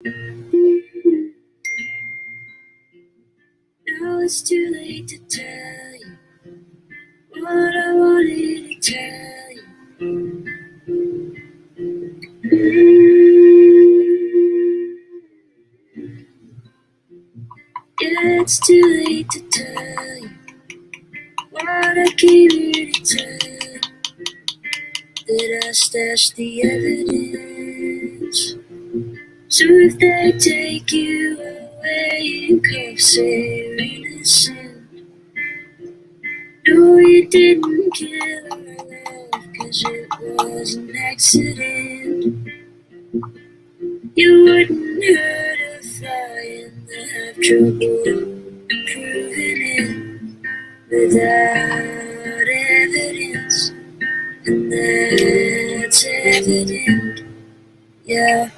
Now it's too late to tell you what I wanted to tell you. Yeah, it's too late to tell you what I came here to tell you. That I stashed the evidence. So if they take you away in cuffs, you're innocent. No, you didn't kill our love, 'cause it was an accident. You wouldn't hurt a fly and have trouble proving it without evidence. And that's evident, yeah.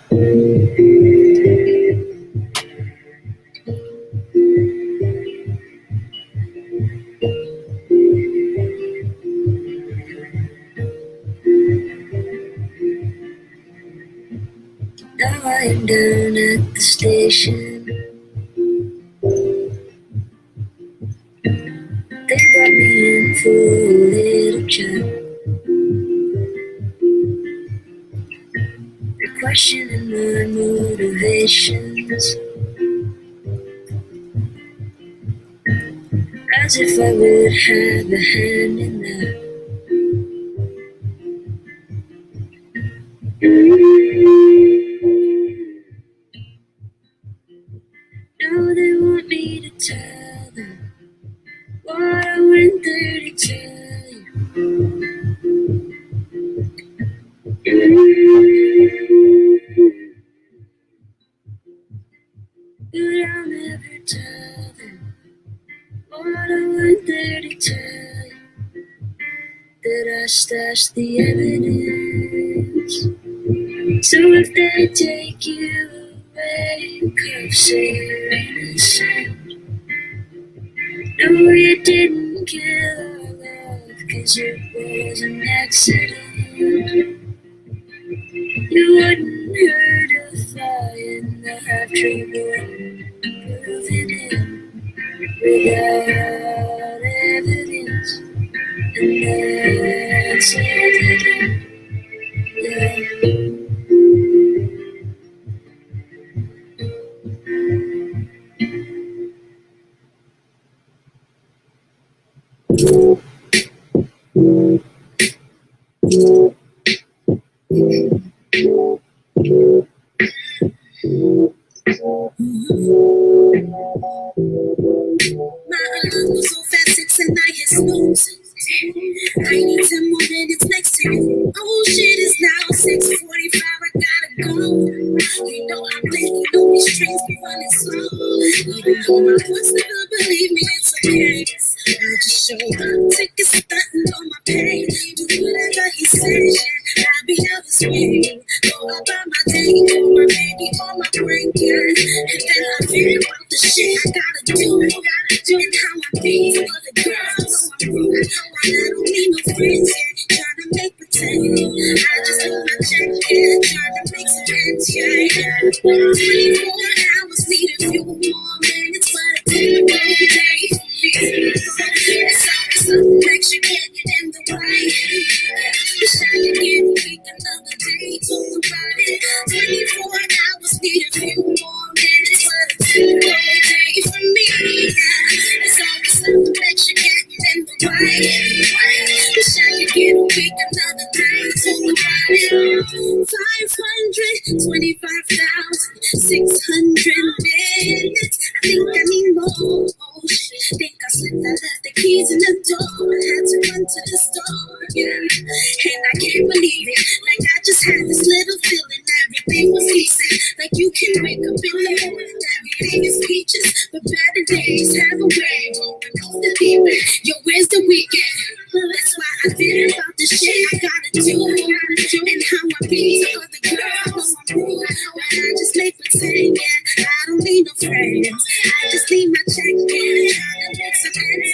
Now I'm down at the station. They brought me in for a little chat. They're questioning my motivations, as if I would have a hand in that. Now they want me to tell them what I went there to tell you. But I'll never tell them what I went there to tell you. That I stashed the evidence. So if they take you away in cuffs, you're innocent. No, you didn't kill our love, 'cause it was an accident. You wouldn't hurt a fly and have trouble proving it without evidence. And that's evident, yeah. My alarm was off at 6 and I hit snooze. I need 10 more minutes next to you. Oh shit, it's now 6:45. I gotta go. You know I'm late. You know these trains be running slow. Even though my voice never believe me, it's okay. I just show up, take a stunt on my pain. Do whatever he says. I'll be out this way. Go about my day, call my baby on my break, yeah. And then I feel about the shit I gotta do. And how I be for the girls. So I'm rude. I don't need no friends, yeah. Trying to make pretend. I just want my check, yeah. Trying to make some ends, yeah. 24 hours, need a few more minutes, but a typical day for me. It's always something extra, can't get in the way. Wish I could get a week, another day, talk about it. 24 hours, need a few more minutes, but a typical day for me. It's always something extra, can't get in the way. Wish I could get a week, another day, talk about it. 525,600 minutes. I think I need more. Think I slipped, I left the keys in the door. I had to run to the store, yeah. And I can't believe it. Like I just had this little feeling everything was decent. Like you can wake up in the morning, everything is peaches. But better days have a way of going off the deep end. Yo, where's the weekend? That's why I feel about the shit I gotta do. And how I be to other girls. I'm rude, but I just make pretend, yeah. I don't need no friends. I just need my check, yeah. Trying to make some ends,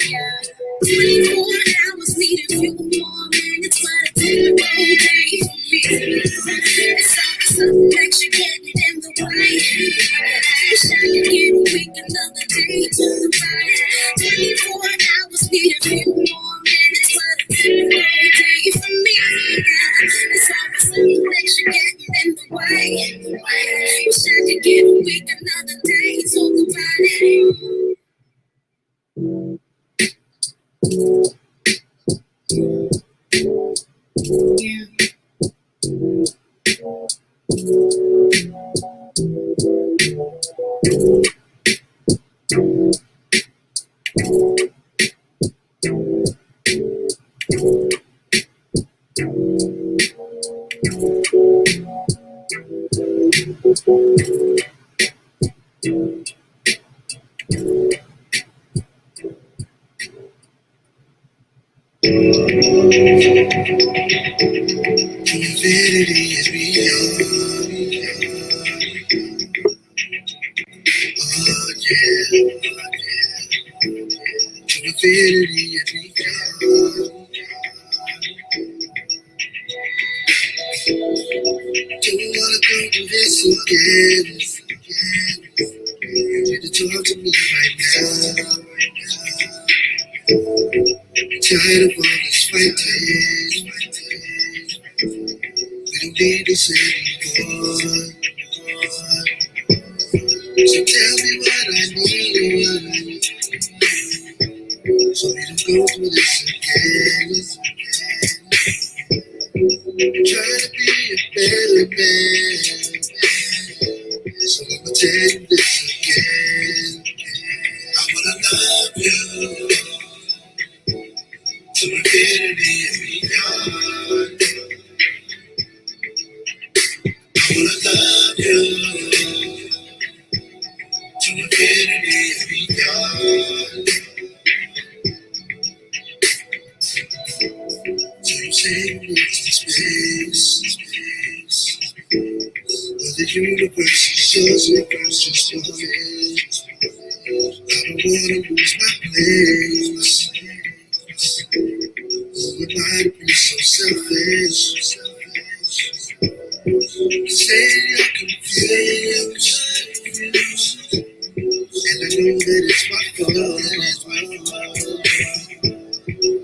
yeah. 24 hours, need a few more minutes, but a typical day for me. It's always something extra, can't get in the way. Wish I could get awake another day to the body. 24 hours, need a few more minutes, but a typical day for me. It's always something that you're getting in the way. Wish I could get awake another day to the body. Infinity is beyond. Oh yeah. Infinity is beyond. Don't wanna go through this again. You need to talk to me right now. I'm tired of all this fighting. We don't need this anymore. So tell me what I need, so we don't go through this again. Try to be a better man, so I'ma tell you this again. I wanna love you to infinity and beyond. I wanna love you to infinity and beyond. So you take me to space, where the universe is yours and yours just for me. I don't wanna lose my place. Who would I be so selfish? Say you're confused, and I know that it's my fault.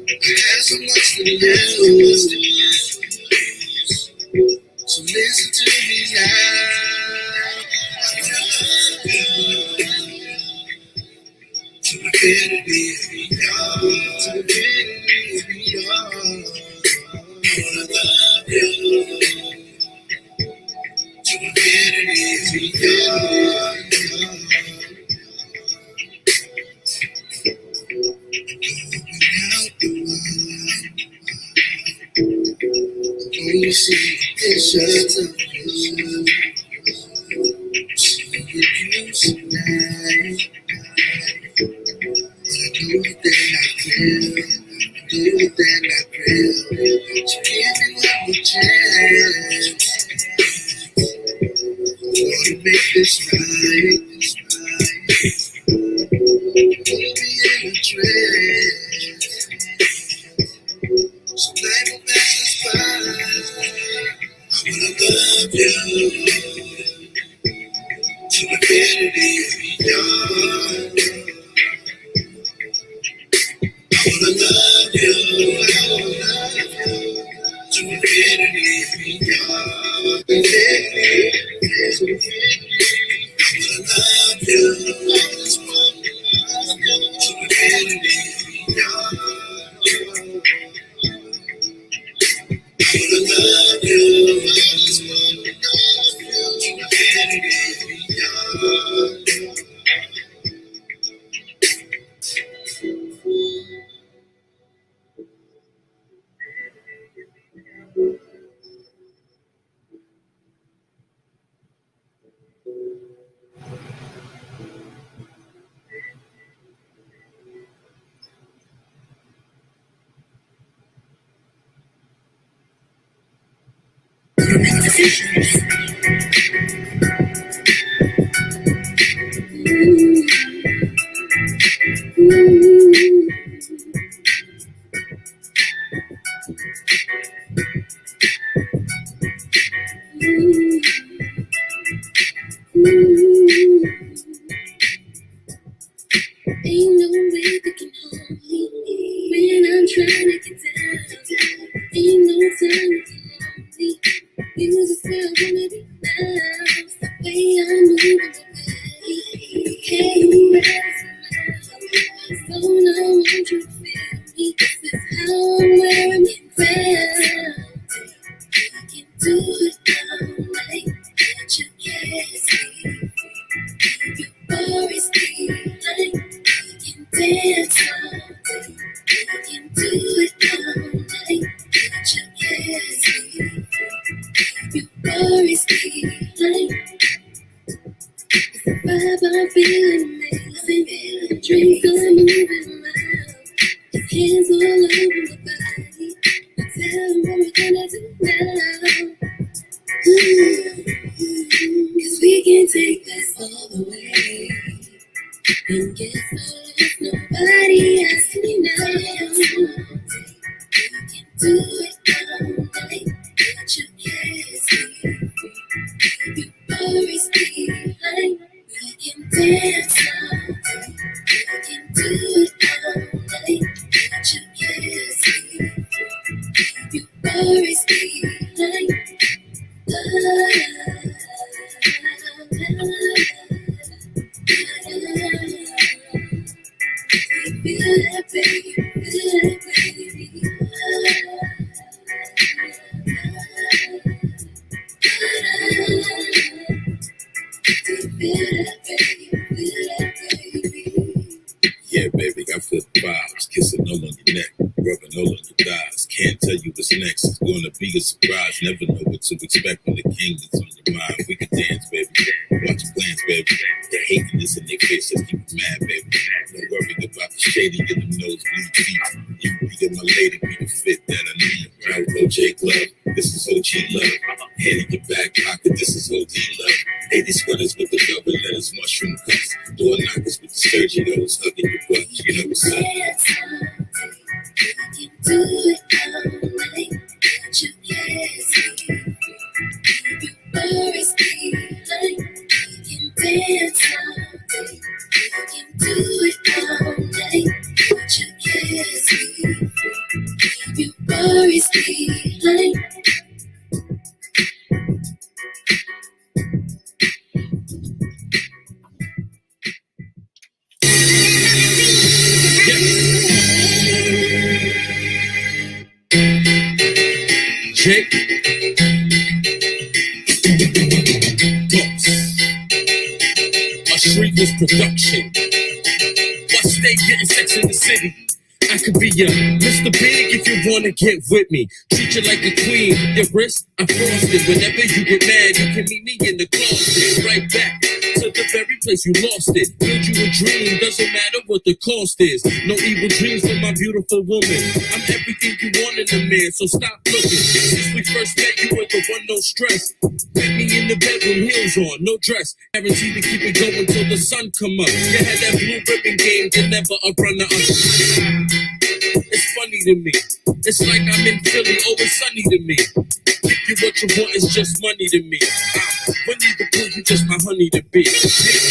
I had so much to lose, so listen to me now. I wanna love you to infinity and beyond, to infinity and beyond. I wanna love you to infinity and beyond. When you see pictures of you, see you tonight. But I know that I will, I know that I will. So give me one more chance. I wanna make this right, We'll be in a trance. So life will pass us by. I wanna love you to infinity and beyond. I wanna love you to infinity and beyond. Infinity, to infinity. I wanna love you to infinity and beyond. I wanna love you to infinity and beyond. Ain't no way that can hold me when I'm trying to get down. Ain't no time to get lonely. You just where I wanna be now. The way I'm moving away. Can you rest now? So now I want you to feel me. This is how I'm wearing it round. I can do it all night. But you can't see. You always be like. Dance all day, you can do it all night, but you can't sleep. You always be like, it's the vibe I'm feeling amazing. Dreams are moving around, your hands all over my body. Tell me what we're gonna do now. 'Cause we can take this all the way. And guess what? If nobody asks me now, you can do it all night, but you can't sleep. You always be like, we can dance all day. You can do it all night, but you can't sleep. You always be like, la la la la. Feel that baby, feel that baby. Yeah, baby, I feel the vibes, kissing all on your neck, rubbing all on your thighs. Can't tell you what's next, it's gonna be a surprise. Never know what to expect when the king is on your mind. We can dance, baby, watch your plans, baby. They're hating this in their face, let's keep it mad, baby. No worry about the shady in them nosebleed seats. You be my lady, be the fit that I need. Right, J.Garc, this is OG love. Hand in your back pocket, this is OD love. 80 sweaters with the double letters, mushroom cuts. Door knockers with the Sergio's, hugging your butt. You know what's up. Dance all day, you can do it all night, but you can't sleep. You always be like, you can dance all day, you can do it all night, but you can't sleep. You always be like. Jake, a Shriekers production. What's they getting sex in the city? I could be your Mr. Big if you wanna get with me. Treat you like a queen. Your wrist, I frosted. Whenever you get mad, you can meet me in the closet. Right back to the very place you lost it. Build you a dream, doesn't matter what the cost is. No evil dreams for my beautiful woman. I'm everything you want in a man, so stop looking. Since we first met, you were the one, no stress. Met me in the bedroom, heels on, no dress. Guaranteed to keep it going till the sun come up. You had that blue ribbon game, you're never a runner up. It's funny to me. It's like I'm in Philly, always sunny to me. Give you what you want, it's just money to me. Winnie the Pooh, you just my honey to be. Big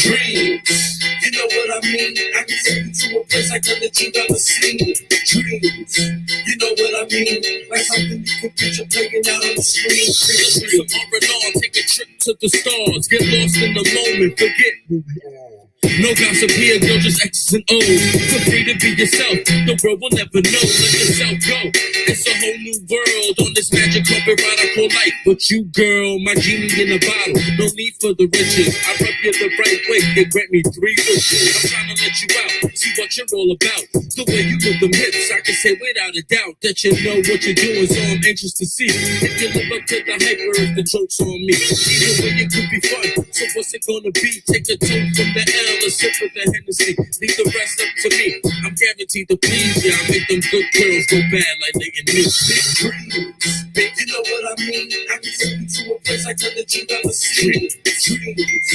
dreams, you know what I mean? I can take you to a place like that you never seen. Dreams, you know what I mean? Like something you can picture playing out on the screen. Some R&R, take a trip to the stars. Get lost in the moment, forget who we are. No gossip here, girl, just X's and O's. Feel free to be yourself, the world will never know. Let yourself go, it's a whole new world on this magic carpet ride I call life. But you, girl, my genie in a bottle, no need for the riches. I rub you the right way, you grant me 3 wishes. I'm trying to let you out, see what you're all about. The way you move them hips, I can say without a doubt that you know what you're doing, so I'm anxious to see if you live up to the hype or if the joke's on me. Either way, it could be fun, so what's it gonna be? Take a toke from the L, a sip of the Hennessy, leave the rest up to me. I'm guaranteed to please ya, I make them good girls go bad like they in me. Big dreams, big, you know what I mean? I can take you to a place like that you never seen. Dreams,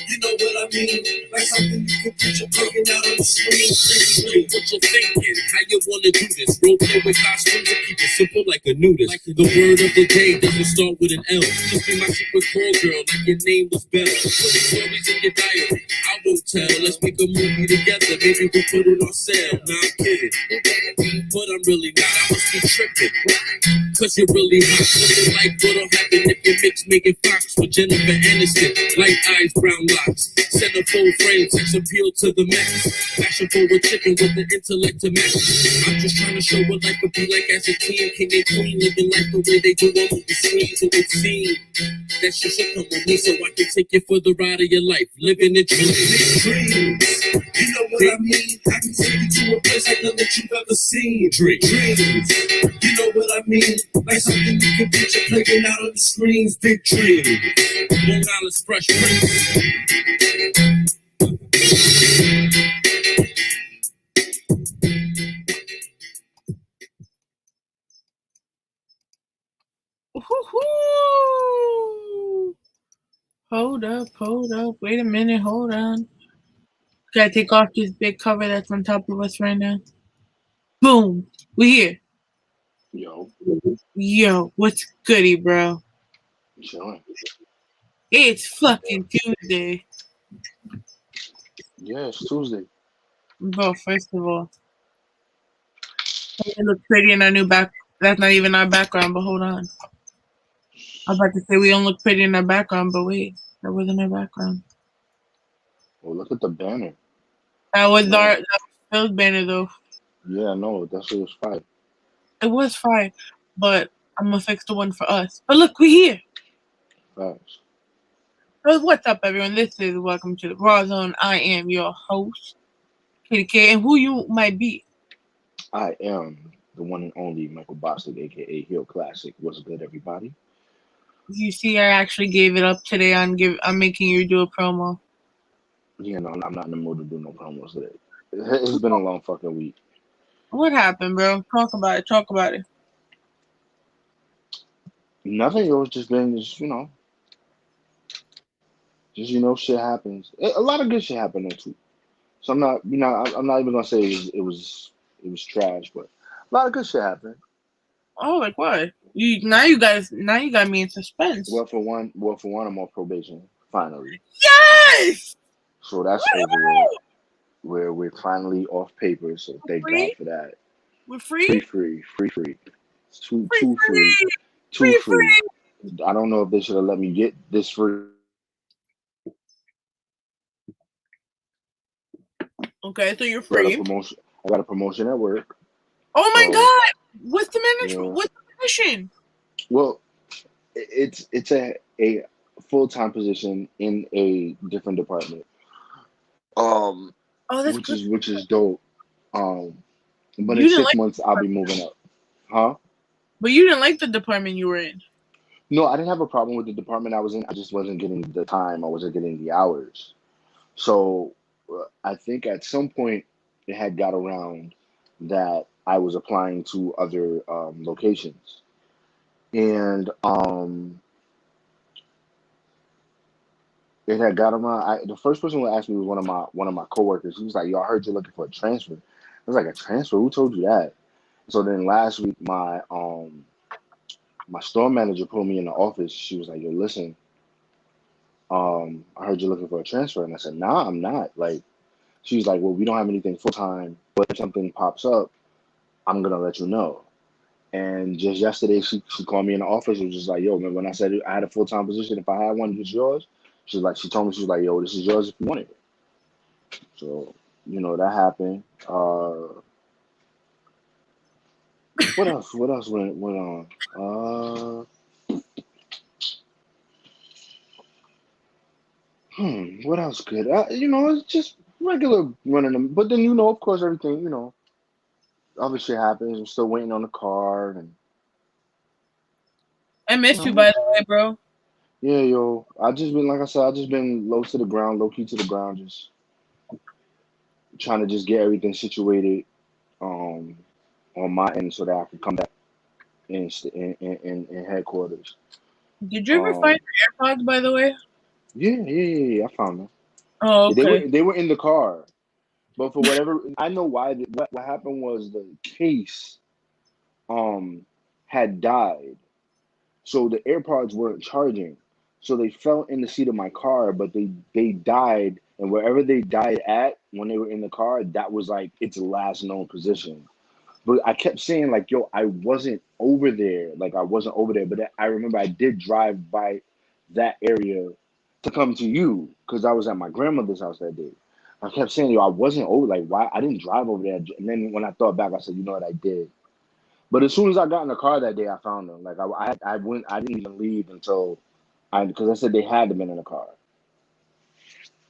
you You know what I mean? Like something you can picture playing out on the screen. What you're thinking, how you wanna do this? Roll through with costumes and keep it simple like a nudist. The word of the day doesn't start with an L. Just be my secret call girl, like your name was Belle. Put the stories in your diary, I won't tell. Let's make a movie together, maybe we'll put it on sale. Nah, I'm kidding, but I'm really not. I must be tripping, cause you're really hot. Something like what'll happen if you mix Megan Fox with Jennifer Aniston. Light eyes, brown locks. Centerfold frame, sex appeal to the max. Fashion forward chicken with the intellect to match. I'm just trying to show what life could be like as a teen. King and queen, living life the way they do on movie screens. And it seems that you should come with me so I can take you for the ride of your life. Living the dreams. You know what I mean? I can take you to a place like none that you've ever seen. Dreams. You know what I mean? Like something you can picture playing out on the screens. Big dreams. Long Island's Fresh Prince. Woo-hoo. Hold up. Wait a minute, hold on. Gotta take off this big cover that's on top of us right now. Boom. We here. Yo, what's goody, bro? Chilling. It's fucking Tuesday. Yeah, it's Tuesday. Bro, first of all, we look pretty in our new back. That's not even our background, but hold on. I was about to say we don't look pretty in our background, but wait, that wasn't our background. Well, look at the banner. That was our Phil's banner, though. Yeah, no, that shit was fire. It was fire, but I'm gonna fix the one for us. But look, we here. Facts. So what's up, everyone? This is Welcome to the Rawrrzone. I am your host, KDK, and who you might be. I am the one and only Michael Bostic, aka Hill Classic. What's good, everybody? You see, I actually gave it up today. I'm making you do a promo. Yeah, no, I'm not in the mood to do no promos today. It's been a long fucking week. What happened, bro? Talk about it. Nothing. It was just been, shit happens. A lot of good shit happened next week. So I'm not even gonna say it was trash, but a lot of good shit happened. Oh, like what? Now you got me in suspense. Well, for one, I'm on probation finally. Yes. So that's over with. We're finally off paper. So thank God for that. We're free. Free. It's too free. I don't know if they should have let me get this free. Okay, so you're free. I got a promotion at work. Oh my God! What's the management? What's the position? Well, it's a full-time position in a different department. Which is dope. But in 6 months I'll be moving up. Huh? But you didn't like the department you were in. No, I didn't have a problem with the department I was in. I just wasn't getting the time. I wasn't getting the hours. So I think at some point it had got around that I was applying to other locations, and it had got around. The first person who asked me was one of my coworkers. He was like, "Yo, I heard you're looking for a transfer." I was like, "A transfer? Who told you that?" So then last week, my store manager pulled me in the office. She was like, "Yo, listen, I heard you're looking for a transfer," and I said, "Nah, I'm not." Like, she's like, "Well, we don't have anything full time, but if something pops up, I'm gonna let you know." And just yesterday, she called me in the office and was just like, "Yo, remember when I said I had a full time position? If I had one, it's yours." She told me, she was like, "Yo, this is yours if you want it." So, that happened. What else? What else went on? What else good? It's just regular running them. But then, of course, everything, other shit happens. I'm still waiting on the car. And I missed you, by the way, bro. Yeah, yo. I just been, like I said, I just been low key to the ground, just trying to just get everything situated on my end so that I can come back in headquarters. Did you ever find your AirPods, by the way? Yeah, I found them. Oh, They okay. were in the car, but for whatever I know why. What happened was the case had died, so the AirPods weren't charging. So they fell in the seat of my car, but they died, and wherever they died at when they were in the car, that was like its last known position. But I kept saying like, yo, I wasn't over there. Like I wasn't over there. But I remember I did drive by that area to come to you because I was at my grandmother's house that day. I kept saying, yo, I wasn't over. Like why I didn't drive over there. And then when I thought back, I said, you know what, I did. But as soon as I got in the car that day, I found them. Like I went. I didn't even leave until because I said they had them in the car.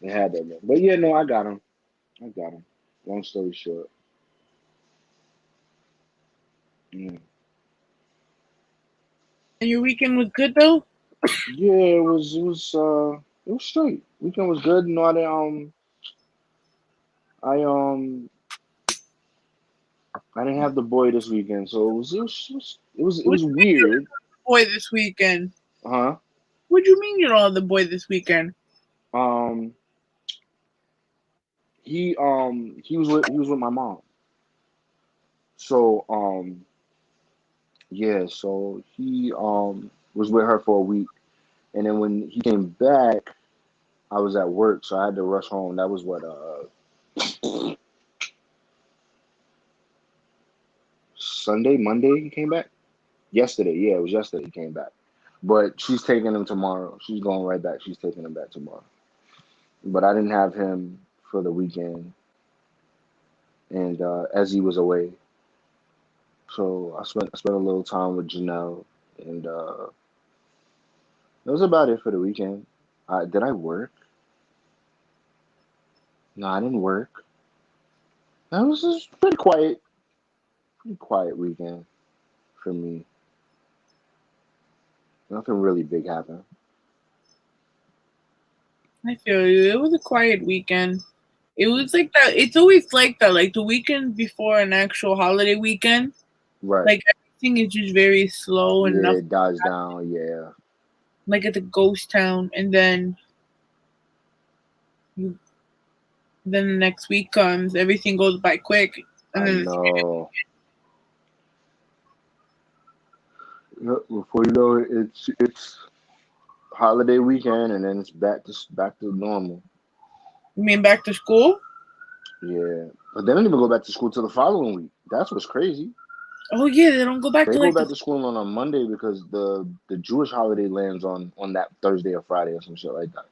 They had them. But yeah, no, I got them. I got them. Long story short. Yeah. And your weekend was good though? Yeah, it was straight. Weekend was good. No, I didn't have the boy this weekend, so it What was you mean you weird, don't have the boy this weekend? huh? What do you mean you don't have the boy this weekend? Um, he was with my mom, so yeah, so he was with her for a week, and then when he came back, I was at work, so I had to rush home. That was what Sunday, Monday he came back. Yesterday, yeah, it was yesterday he came back. But she's taking him tomorrow. She's going right back. She's taking him back tomorrow. But I didn't have him for the weekend, and as he was away, so I spent a little time with Janelle, and that was about it for the weekend. Did I work? No, I didn't work. That was just pretty quiet weekend for me. Nothing really big happened. I feel you. It was a quiet weekend. It was like that. It's always like that. Like the weekend before an actual holiday weekend, Right. like everything is just very slow and Yeah, nothing. it dies down. Yeah. Like at the ghost town, and then you, then the next week comes, everything goes by quick, and I then know. Yeah, before you know it, it's holiday weekend, and then it's back to normal. you mean back to school? Yeah, but they don't even go back to school till the following week. That's what's crazy. Oh yeah, they don't go back They to go like the. back to school on a Monday because the Jewish holiday lands on that Thursday or Friday or some shit like that.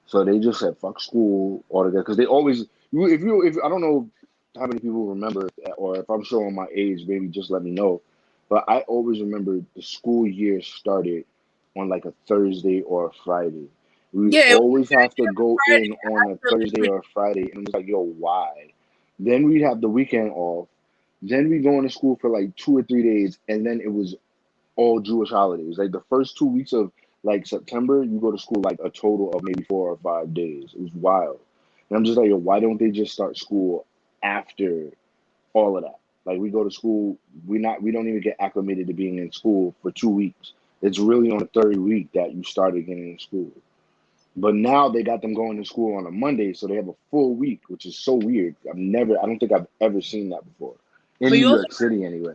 So they just said fuck school altogether because they always if I don't know how many people remember or if I'm showing my age, maybe just let me know. But I always remember the school year started on like a Thursday or a Friday. We Yeah, it was always have to go in Friday on a after Thursday or a Friday, and it was like, yo, why? Then we'd have the weekend off. Then we go into school for like 2 or 3 days, and then it was all Jewish holidays. Like the first 2 weeks of like September, you go to school like a total of maybe 4 or 5 days. It was wild. And I'm just like, yo, why don't they just start school after all of that? Like we go to school, we don't even get acclimated to being in school for 2 weeks. It's really on the third week that you started getting in school. But now they got them going to school on a Monday, so they have a full week, which is so weird. I don't think I've ever seen that before in but New you also, York City, anyway.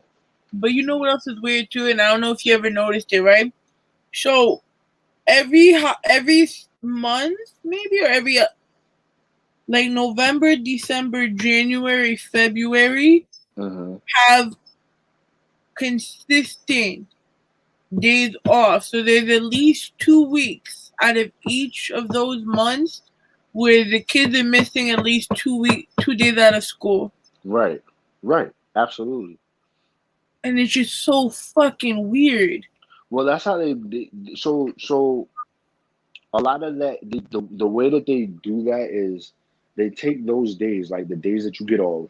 but you know what else is weird too, and I don't know if you ever noticed it, right? So every month, maybe, or every like November, December, January, February Hmm. have consistent days off. So there's at least 2 weeks out of each of those months where the kids are missing at least 2 days out of school. Right, right, absolutely. And it's just so fucking weird. Well, that's how so a lot of that the way that they do that is they take those days like the days that you get off,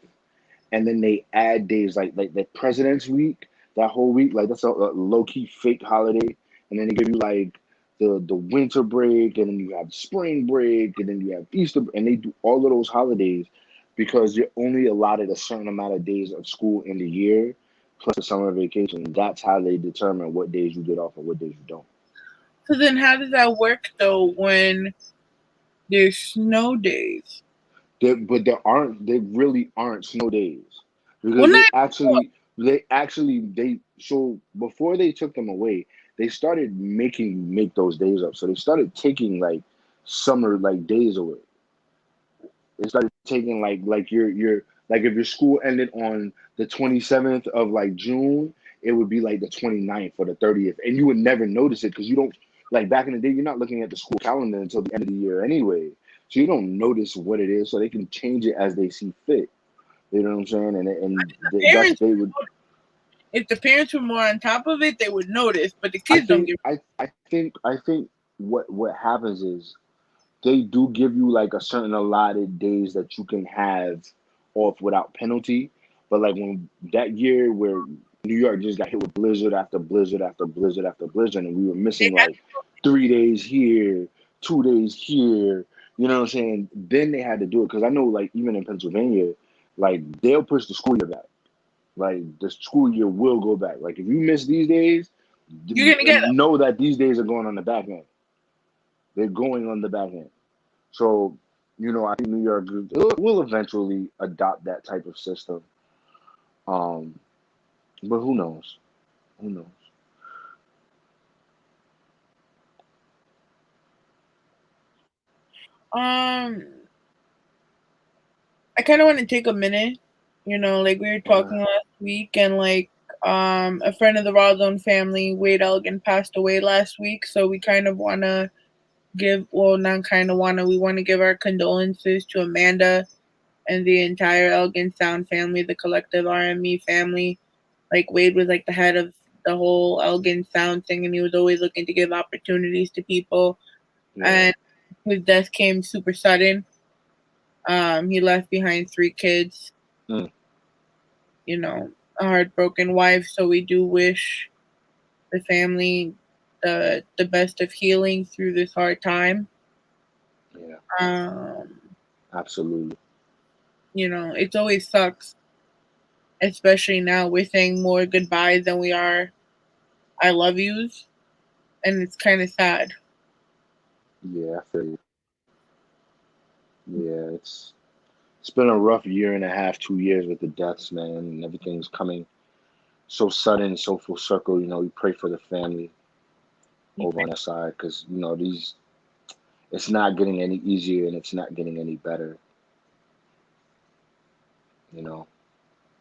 and then they add days like the President's Week, that whole week, like that's a low key fake holiday, and then they give you like the winter break, and then you have spring break, and then you have Easter, and they do all of those holidays because you're only allotted a certain amount of days of school in the year, plus the summer vacation. That's how they determine what days you get off and what days you don't. So then how does that work though when There's snow days. But there really aren't snow days Well, because not they so before they took them away, they started make those days up. So they started taking like summer like days away. They started taking like your like if your school ended on the 27th of like June, it would be like the 29th or the 30th, and you would never notice it because you don't like back in the day. You're not looking at the school calendar until the end of the year anyway, so you don't notice what it is. So they can change it as they see fit. You know what I'm saying? That's parents. they would. If the parents were more on top of it, they would notice. But the I kids don't think give. I think what happens is they do give you like a certain allotted days that you can have off without penalty. But like when that year where New York just got hit with blizzard after blizzard after blizzard after blizzard, and we were They missing have, like 3 days here, 2 days here. You know what I'm saying? Then they had to do it because I know like even in Pennsylvania, like they'll push the school year back. Like the school year will go back. Like if you miss these days, you're gonna get them. know that these days are going on the back end. They're going on the back end. So, I think New York will eventually adopt that type of system. Um, but who knows? Who knows? Um, I kind of want to take a minute. Like we were talking last week, and like a friend of the Rawrrzone family, Wade Elgin, passed away last week. So we kind of want to not kind of want to, we want to give our condolences to Amanda and the entire Elgin Sound family, the collective RME family. Like Wade was like the head of the whole Elgin Sound thing, and he was always looking to give opportunities to people. Yeah. And his death came super sudden. He left behind 3 kids. Mm. A heartbroken wife. So we do wish the family the best of healing through this hard time. Yeah. Absolutely. It always sucks, especially now we're saying more goodbyes than we are I love yous, and it's kind of sad. Yeah, I feel you. Yeah, it's been a rough year and a half, 2 years with the deaths, man, and everything's coming so sudden, so full circle. We pray for the family over on that side because it's not getting any easier and it's not getting any better. You know,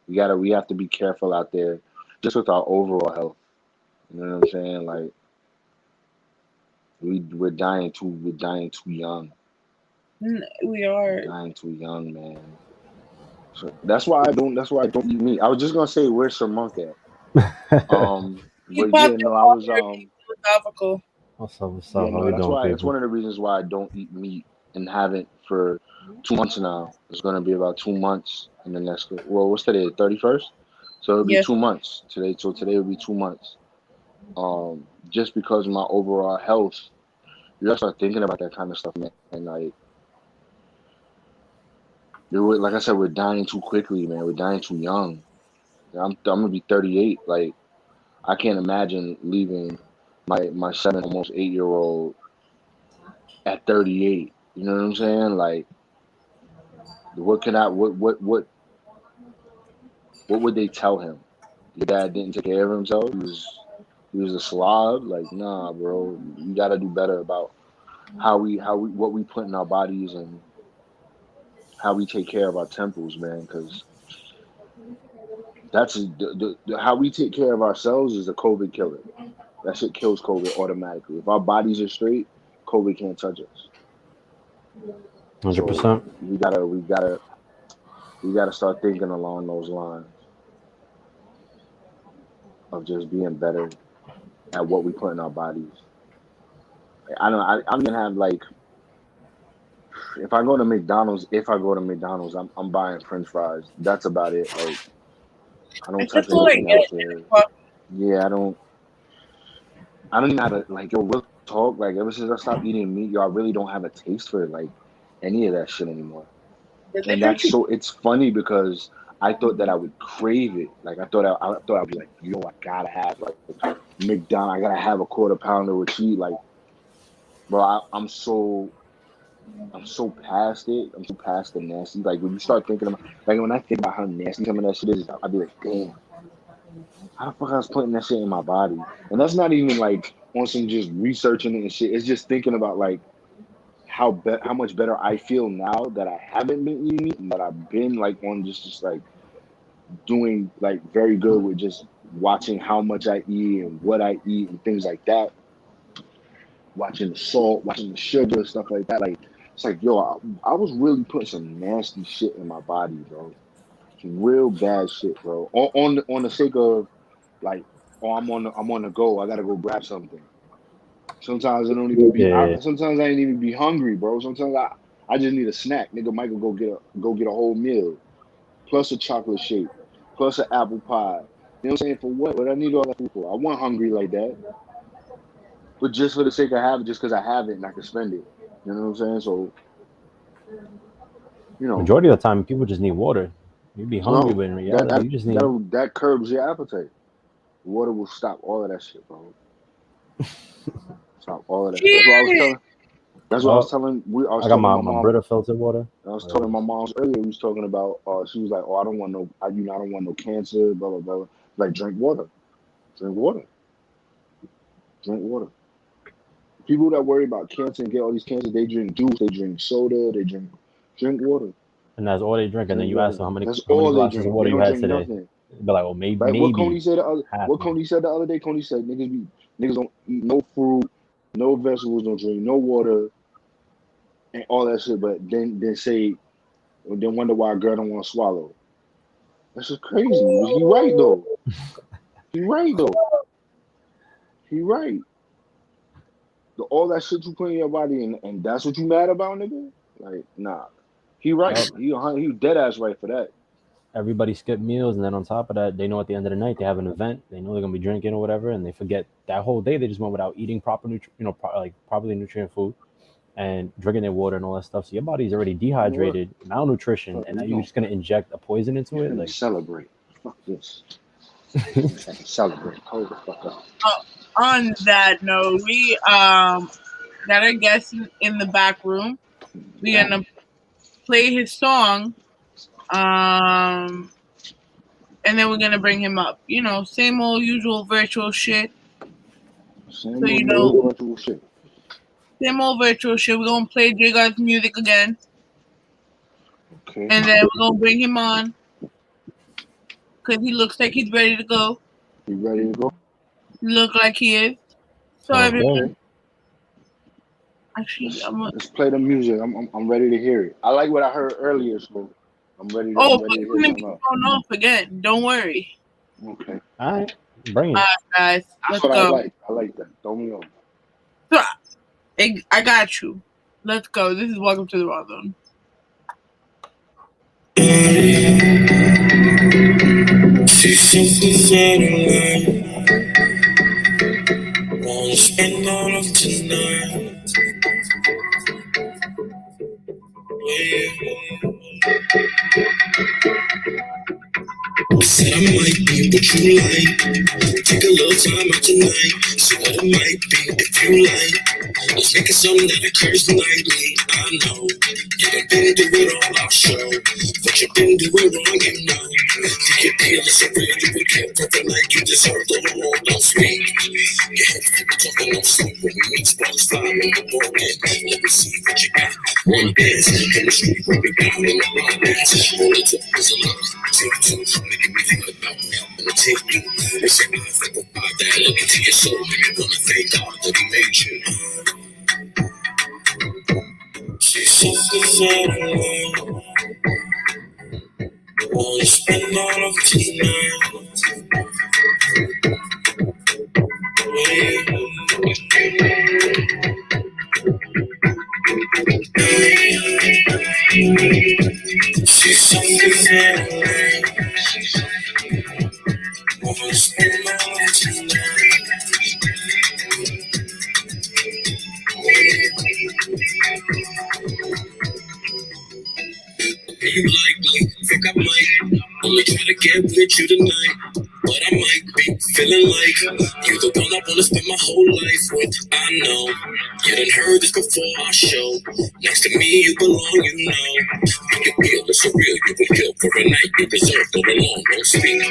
we have to be careful out there, just with our overall health. You know what I'm saying? Like we're dying too young. We are. Dying too young, man. So that's why I don't eat meat. I was just gonna say where's Sir Monk at? You But yeah, popped no, up I off was your being philosophical. What's up? What's yeah, up? How no, we that's doing, why. It's people? one of the reasons why I don't eat meat and haven't for 2 months now. It's gonna be about 2 months in the next. Well, what's today? 31st. So it'll be Yes. 2 months today. So today will be 2 months. Just because of my overall health, you gotta start thinking about that kind of stuff, man. And like I said, we're dying too quickly, man. We're dying too young. I'm gonna be 38. Like I can't imagine leaving my 7 almost 8 year old at 38. You know what I'm saying? Like, what can I what would they tell him? Your dad didn't take care of himself. He was a slob. Like, nah, bro. We gotta do better about how we what we put in our bodies and how we take care of our temples, man. Because that's how we take care of ourselves is a COVID killer. That shit kills COVID automatically. If our bodies are straight, COVID can't touch us. Hundred So percent. we gotta start thinking along those lines of just being better at what we put in our bodies. I don't even have like if I go to McDonald's, I'm buying French fries. That's about it. Like I don't touch That's all I anything else get. there. Yeah, I don't even have a like yo real talk. Like ever since I stopped eating meat, yo, I really don't have a taste for like any of that shit anymore. They And treat that's you. so it's funny because I thought that I would crave it. Like I thought I'd be like, yo, I gotta have like McDonald's. I gotta have a quarter pounder with cheese. Like, bro, I'm so I'm so past it. I'm so past the nasty. Like when you start thinking about, like when I think about how nasty some of that shit is, I'll be like, damn, how the fuck I was putting that shit in my body? And that's not even like on some just researching it and shit. It's just thinking about like how much better I feel now that I haven't been eating meat and that I've been like on just like doing like very good with just watching how much I eat and what I eat and things like that. Watching the salt, watching the sugar, stuff like that. Like it's like, yo, I was really putting some nasty shit in my body, bro. Some real bad shit, bro. On the sake of like, oh, I'm on the go. I gotta go grab something. Sometimes I don't even be. Yeah. Sometimes I ain't even be hungry, bro. Sometimes I just need a snack. Nigga might go get a whole meal, plus a chocolate shake, plus an apple pie. You know what I'm saying? For what? What I need all that food for? I wasn't hungry like that, but just for the sake of having, just because I have it and I can spend it. You know what I'm saying? So, you know, Majority of the time, people just need water. You'd be hungry, no, but in reality, you just need. that curbs your appetite. Water will stop all of that shit, bro. Stop all of that. That's what I was telling. That's what I was Oh, telling. I was I got telling my my my mom. Brita filtered water. I was telling my mom earlier. We was talking about. She was like, "Oh, I don't want no. I don't want no cancer. Blah blah blah. Like, drink water. Drink water. Drink water. People that worry about cancer and get all these cancers, they drink juice. They drink soda. They drink water. And that's all they drink. And then Drink you ask water. them That's how many all they glasses of drink. They water you don't had drink today. nothing. They'd be like, oh, maybe Like maybe half. what Coney said the other day. Coney said niggas don't eat no fruit, no vegetables, don't drink no water, and all that shit. But then wonder why a girl don't want to swallow. That's just crazy. He right though. He right though. He right. All that shit you put in your body and that's what you mad about, nigga? Like, nah. He right. Yup. He dead ass right for that. Everybody skip meals, and then on top of that, they know at the end of the night they have an event. They know they're gonna be drinking or whatever, and they forget that whole day they just went without eating like properly nutrient food and drinking their water and all that stuff. So your body's already You know what? dehydrated, malnutrition, Fuck, and now you're just gonna inject a poison into you it. finna Like, celebrate. Fuck this. You finna celebrate. Hold the fuck up. On that note, we got our guest in the back room. We're gonna play his song, and then we're gonna bring him up. You know, same old usual virtual shit. Same So you old know, virtual shit. same old virtual shit. We're gonna play J.Garc's music again, Okay. and then we're gonna bring him on because he looks like he's ready to go. You ready to go? Look like he is. So sounds everyone, good. Okay. actually, Let's play the music. I'm ready to hear it. I like what I heard earlier, so I'm ready oh, to he's hear gonna be something else. thrown off again. Don't worry. Okay. All right, bring All it. right, guys, That's let's what I go. like. I like that. Throw me on. So, I got you. Let's go. This is Welcome to the Rawrrzone. She's something wanna spend all of tonight. Yeah. Said I might be what you like. Take a little time out tonight. See what it might be if you like. Let's make it something that occurs nightly. I know you done been through it all, I'll show. What you've been doing wrong, you know. Think your appeal is so real, you would get perfect like you deserve the whole don't speak. Your head people talking no sleep when we meet spots fly in the morning. Let me see what you got. One dance in the street, run me down in the bar dance. All it took was a look. Take two, making me think about me. I'm gonna take you. If you're not think about that, look into your soul and you're gonna thank God that He made you. She's something alone. Wanna spend all of tonight. She's something alone. Wanna spend all of tonight. You like me, think I might only try to get with you tonight. but I might be feeling like you the one I wanna spend my whole life with. I know you done heard this before our show. Next to me, you belong, you know. You can feel it's surreal, you can kill for a night. You deserve go along, don't speak.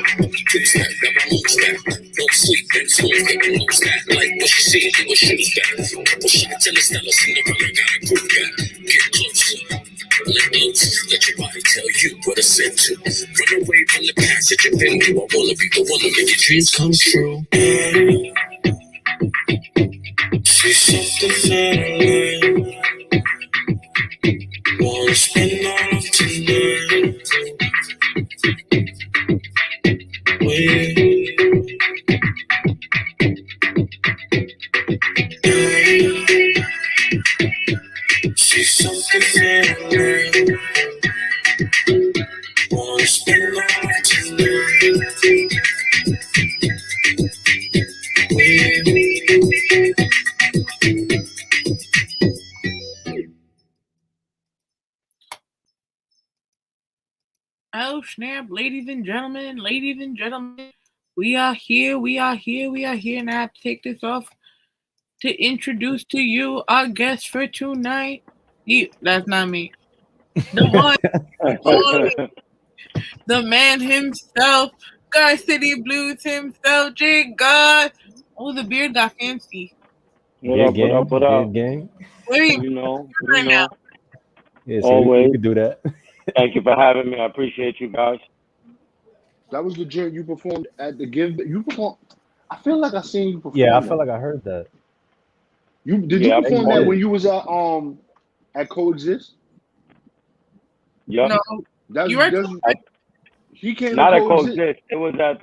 Please step, got my moves back. Don't sleep, and smooth, get my nose back. Like what she see, you will shoot us back. Couple shots in the Stella, Cinderella, gotta prove back. Get closer. Let your body tell you what to send to. Run away from the past that you've been through. I wanna be the one to make your dreams come true. See something that I wanna spend all of tonight with you. See something that I wanna spend all of tonight with you. Oh snap, ladies and gentlemen, we are here, and I have to take this off to introduce to you our guest for tonight. That's not me. The one, only, the man himself, Garcity Blues himself, J.Garc. Oh, the beard got fancy. What up? Gang. Where are you You know, right now? Yeah, so always. you could do that. Thank you for having me. I appreciate you guys. That was the joint you performed at the Give. You performed. I feel like I seen you perform. Yeah, I that. feel like I heard that. You did Yeah, you perform that performed. when you was at Coexist? Yep. No, That's you were he came Not to at Coexist. Coexist. It was at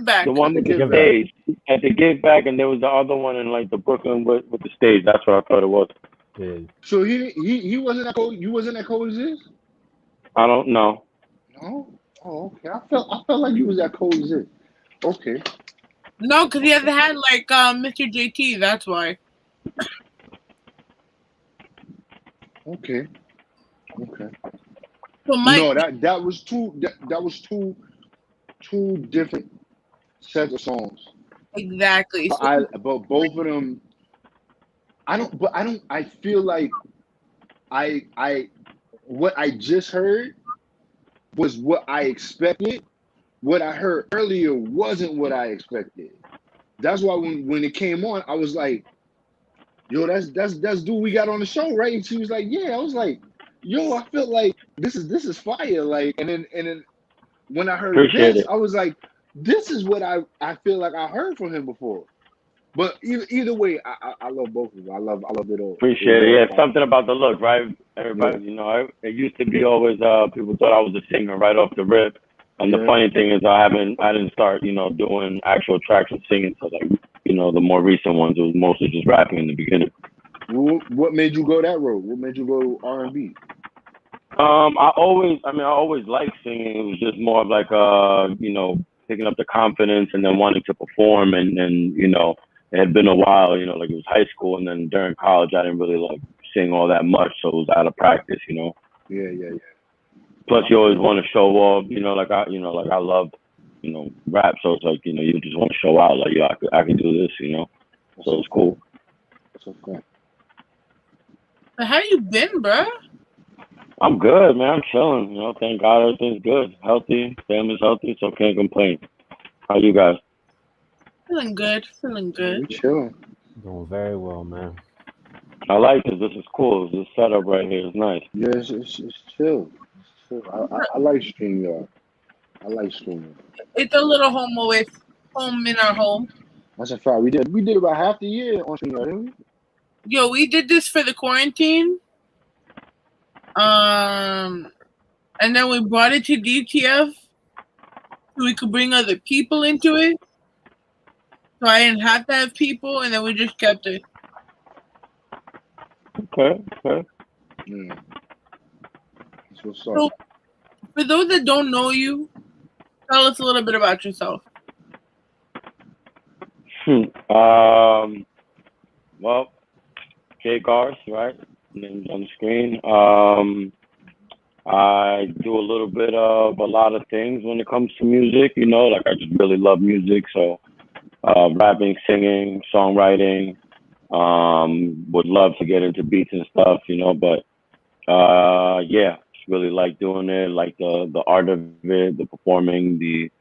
back. the one with the Give Back. stage. At the Give Back, and there was the other one in like the Brooklyn with the stage. That's what I thought it was. Yeah. So he wasn't at you wasn't at Coexist? I don't know. No. Oh, okay. I felt like you was at Coexist. Okay. No, because he hasn't had like Mr. JT. That's why. Okay. Okay. So Mike, No, that was two different sets of songs. exactly. So, But both of them I feel like I what I just heard was what I expected. What I heard earlier wasn't what I expected. That's why when it came on, I was like, yo, that's dude we got on the show, right? And she was like, yeah. I was like, yo, I felt like this is fire. Like, and then when I heard Appreciate this, it. I was like, this is what I feel like I heard from him before. But either way, I love both of them. I love it all. Appreciate it. Yeah, Fire. something about the look, right? Everybody, Yeah. it used to be always people thought I was a singer right off the rip. And the Yeah. funny thing is, I didn't start, doing actual tracks and singing. So like, the more recent ones, it was mostly just rapping in the beginning. What made you go that road? What made you go R&B? I always liked singing. It was just more of like, picking up the confidence and then wanting to perform. And it had been a while, like it was high school. And then during college, I didn't really like sing all that much. So it was out of practice, Yeah. Plus, you always want to show off, like I love, rap. So it's like, you just want to show out, like, I can do this, So it's cool. That's okay. how you been, bruh? I'm good, man. I'm chilling. Thank God everything's good. Healthy. Family's healthy, so can't complain. How you guys? Feeling good. We chilling. Doing very well, man. I like this. This is cool. This setup right here is nice. Yeah, it's chill. It's chill. I like StreamYard. I like StreamYard. It's a little home in our home. That's a fact. We did about half the year on StreamYard, didn't we? Yo, we did this for the quarantine. And then we brought it to DTF so we could bring other people into it. So I didn't have to have people, and then we just kept it. Okay. Yeah. That's what's up. So, for those that don't know you, tell us a little bit about yourself. Well, J.Garc, right? Name's on the screen. I do a little bit of a lot of things when it comes to music. Like I just really love music. So rapping, singing, songwriting. Would love to get into beats and stuff. But yeah, just really like doing it, like the art of it, the performing, the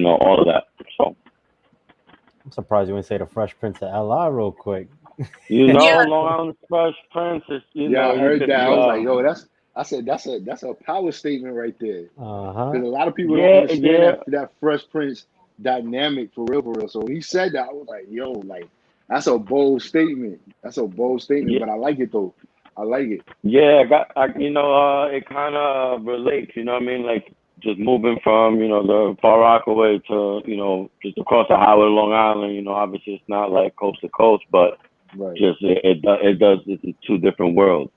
all of that. So I'm surprised you didn't say the Fresh Prince of LI real quick. Yeah. Long Island Fresh Prince is Yeah, I he heard could that. be I was like, yo, I said that's a power statement right there. Uh-huh. Because a lot of people don't yeah, understand yeah. that Fresh Prince dynamic for real, for real. So when he said that, I was like, yo, like that's a bold statement. That's a bold statement, Yeah, but I like it though. I like it. yeah, it kind of relates, what I mean? Like just moving from, the Far Rockaway to, just across the highway to Long Island, obviously it's not like coast to coast, but Right. just it does, it's two different worlds,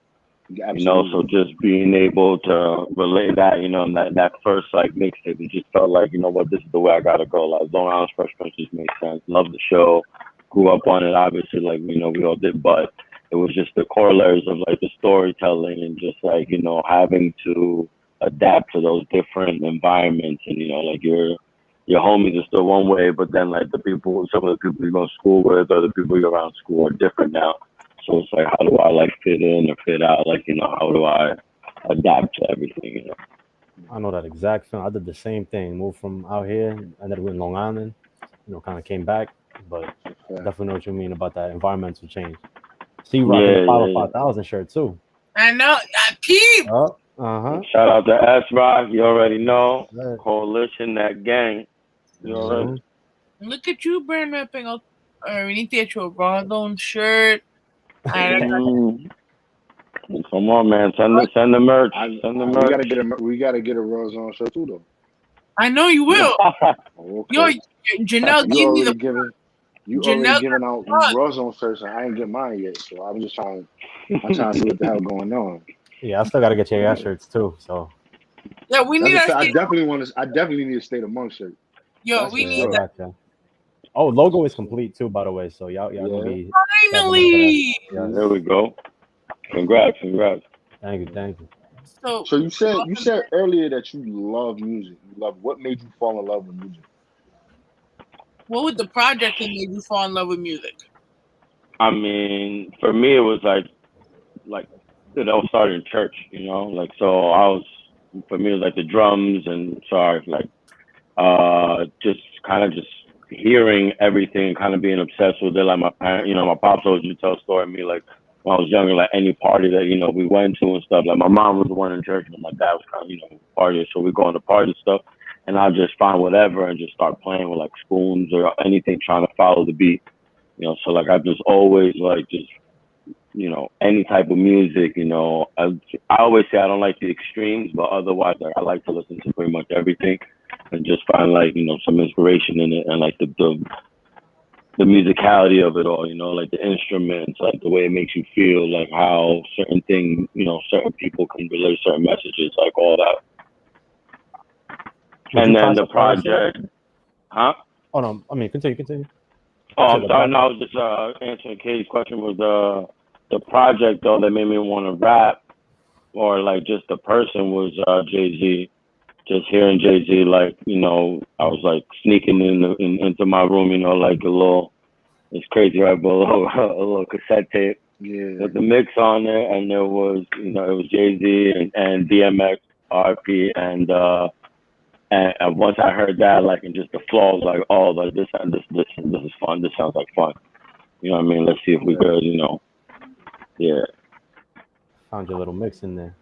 Absolutely. so just being able to relate that, and that first like mixtape, it just felt like, what, this is the way I gotta go. Like Long Island Fresh Prince just made sense. Love the show, grew up on it, obviously, like, we all did, but it was just the corollaries of like the storytelling and just like, having to adapt to those different environments and, like your homies are still one way, but then like some of the people you go to school with or the people you're around school are different now. So it's like, how do I like fit in or fit out? Like, how do I adapt to everything, I know that exact feeling. I did the same thing. Moved from out here, ended up in Long Island. Kind of came back, but definitely know what you mean about that environmental change. See, you rocking the Power 5000 shirt too. I know. I peep. Oh, uh-huh. Shout out to S Rock, you already know. Right. Coalition, that gang. You already. Look at you, brand mapping. We need to get you a Rawrrzone shirt. Come on, man. Send the merch. Send the merch. We gotta get a Rawrrzone show too though. I know you will. Okay. Yo, Janelle, give me the. You already giving out Rawrrzone shirts, and I ain't get mine yet. So I'm trying to see what the hell going on. Yeah, I still gotta get your shirts too. So yeah, we need. I definitely need a State of Monk shirt. Yo, That's we need that. Gotcha. Oh, logo is complete too, by the way. So y'all gonna be finally. Yes. There we go. Congrats. Thank you. So you said earlier that you love music. What made you fall in love with music? What was the project that made you fall in love with music? I mean, for me, it was like it all started in church, like, so for me, it was like the drums and just kind of just hearing everything, kind of being obsessed with it. Like my parents, my pops always used to tell a story of me, like when I was younger, like any party that, we went to and stuff, like my mom was the one in church and my dad was kind of, party. So we go on to party and stuff and I'll just find whatever and just start playing with like spoons or anything, trying to follow the beat, so like I've just always like just, any type of music, I always say I don't like the extremes, but otherwise like, I like to listen to pretty much everything and just find like, some inspiration in it and like the musicality of it all, like the instruments, like the way it makes you feel, like how certain things, certain people can relate certain messages, like all that. And then the project, huh? Oh no, I mean continue. Oh, I'm sorry. No, I was just answering Katie's question. Was the project though that made me want to rap, or like just the person was Jay-Z. Just hearing Jay-Z, like, I was like sneaking into my room, like a little. It's crazy, right? But a little cassette tape with the mix on it, and there was, it was Jay-Z and DMX, RP, and once I heard that, like, and just the flow, I was like, oh, like this is fun. This sounds like fun. You know what I mean? Let's see if we could, yeah. Found your little mix in there.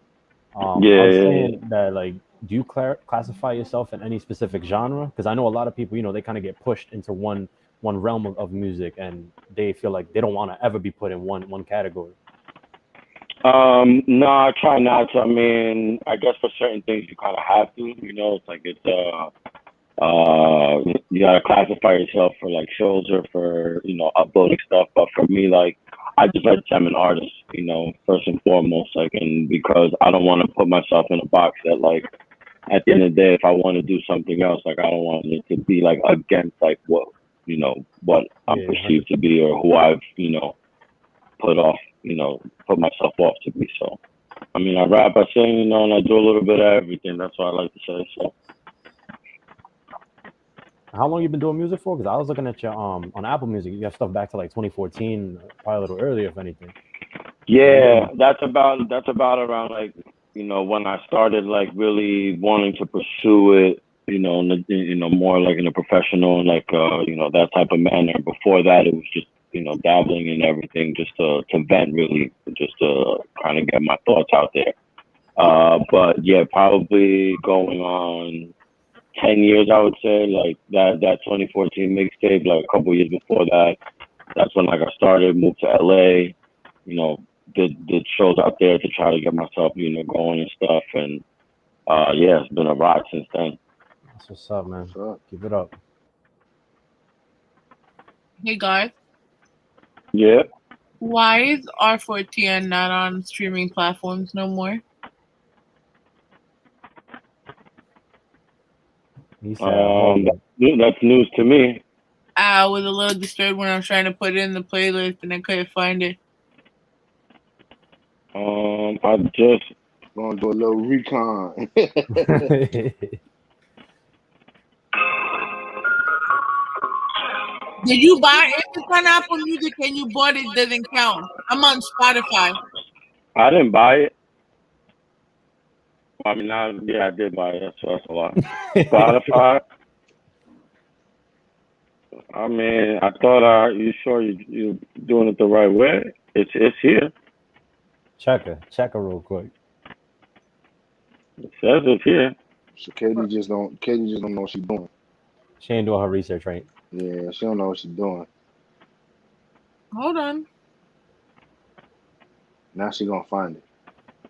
Yeah. I was saying that, like, do you classify yourself in any specific genre? Because I know a lot of people, they kind of get pushed into one realm of music, and they feel like they don't want to ever be put in one category. No, I try not to. I mean, I guess for certain things you kind of have to. It's like you gotta classify yourself for like shows or for uploading stuff. But for me, like I just like to say I'm an artist. First and foremost, like, and because I don't want to put myself in a box that like at the end of the day, if I want to do something else, like I don't want it to be like against like what what I'm perceived to be or who I've put myself off to be. So I mean, I rap, I sing, you know, and I do a little bit of everything. That's what I like to say. So. How long you been doing music for? Because I was looking at your on Apple Music. You have stuff back to like 2014, probably a little earlier, if anything. Yeah, that's about around like, you know, when I started like really wanting to pursue it, you know, more like in a professional and like you know, that type of manner. Before that, it was just, you know, dabbling in everything, just to vent, really, just to kind of get my thoughts out there. But yeah, probably going on 10 years, I would say. Like that 2014 mixtape, like a couple years before that, that's when like I started, moved to LA, you know, did shows out there to try to get myself, you know, going and stuff. And yeah, it's been a ride since then. That's what's up, man. What's up? Keep it up. Hey guys, Yeah. why is R4TN not on streaming platforms no more? He said, hold up. That's news to me. I was a little disturbed when I was trying to put it in the playlist and I couldn't find it. I just Gonna do a little recon. Did you buy it? If it's on Apple Music and you bought it, doesn't count. I'm on Spotify. I didn't buy it. I mean, yeah, I did buy it. That's a lot. Spotify. I mean, I thought, you sure you doing it the right way? It's here. Check her real quick. It says it's here. So Katie just don't know what she's doing. She ain't doing her research right. Yeah, she don't know what she's doing. Hold on. Now she gonna find it.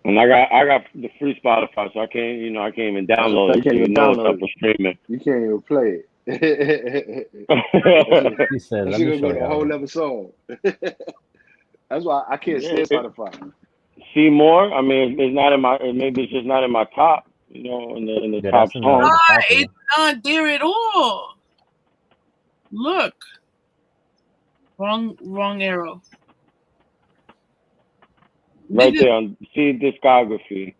And I got the free Spotify, so I can't even download it. You can't even know download it's up for streaming. You can't even play it. He said, "Let She me gonna show go to a whole you." other song. That's why I can't stand Spotify. See more? I mean, it's not in my. Maybe it's just not in my top. You know, in the Yeah, top that's in song. It's not there at all. Look. Wrong arrow. Right there on see discography.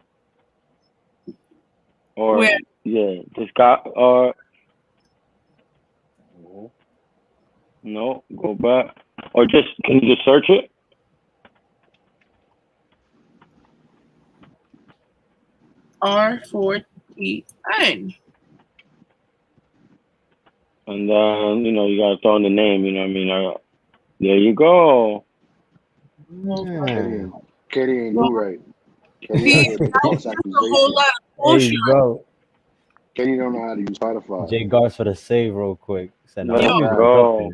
Or Where? yeah, no, go back. Or just can you just search it? R4TN. And then, you know, you gotta throw in the name, you know what I mean? There you go. Katie ain't do right. See, that was just a whole lot of bullshit. There you go. Katie don't know how to use Spotify. J.Garc for the save real quick. Said, There you go.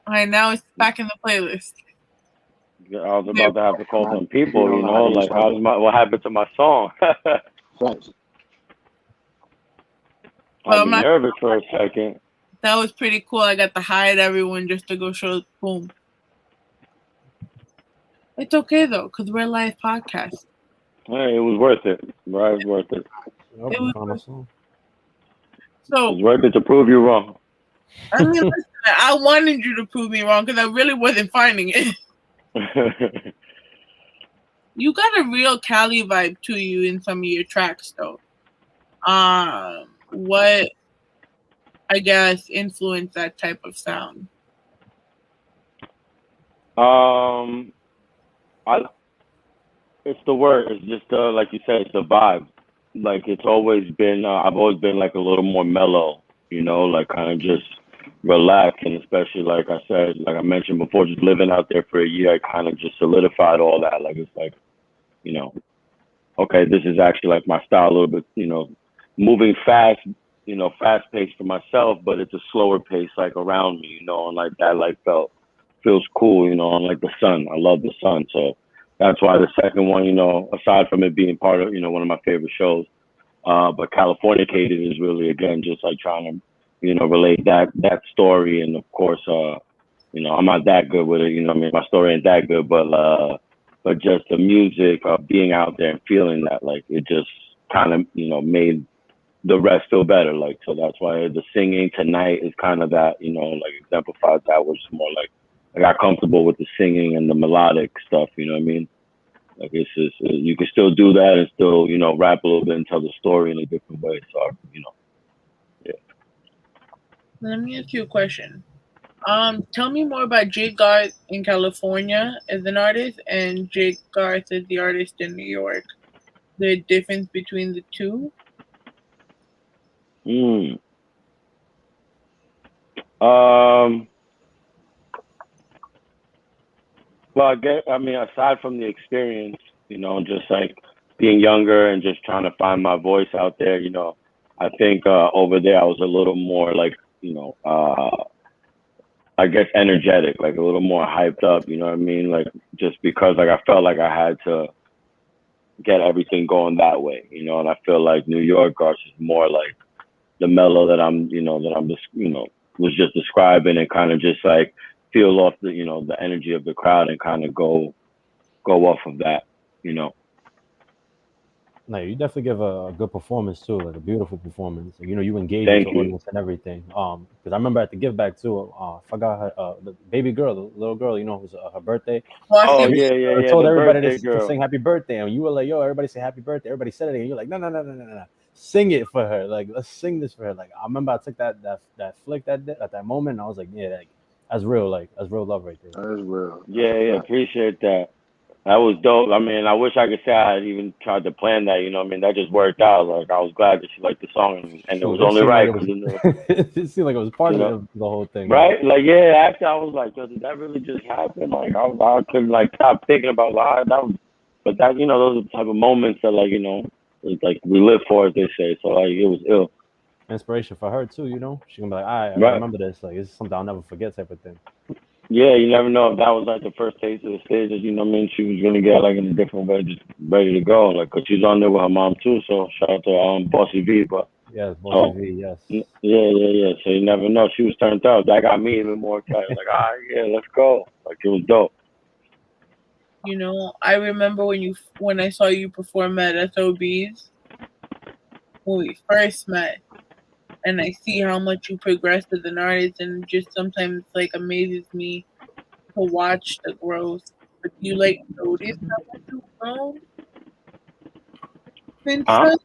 Alright, now it's back in the playlist. I was about to have to call some people, you know, like what happened to my song? Thanks. I was nervous for a second. That was pretty cool. I got to hide everyone just to go show boom. It's okay though, because we're a live podcast. Hey, it was worth it. Right, it was worth it. It was worth it to prove you wrong. I mean, listen, I wanted you to prove me wrong because I really wasn't finding it. You got a real Cali vibe to you in some of your tracks, though. What, I guess, influenced that type of sound? It's the word. It's just like you said, it's the vibe. Like it's always been. I've always been like a little more mellow, you know, like kind of just relaxed, and especially like I said, like I mentioned before, just living out there for a year, I kind of just solidified all that. Like it's like, you know, okay, this is actually like my style a little bit, you know, moving fast, you know, fast paced for myself, but it's a slower pace like around me, you know, and like that like feels cool, you know, and like the sun. I love the sun, so. That's why the second one, you know, aside from it being part of, you know, one of my favorite shows, but Californicated is really, again, just like trying to, you know, relate that story. And of course, you know, I'm not that good with it, you know what I mean? My story ain't that good, but just the music of being out there and feeling that, like, it just kind of, you know, made the rest feel better. Like, so that's why the singing tonight is kind of that, you know, like exemplifies that, which is more like, I got comfortable with the singing and the melodic stuff, you know what I mean? Like it's just you can still do that and still rap a little bit and tell the story in a different way. So yeah. Let me ask you a question. Tell me more about J.Garc in California as an artist and J.Garc as the artist in New York. The difference between the two. Mm. Um. Well, I mean, aside from the experience, just like being younger and just trying to find my voice out there, I think over there I was a little more like, I guess energetic, like a little more hyped up. You know what I mean? Like just because like I felt like I had to get everything going that way, and I feel like New York arts is more like the mellow that I'm just was just describing, and kind of just like feel off the energy of the crowd and kind of go off of that, you know. No, you definitely give a good performance too, like a beautiful performance. You engage with the Thank you. audience and everything. Because I remember at the give back too. I forgot her, the baby girl, the little girl. It was her birthday. Oh Watching yeah, yeah, I yeah. told The everybody birthday to girl. sing happy birthday, and you were like, "Yo, everybody say happy birthday." Everybody said it, and you're like, "No, no, no, no, no, no, no. Sing it for her. Like, let's sing this for her." Like, I remember I took that flick at that moment, and I was like, "Yeah, like that's real love right there." That is real. That's Yeah, a yeah. fact. Appreciate that. That was dope. I mean, I wish I could say I had even tried to plan that. I mean, that just worked out. Like I was glad that she liked the song, and it Shoot, was it only seemed like right it because was. It seemed like it was part you of know, the whole thing. Like, right? Like yeah. Actually, I was like, yo, did that really just happen? Like I couldn't like stop thinking about that was, but that those are the type of moments that it's like we live for, as they say. So like it was ill. inspiration for her too. She gonna be like, I Right. remember this. Like, it's something I'll never forget, type of thing. Yeah, you never know if that was like the first taste of the stages. What I mean? She was gonna get like in a different way, just ready to go. Like, 'cause she's on there with her mom too. So shout out to Bossy V. But Yes, Bossy so V. Yes. yeah, yeah, yeah. So you never know. She was turned out. That got me even more excited. Like, yeah, let's go. Like it was dope. I remember when I saw you perform at SOBs when we first met, and I see how much you progressed as an artist, and just sometimes like amazes me to watch the growth. But do you like notice how much you've grown since Huh? then?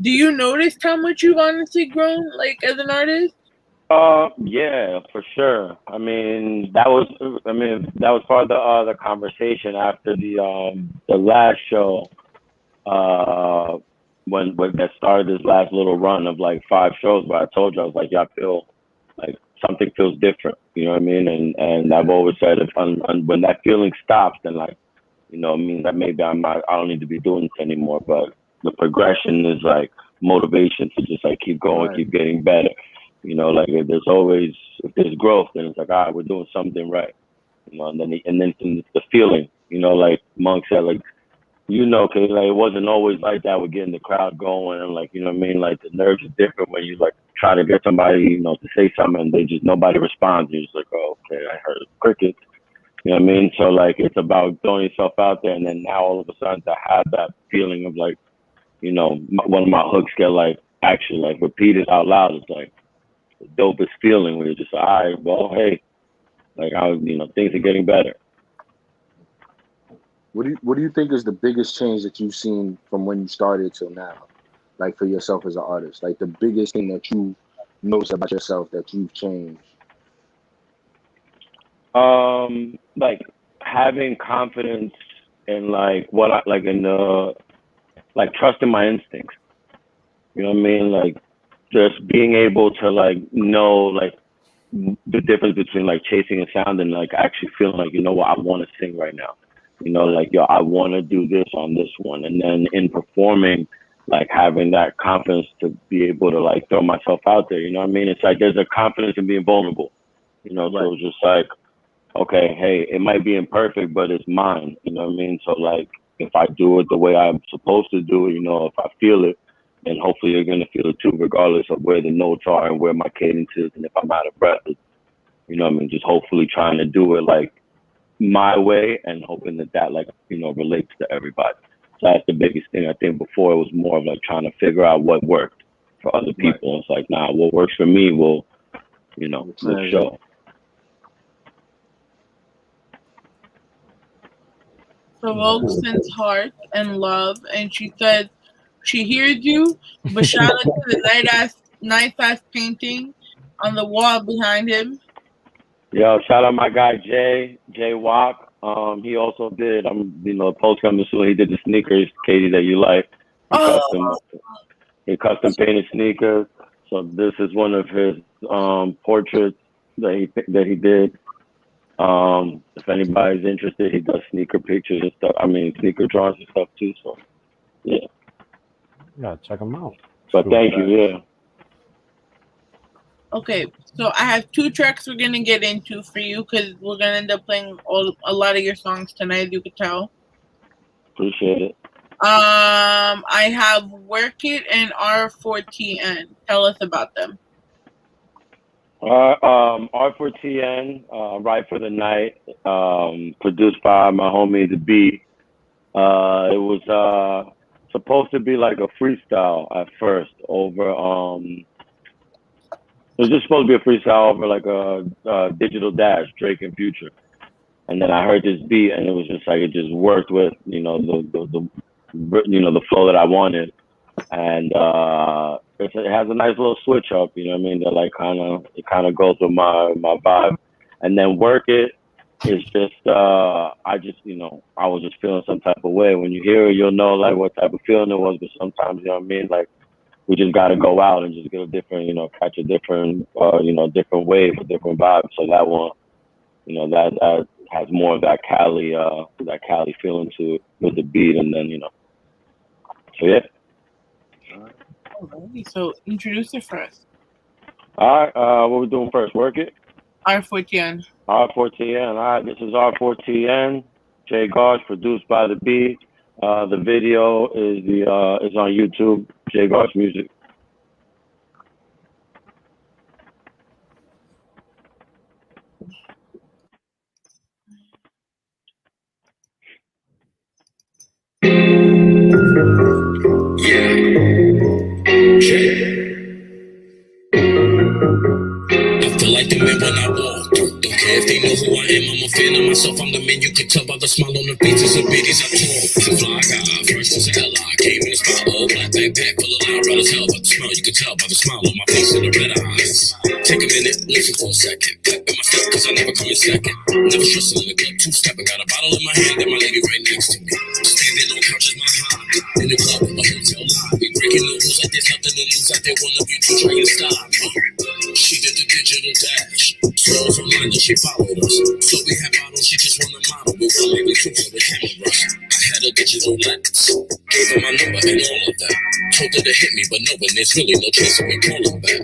Do you notice how much you've honestly grown, like as an artist? Yeah, for sure. I mean, that was part of the conversation after the last show. Uh, when that started this last little run of like 5 shows, where I told you I was like, yeah, I feel like something feels different. You know what I mean? And I've always said if when that feeling stops, then like it means that maybe I don't need to be doing this anymore. But the progression is like motivation to just like keep going, Right. keep getting better. Like if there's growth, then it's like, all right, we're doing something right. And then it's the feeling. Like Monk said, like cause like it wasn't always like that with getting the crowd going, and like what I mean, like the nerves are different when you like try to get somebody to say something and nobody responds. You're just like, oh, okay, I heard crickets. You know what I mean? So like it's about throwing yourself out there, and then now all of a sudden to have that feeling of like one of my hooks get like actually like repeated out loud. It's like the dopest feeling where you're just like, all right, well, hey, like things are getting better. What do you think is the biggest change that you've seen from when you started till now? Like for yourself as an artist, like the biggest thing that you notice about yourself that you've changed. Like having confidence in like what I like in the like trusting my instincts. You know what I mean? Like just being able to like know like the difference between like chasing a sound and like actually feeling like what, I want to sing right now. Right. Like yo, I want to do this on this one, and then in performing, like having that confidence to be able to like throw myself out there. You know what I mean? It's like there's a confidence in being vulnerable. Right. So it's just like okay, hey, it might be imperfect, but it's mine. You know what I mean? So like, if I do it the way I'm supposed to do it, if I feel it, then hopefully you're gonna feel it too, regardless of where the notes are and where my cadence is, and if I'm out of breath. What I mean? Just hopefully trying to do it like my way, and hoping that like relates to everybody. So that's the biggest thing. I think before it was more of like trying to figure out what worked for other Right. people. It's like, nah, what works for me will, The will translate. show. provokes since heart and love, and she says she hears you, but shout out to the nice ass painting on the wall behind him. Yo, shout out my guy J.Garc. He also did post coming soon. He did the sneakers, Katie, that you like. He custom painted sneakers. So this is one of his portraits that he did. If anybody's interested, he does sneaker pictures and stuff. I mean, sneaker drawings and stuff too. So yeah, check him out. But thank you. Yeah. Okay, so I have 2 tracks we're gonna get into for you because we're gonna end up playing a lot of your songs tonight. You could tell. Appreciate it. I have Work It and R4TN. Tell us about them. R4TN, Right for the Night, produced by my homie The Beat. It was supposed to be like a freestyle at first over it was just supposed to be a freestyle over like a Digital Dash, Drake and Future. And then I heard this beat and it was just like it just worked with, the flow that I wanted. And it has a nice little switch up, you know what I mean? That like it kind of goes with my vibe. And then Work It is just I was just feeling some type of way. When you hear it, you'll know like what type of feeling it was. But sometimes, you know what I mean, like we just got to go out and just get a different, catch a different, different wave, a different vibe. So that one, that has more of that Cali feeling to it with the beat, and then so yeah. Alrighty, so introduce it first. All right, what we doing first? Work It. R4TN. R4TN. All right, this is R4TN. J.Garc, produced by The Beat. The video is on YouTube. J.Garc Music. I feel like the man when I walk through. Don't care if they know who I am, I'm a fan of myself. I'm the man you can tell by the smile on the faces of biddies I talk. Fly guy, first as a Ella. I came in a spot, all black backpack full of loud red as hell. But the smile you can tell by the smile on my face and the red eyes. Take a minute, listen for a second. Clap in my step, cause I never come in second. Never stressing in the club, 2-stepping. Got a bottle in my hand and my lady right next to me. Standing on couch is my high. In the club, a hotel lobby. Breaking the rules like there's nothing to lose out there. One of you two trying to stop me. She did the digital dash. So from London, she followed us. So we had bottles, she just won the model. We were maybe two for the cameras. I had a digital lens. Gave her my number and all of that. Told her to hit me, but no, when there's really no chance of me calling back.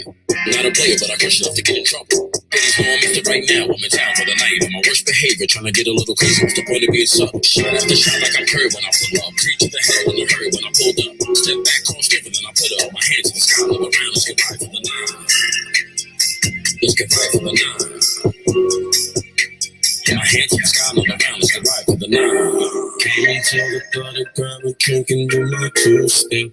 Not a player, but I crush enough to get in trouble. Ladies know I'm Mr. Right now. I'm in town for the night. On my worst behavior, trying to get a little crazy. What's the point of being subtle? Shot after shot like I'm Curry when I pull up. 3 to the head in a hurry when I pulled up. Step back, crossed over, then I put up. My hands in the sky, look around, let's get right for the night. Let's get right for the night. My hands in the sky, look around, let's get right for the night. Came into the bar to grab a drink and do my 2-step.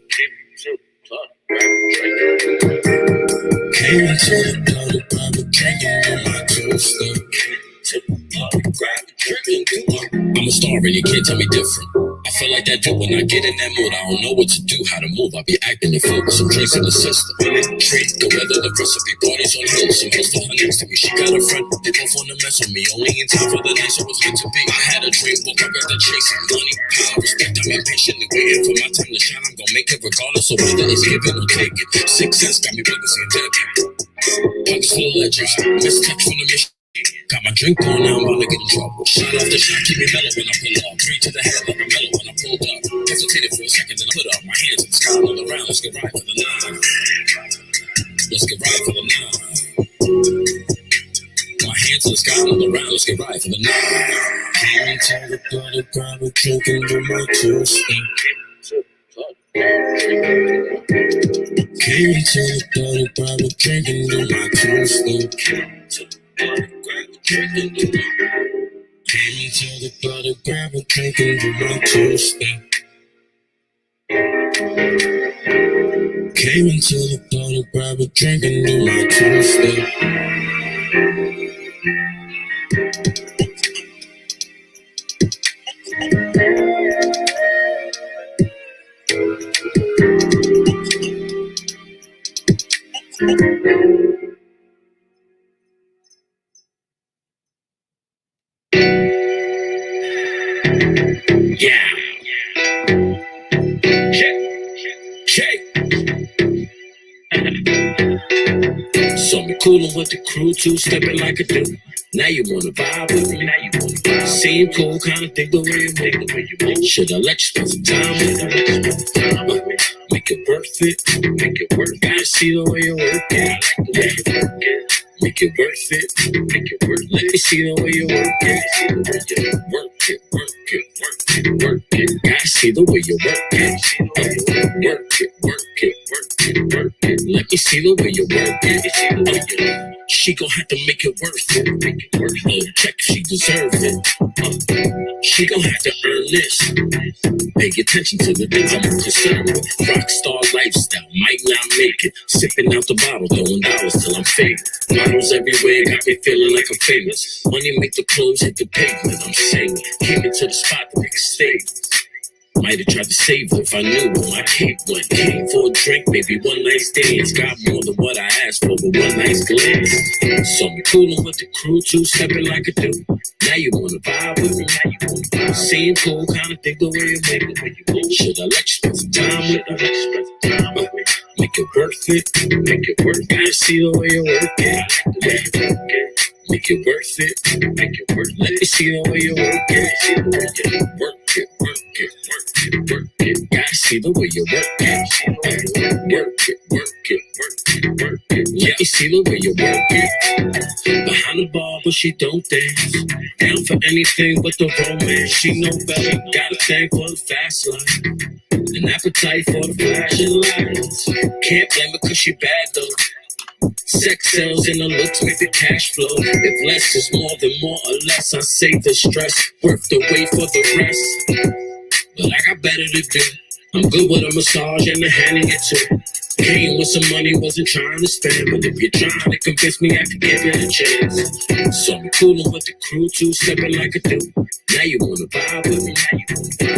Came into the bar to grab a drink and do my 2-step. I'm a star and you can't tell me different. I feel like that dude when I get in that mood. I don't know what to do, how to move. I be acting the fool with some drinks in the system. Treat the weather, the recipe, parties on hills. Some hills for her next to me. She got a friend, they both wanna mess with me. Only in time for the night, so it's meant to be. I had a dream, woke up after chasing money. Power, respect, I'm impatiently waiting for my time to shine. I'm gonna make it regardless of whether it's given or taken. 6 cents got me bugging, saying decade. Pockets full of legends, mistouch from the mission. Got my drink on now, I'm about to get in trouble. Shot after shot, keep me mellow when I pull up. 3 to the head like a mellow when I pulled up. Hesitated for a second, then I put up my hands in the sky, all around. Let's get right for the night. Let's get right for the night. My hands in the sky, all around. Let's get right for the night. Came into the bar to grab a drink and do my 2-step. Came into the bar to grab a drink and do my 2-step. Came into the bar to grab a drink and do my 2-step. Came into the bar to grab a drink and do my 2-step. me coolin' with the crew, two-stepping like a dude. Now you wanna vibe with me. Seem cool, kinda think the way you move. Should I let you spend some time with me? Make it worth it. Make it worth it. Gotta see the way you work it. Make it worth it. Make it worth it. Let me see the way you work it. Work it, work it, work it, work it. Gotta see the way you work it. Work it, work it, work it, work it. Let me see the way you work it. She gon' have to make it worth it. Make it worth it. Check, she deserve it. She gon' have to earn this. Pay attention to the things I'm concerned with. Rockstar lifestyle, might not make it. Sipping out the bottle, throwing dollars till I'm famous. Models everywhere, got me feeling like I'm famous. Money make the clothes hit the pavement, I'm saying. Came into the spot to make a statement. Might have tried to save her if I knew where my cape went. Came for a drink, maybe one night stands. Got more than what I asked for, but one nice glance. Saw me coolin' with the crew, two-stepping like a dude. Now you wanna vibe with me. Seem cool, kinda think the way you make it. Should I let you spend some time with me? Make it worth it. Make it worth it. Gotta see the way you work it. Make it worth it. Make it worth it. Let me see the way you work it. Work it, work it, work it, work it. Gotta see the way you work it. Work it, work it, work it, work it. Let me see the way you work it. Behind the bar, but she don't dance. Down for anything but the romance. She know better. Got a thing for the fast life. An appetite for the flashing lights. Can't blame her cause she bad though. Sex sells and the looks make the cash flow. If less is more than more or less, I save the stress. Worth the wait for the rest. But I got better to do. I'm good with a massage and a handing it too. Came with some money, wasn't trying to spend. But if you're trying to convince me, I could give it a chance. Saw me coolin' with the crew, two-stepping like a dude. Now you wanna vibe with me.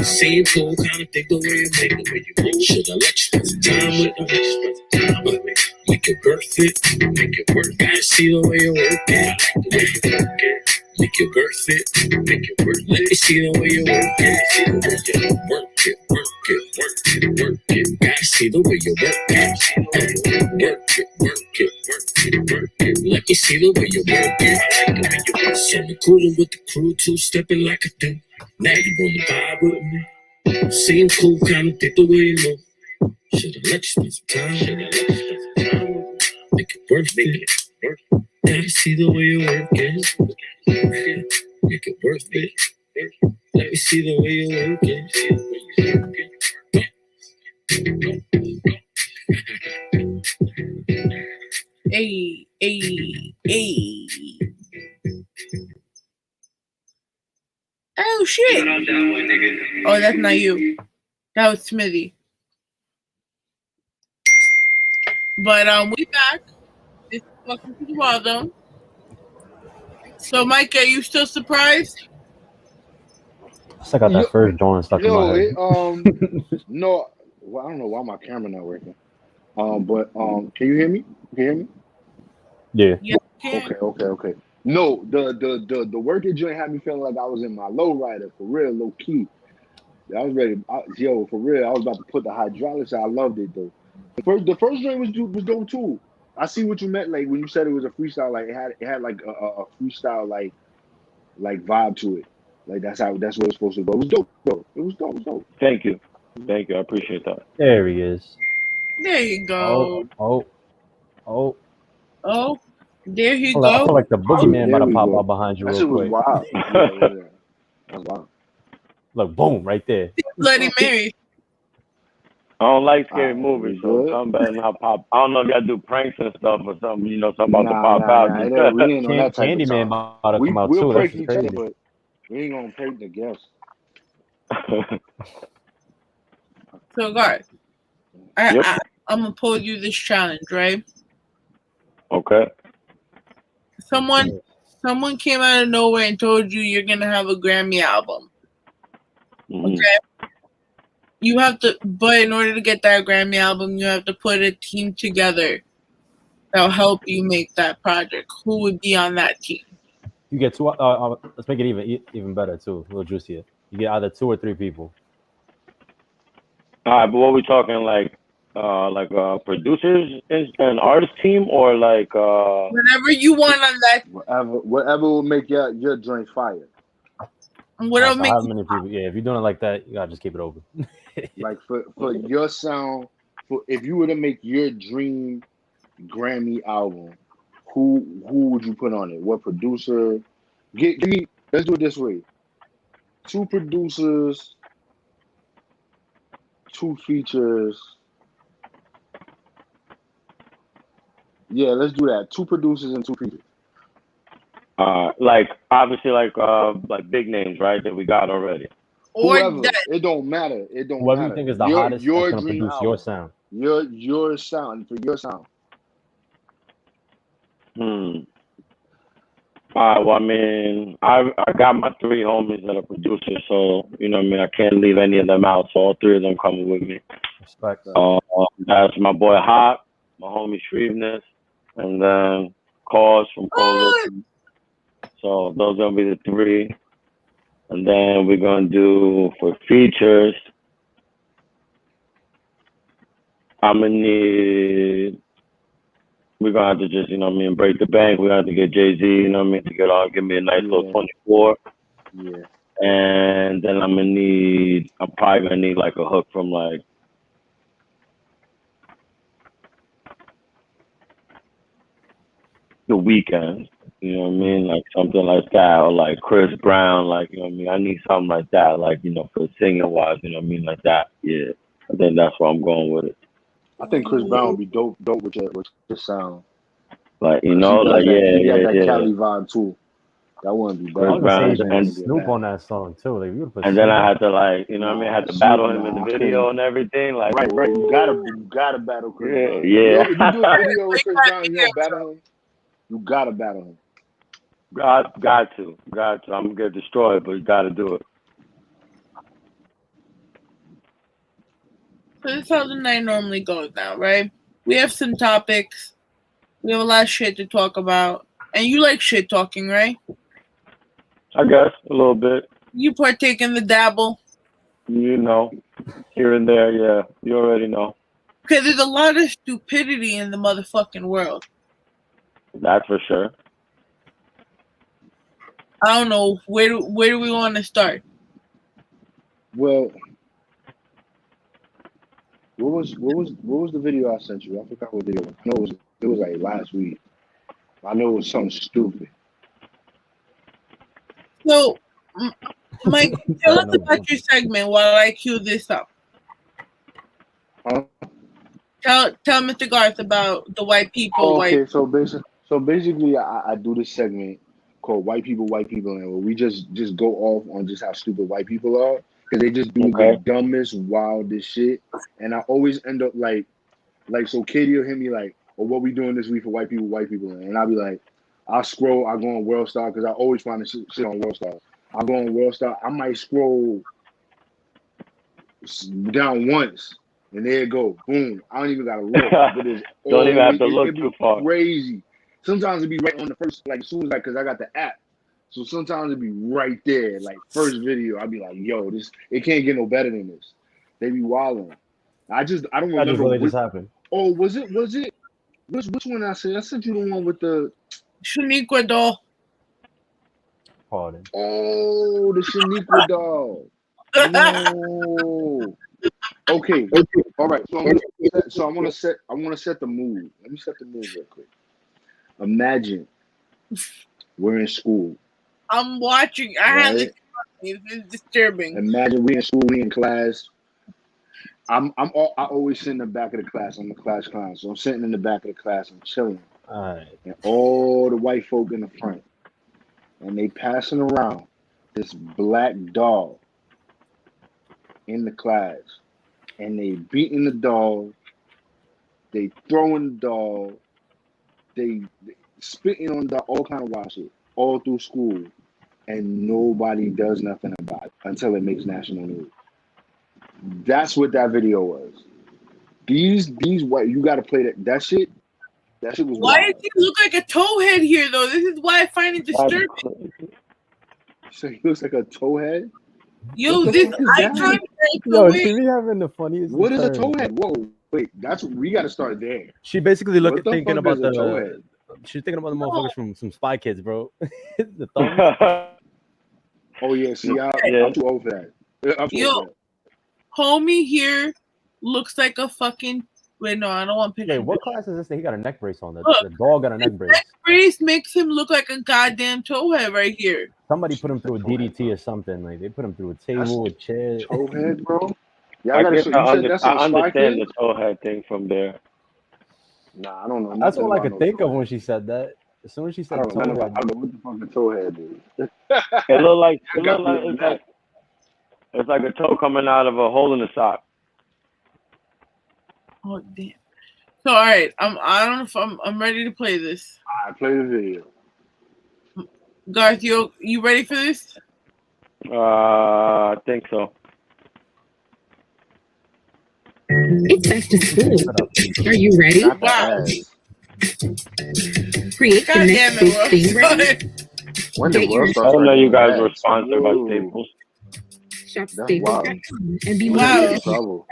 Seem cool, kinda think the way you make it. Should I let you spend some time with me? Make it worth it. Make it worth it. Gotta see the way you work it. Make it worth it. Make it worth it. Let me see the way you work it. Work it, work it, work it, work it. Gotta see the way you work it. Work it, work it, work it, work it. Let me see the way you work it. So me coolin' with the crew, two-stepping like a dude. Now you wanna vibe with me. Seem cool, kinda think the way you move. Should've let you spend some time. Make it worth it. Gotta see the way you work it. Make it worth it. Let me see the way you work it. Hey, hey. Oh shit! Oh, that's not you. That was Smithy. But we back. It's welcome to the Rawrrzone. So, Mike, are you still surprised? I still got that first joint stuck in my head. No, well, I don't know why my camera not working. But can you hear me? Can you hear me? Yeah. Okay. No, the working joint had me feeling like I was in my low rider for real, low key. I was ready. For real, I was about to put the hydraulics. I loved it though. The first joint was dope too. I see what you meant, like when you said it was a freestyle. Like it had like a freestyle like vibe to it. Like that's what it's supposed to go. It was dope though. It was dope. Thank you. I appreciate that. There he is. There you go. Oh. There you I go. feel like the boogeyman about to pop out behind you that real shit quick. was wild. Yeah. That's wild. Look, boom, right there. Bloody Mary. I don't like scary movies, so something better not pop. I don't know if y'all do pranks and stuff or something, something about to pop out. We ain't on that type of Candyman time. about to come out We'll too. prank That's each other, crazy. but we ain't gonna prank the guests. So, guys, I'm gonna pose you this challenge, right? Okay. Someone came out of nowhere and told you you're gonna have a Grammy album. Mm-hmm. Okay. You have to, but in order to get that Grammy album, you have to put a team together that'll help you make that project. Who would be on that team? You get two. Let's make it even better too. A little juicier. You get either 2 or 3 people. All right, but what we talking like producers and artist team, or like Whatever you want on that. Whatever will make your joint fire. Whatever So make how many people? Yeah, if you're doing it like that, you gotta just keep it open. Like for your sound, if you were to make your dream Grammy album, who would you put on it? What producer? Give me. Let's do it this way: 2 producers, 2 features. Yeah, let's do that. 2 producers and 2 features. like obviously like big names, right? That we got already. or Whoever, that. it don't matter. It don't Whoever matter. you think is the hottest, that's your gonna dream produce album. your sound. Your sound for your sound. Well, I mean, I got my 3 homies that are producers, so you know what I mean. I can't leave any of them out, so all 3 of them coming with me. Respect. That's my boy Hot, my homie Shreveness, and then Cause from Coalition. So those are gonna be the 3, and then we're gonna do for features. I'm gonna need. We're gonna have to just, you know what I mean, break the bank. We're gonna have to get Jay-Z, you know what I mean, to give me a nice little 24. Yeah. And then I'm probably gonna need like a hook from like The Weeknd, you know what I mean, like something like that, or like Chris Brown, like, you know what I mean. I need something like that, like, you know, for singing wise, you know what I mean, like that. Yeah, I think that's where I'm going with it. I think Chris Brown would be dope with your sound. Like, you know, like he got that Cali vibe too. That wouldn't be bad. I was gonna say Brown even Snoop on that song too. Like, you and then I had to, like, you know what I mean, I had to battle him in the video and everything. Like, right. You gotta battle Chris Brown. Yeah. If you do a video with Chris Brown, you don't battle him. You gotta battle him. Got to. I'm gonna get destroyed, but you gotta do it. So this is how the night normally goes now, right? We have some topics. We have a lot of shit to talk about. And you like shit talking, right? I guess a little bit. You partake in the dabble. You know, here and there, yeah. You already know. Because there's a lot of stupidity in the motherfucking world. That's for sure. I don't know, where do we want to start? Well, what was the video I sent you? I forgot what video. I know it was like last week. I know it was something stupid. So, Mike, tell us about your segment while I cue this up. Huh? Tell Mr. Garth about the white people. Okay, so basically, I do this segment called White People, and where we just go off on just how stupid white people are, because they just do the dumbest, wildest shit, and I always end up like so Katie will hit me like, "Oh, what we doing this week for white people," and I'll be like, I'll scroll, I go on World Star because I always find this shit on World Star. I go on World Star, I might scroll down once. And there it go, boom! I don't even gotta look. But it's don't even have to look too far. Crazy. Sometimes it be right on the first, like as soon as because I got the app. So sometimes it be right there, like first video. I'll be like, yo, it can't get no better than this. They be wilding. I don't remember. That just really just happened. Oh, was it? Which one I said? I sent you the one with the Shaniqua doll. Pardon. Oh, the Shaniqua doll. Oh. Okay. All right. So I want to set the mood. Let me set the mood real quick. Imagine we're in school. I'm watching. I have this. It's disturbing. Imagine we in school, we in class. I always sit in the back of the class. I'm the class clown, so I'm sitting in the back of the class. I'm chilling. All right. And all the white folk in the front, and they passing around this black doll in the class. And they beating the dog, they throwing the dog, they spitting on the all kind of wild shit all through school, and nobody does nothing about it until it makes national news. That's what that video was. These white, you got to play that shit. That shit was. Why wild. does he look like a towhead here though? This is why I find it disturbing. So he looks like a towhead. Yo, this icon. Yo, she be having the funniest. What is a towhead? Whoa, Wait, we got to start there. She basically What the thinking fuck about is a towhead? she's thinking about the motherfuckers from some Spy Kids, bro. The thumbs. Oh yeah, see, I'm too old for that. I'm too old for that. Homie here looks like a fucking. Wait, no, I don't want pictures. Wait, what class is this? He got a neck brace on. The Look, dog got a neck brace. Neck brace makes him look like a goddamn towhead right here. Somebody put him through a DDT or something. Like they put him through a table, a chair. Towhead, bro. Yeah, I understand the towhead thing from there. Nah, I don't know. That's all I could think of when she said that. As soon as she said towhead, I don't know what the fuck a towhead is. It look like it's like a toe coming out of a hole in the sock. Oh damn! So all right, I don't know if I'm ready to play this. I play the video. Garth, you ready for this? I think so. It's back to school. Are you ready? Wow. Create the next big thing ready. When the world I starts don't know you guys running were ads. sponsored by Whoa. Staples. Shop That's Staples.com and be Wow. more.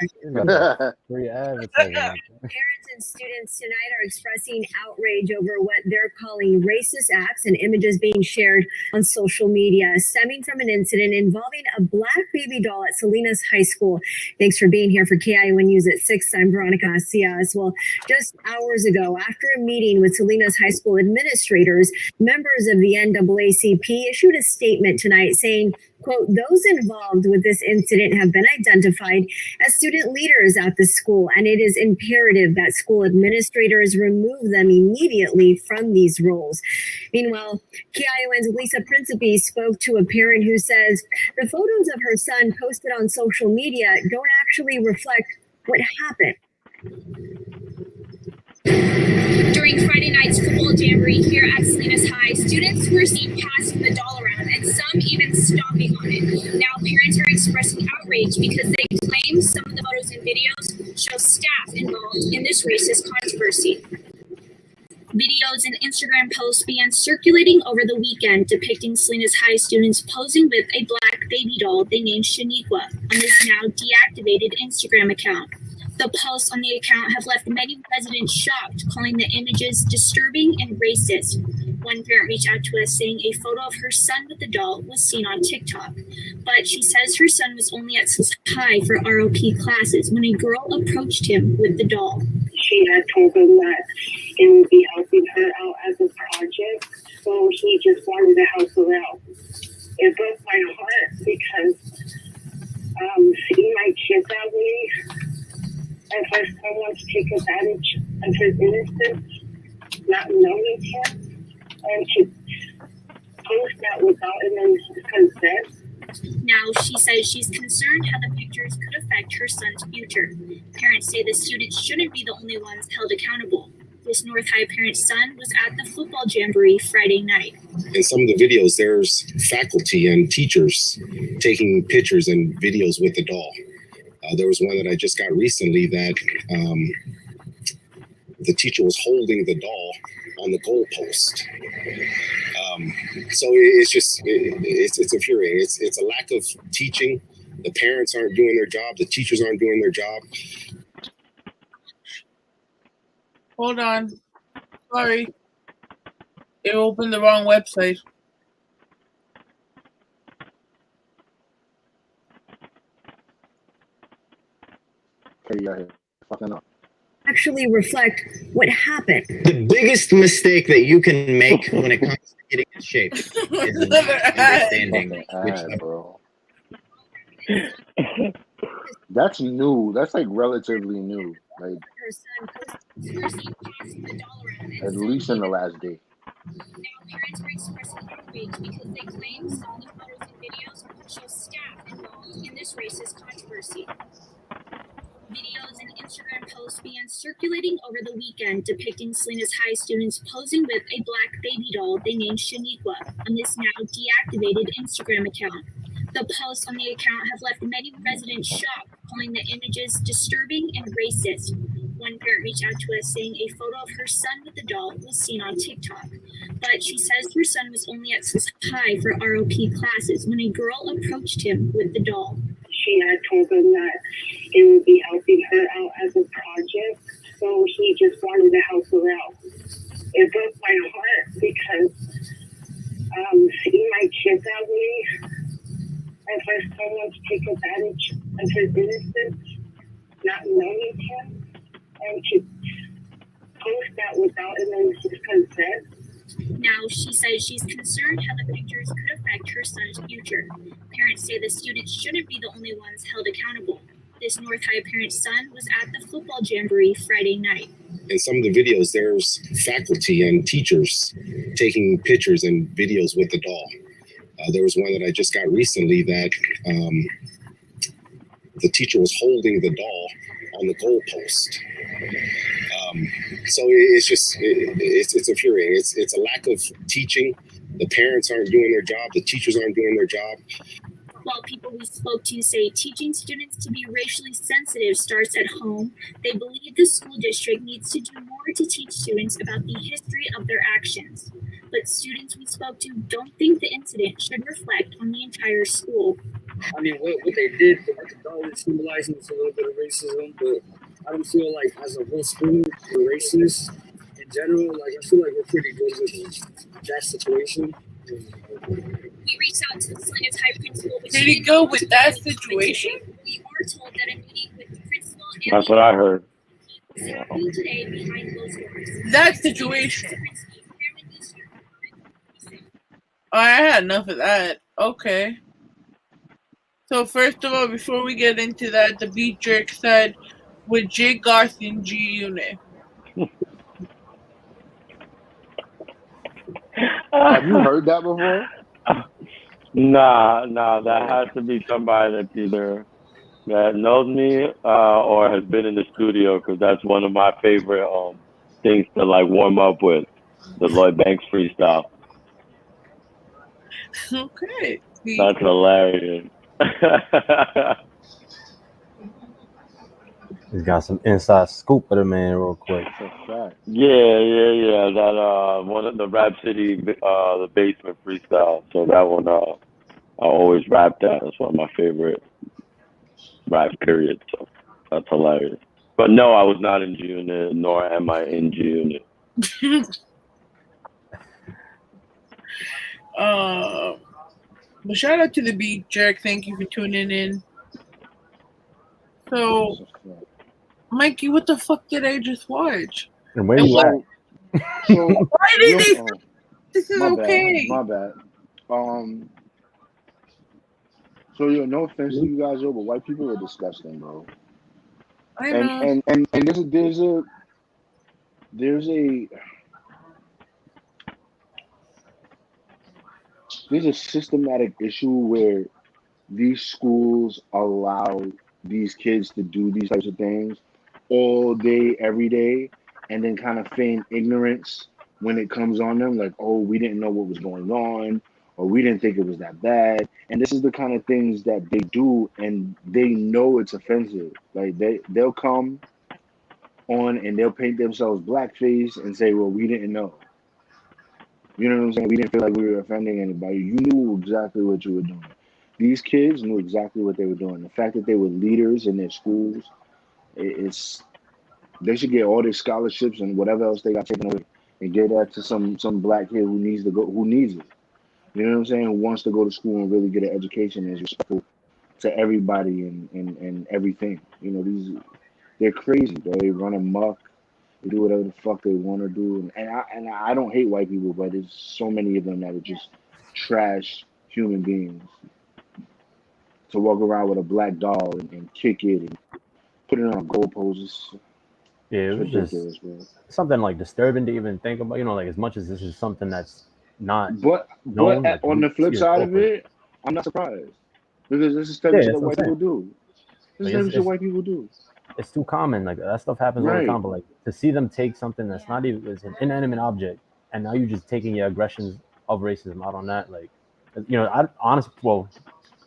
free advertising. Parents and students tonight are expressing outrage over what they're calling racist acts and images being shared on social media, stemming from an incident involving a black baby doll at Salinas High School. Thanks for being here for KION News at 6. I'm Veronica Macias. Well, just hours ago, after a meeting with Salinas High School administrators, members of the NAACP issued a statement tonight saying, quote, those involved with this incident have been identified as student leaders at the school, and it is imperative that school administrators remove them immediately from these roles. Meanwhile, KION's Lisa Principe spoke to a parent who says the photos of her son posted on social media don't actually reflect what happened. During Friday night's football jamboree here at Salinas High, students were seen passing the doll around and some even stomping on it. Now parents are expressing outrage because they claim some of the photos and videos show staff involved in this racist controversy. Videos and Instagram posts began circulating over the weekend depicting Salinas High students posing with a black baby doll they named Shaniqua on this now deactivated Instagram account. The posts on the account have left many residents shocked, calling the images disturbing and racist. One parent reached out to us saying a photo of her son with the doll was seen on TikTok, but she says her son was only at High for ROP classes when a girl approached him with the doll. She had told him that it would be helping her out as a project, so he just wanted to help her out. It broke my heart because seeing my kid that way, and for someone to take advantage of his innocence, not knowing him, and to post that without his consent. Now, she says she's concerned how the pictures could affect her son's future. Parents say the students shouldn't be the only ones held accountable. This North High parent's son was at the football jamboree Friday night. In some of the videos, there's faculty and teachers taking pictures and videos with the doll. There was one that I just got recently that the teacher was holding the doll on the goalpost. So it's just, it's infuriating. It's a lack of teaching. The parents aren't doing their job. The teachers aren't doing their job. Hold on. Sorry. It opened the wrong website. Actually reflect what happened. The biggest mistake that you can make when it comes to getting in shape is not understanding bro. That's new. That's like relatively new. Like at least in the last day. Now parents are expressing outrage because they claim some of the photos and videos show staff involved in this racist controversy. Videos and Instagram posts began circulating over the weekend depicting Salinas High students posing with a black baby doll they named Shaniqua on this now deactivated Instagram account. The posts on the account have left many residents shocked, calling the images disturbing and racist. One parent reached out to us saying a photo of her son with the doll was seen on TikTok, but she says her son was only at High for ROP classes when a girl approached him with the doll. she had told him that it would be helping her out as a project, so he just wanted to help her out. It broke my heart because seeing my kid that way, and for someone to take advantage of his innocence, not knowing him, and to post that without his consent. Now, she says she's concerned how the pictures could affect her son's future. Parents say the students shouldn't be the only ones held accountable. This North High parent's son was at the football jamboree Friday night. In some of the videos, there's faculty and teachers taking pictures and videos with the doll. There was one that I just got recently that the teacher was holding the doll on the goalpost. So it's just, it's infuriating. It's a lack of teaching. The parents aren't doing their job. The teachers aren't doing their job. While people we spoke to say teaching students to be racially sensitive starts at home, they believe the school district needs to do more to teach students about the history of their actions. But students we spoke to don't think the incident should reflect on the entire school. I mean, what they did, the doll is symbolizing a little bit of racism, but I don't feel like as a whole school, we're racist in general. Like, I feel like we're pretty good with that situation. We reached out to the Salinas High principal. Did he go with that situation? We are told that a meeting with the principal and That's what I heard. today behind closed doors. That situation. Oh, I had enough of that. Okay. So first of all, before we get into that, the beat jerk said with J.Garc in G Unit. Have you heard that before? Nah, that has to be somebody that's either that knows me or has been in the studio, because that's one of my favorite things to like warm up with, the Lloyd Banks freestyle. Okay. That's hilarious. He's got some inside scoop for the man real quick. Yeah. That one of the Rhapsody, the basement freestyle. So that one, I always rap that. That's one of my favorite rap periods. So that's hilarious. But no, I was not in G Unit, nor am I in G Unit. But shout out to the beat jerk. Thank you for tuning in. So, Mikey, what the fuck did I just watch? And where you at? So, why did they? This is okay. My bad. So, no offense to you guys, but white people are disgusting, bro. I know. And there's a systematic issue where these schools allow these kids to do these types of things all day, every day, and then kind of feign ignorance when it comes on them, like, oh, we didn't know what was going on, or we didn't think it was that bad. And this is the kind of things that they do, and they know it's offensive. Like, they'll come on and they'll paint themselves blackface and say, well, we didn't know. You know what I'm saying? We didn't feel like we were offending anybody. You knew exactly what you were doing. These kids knew exactly what they were doing. The fact that they were leaders in their schools, they should get all their scholarships and whatever else they got taken away, and give that to some black kid who needs it. You know what I'm saying? Who wants to go to school and really get an education and is respectful to everybody and everything. You know, they're crazy, bro. They run amok. They do whatever the fuck they want to do. And I don't hate white people, but there's so many of them that are just trash human beings. To walk around with a black doll and kick it and put it on goalposts. Yeah, it was ridiculous, just bro. something like disturbing to even think about. You know, like as much as this is something that's not But known, like, on the flip side of open. it, I'm not surprised. Because this is the type of shit that white people do. This is the type of shit white people do. It's too common. Like, that stuff happens all the time. But like, to see them take something that's not even, it's an inanimate object, and now you're just taking your aggressions of racism out on that. Like, you know, I honestly,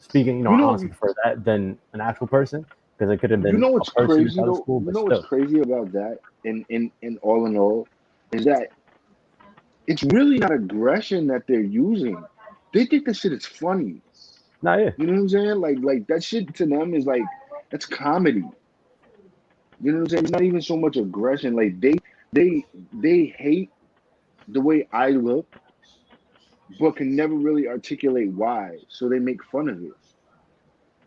speaking, I honestly prefer that than an actual person, because it could have been. You know what's a person crazy though? school, You know what's crazy about that? In all, is that it's really not aggression that they're using. They think this shit is funny. Nah, yeah. You know what I'm saying? Like that shit to them is like that's comedy. You know what I'm saying? It's not even so much aggression. Like they hate the way I look, but can never really articulate why. So they make fun of it.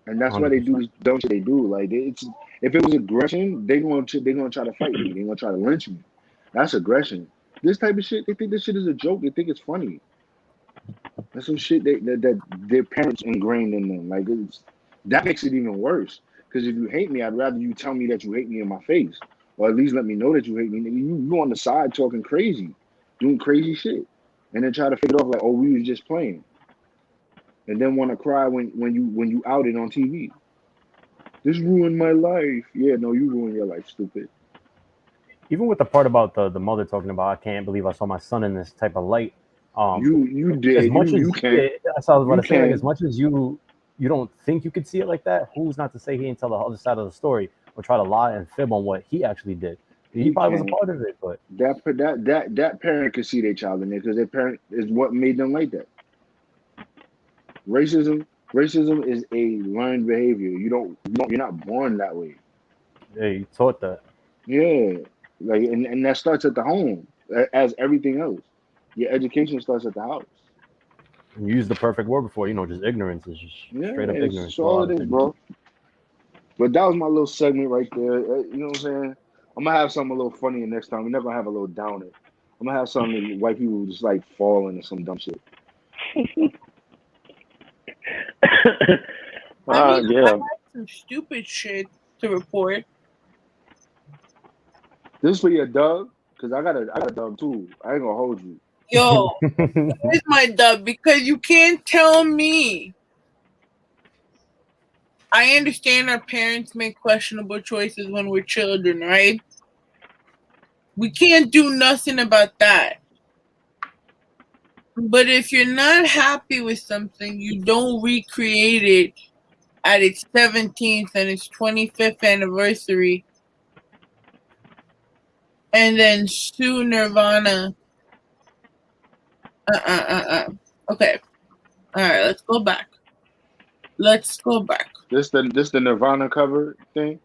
And that's why they do 100%. this dumb shit they do. Like it's if it was aggression, they gonna try to fight me. They gonna try to lynch me. That's aggression. This type of shit, they think this shit is a joke. They think it's funny. That's some shit that their parents ingrained in them. Like that makes it even worse. Because if you hate me, I'd rather you tell me that you hate me in my face, or at least let me know that you hate me. You on the side talking crazy, doing crazy shit, and then try to fake it off like, oh, we was just playing, and then want to cry when you outed on TV. This ruined my life. Yeah, no, you ruined your life, stupid. Even with the part about the mother talking about, I can't believe I saw my son in this type of light. You As did. much You as can. that's what I was about You to say. Like, as can. much as you don't think you could see it like that, who's not to say he didn't tell the other side of the story or try to lie and fib on what he actually did? He He probably was a can. part of it, but That parent could see their child in there because their parent is what made them like that. Racism is a learned behavior. You're not born that way. yeah, he taught that. Yeah, like and that starts at the home, as everything else. Your education starts at the house. You used the perfect word before, just ignorance is just Yeah, straight up it's ignorance just to a all lot it of is, things. bro. But that was my little segment right there. You know what I'm saying? I'm gonna have something a little funnier next time. We're never gonna have a little downer. I'm gonna have something that white people just like falling or some dumb shit. I Yeah. had some stupid shit to report. This for your dub, cause I got a dub too. I ain't gonna hold you. Yo, here's my dub because you can't tell me. I understand our parents make questionable choices when we're children, right? We can't do nothing about that. But if you're not happy with something, you don't recreate it at its 17th and its 25th anniversary and then sue Nirvana. Okay. All right, let's go back. This the Nirvana cover thing.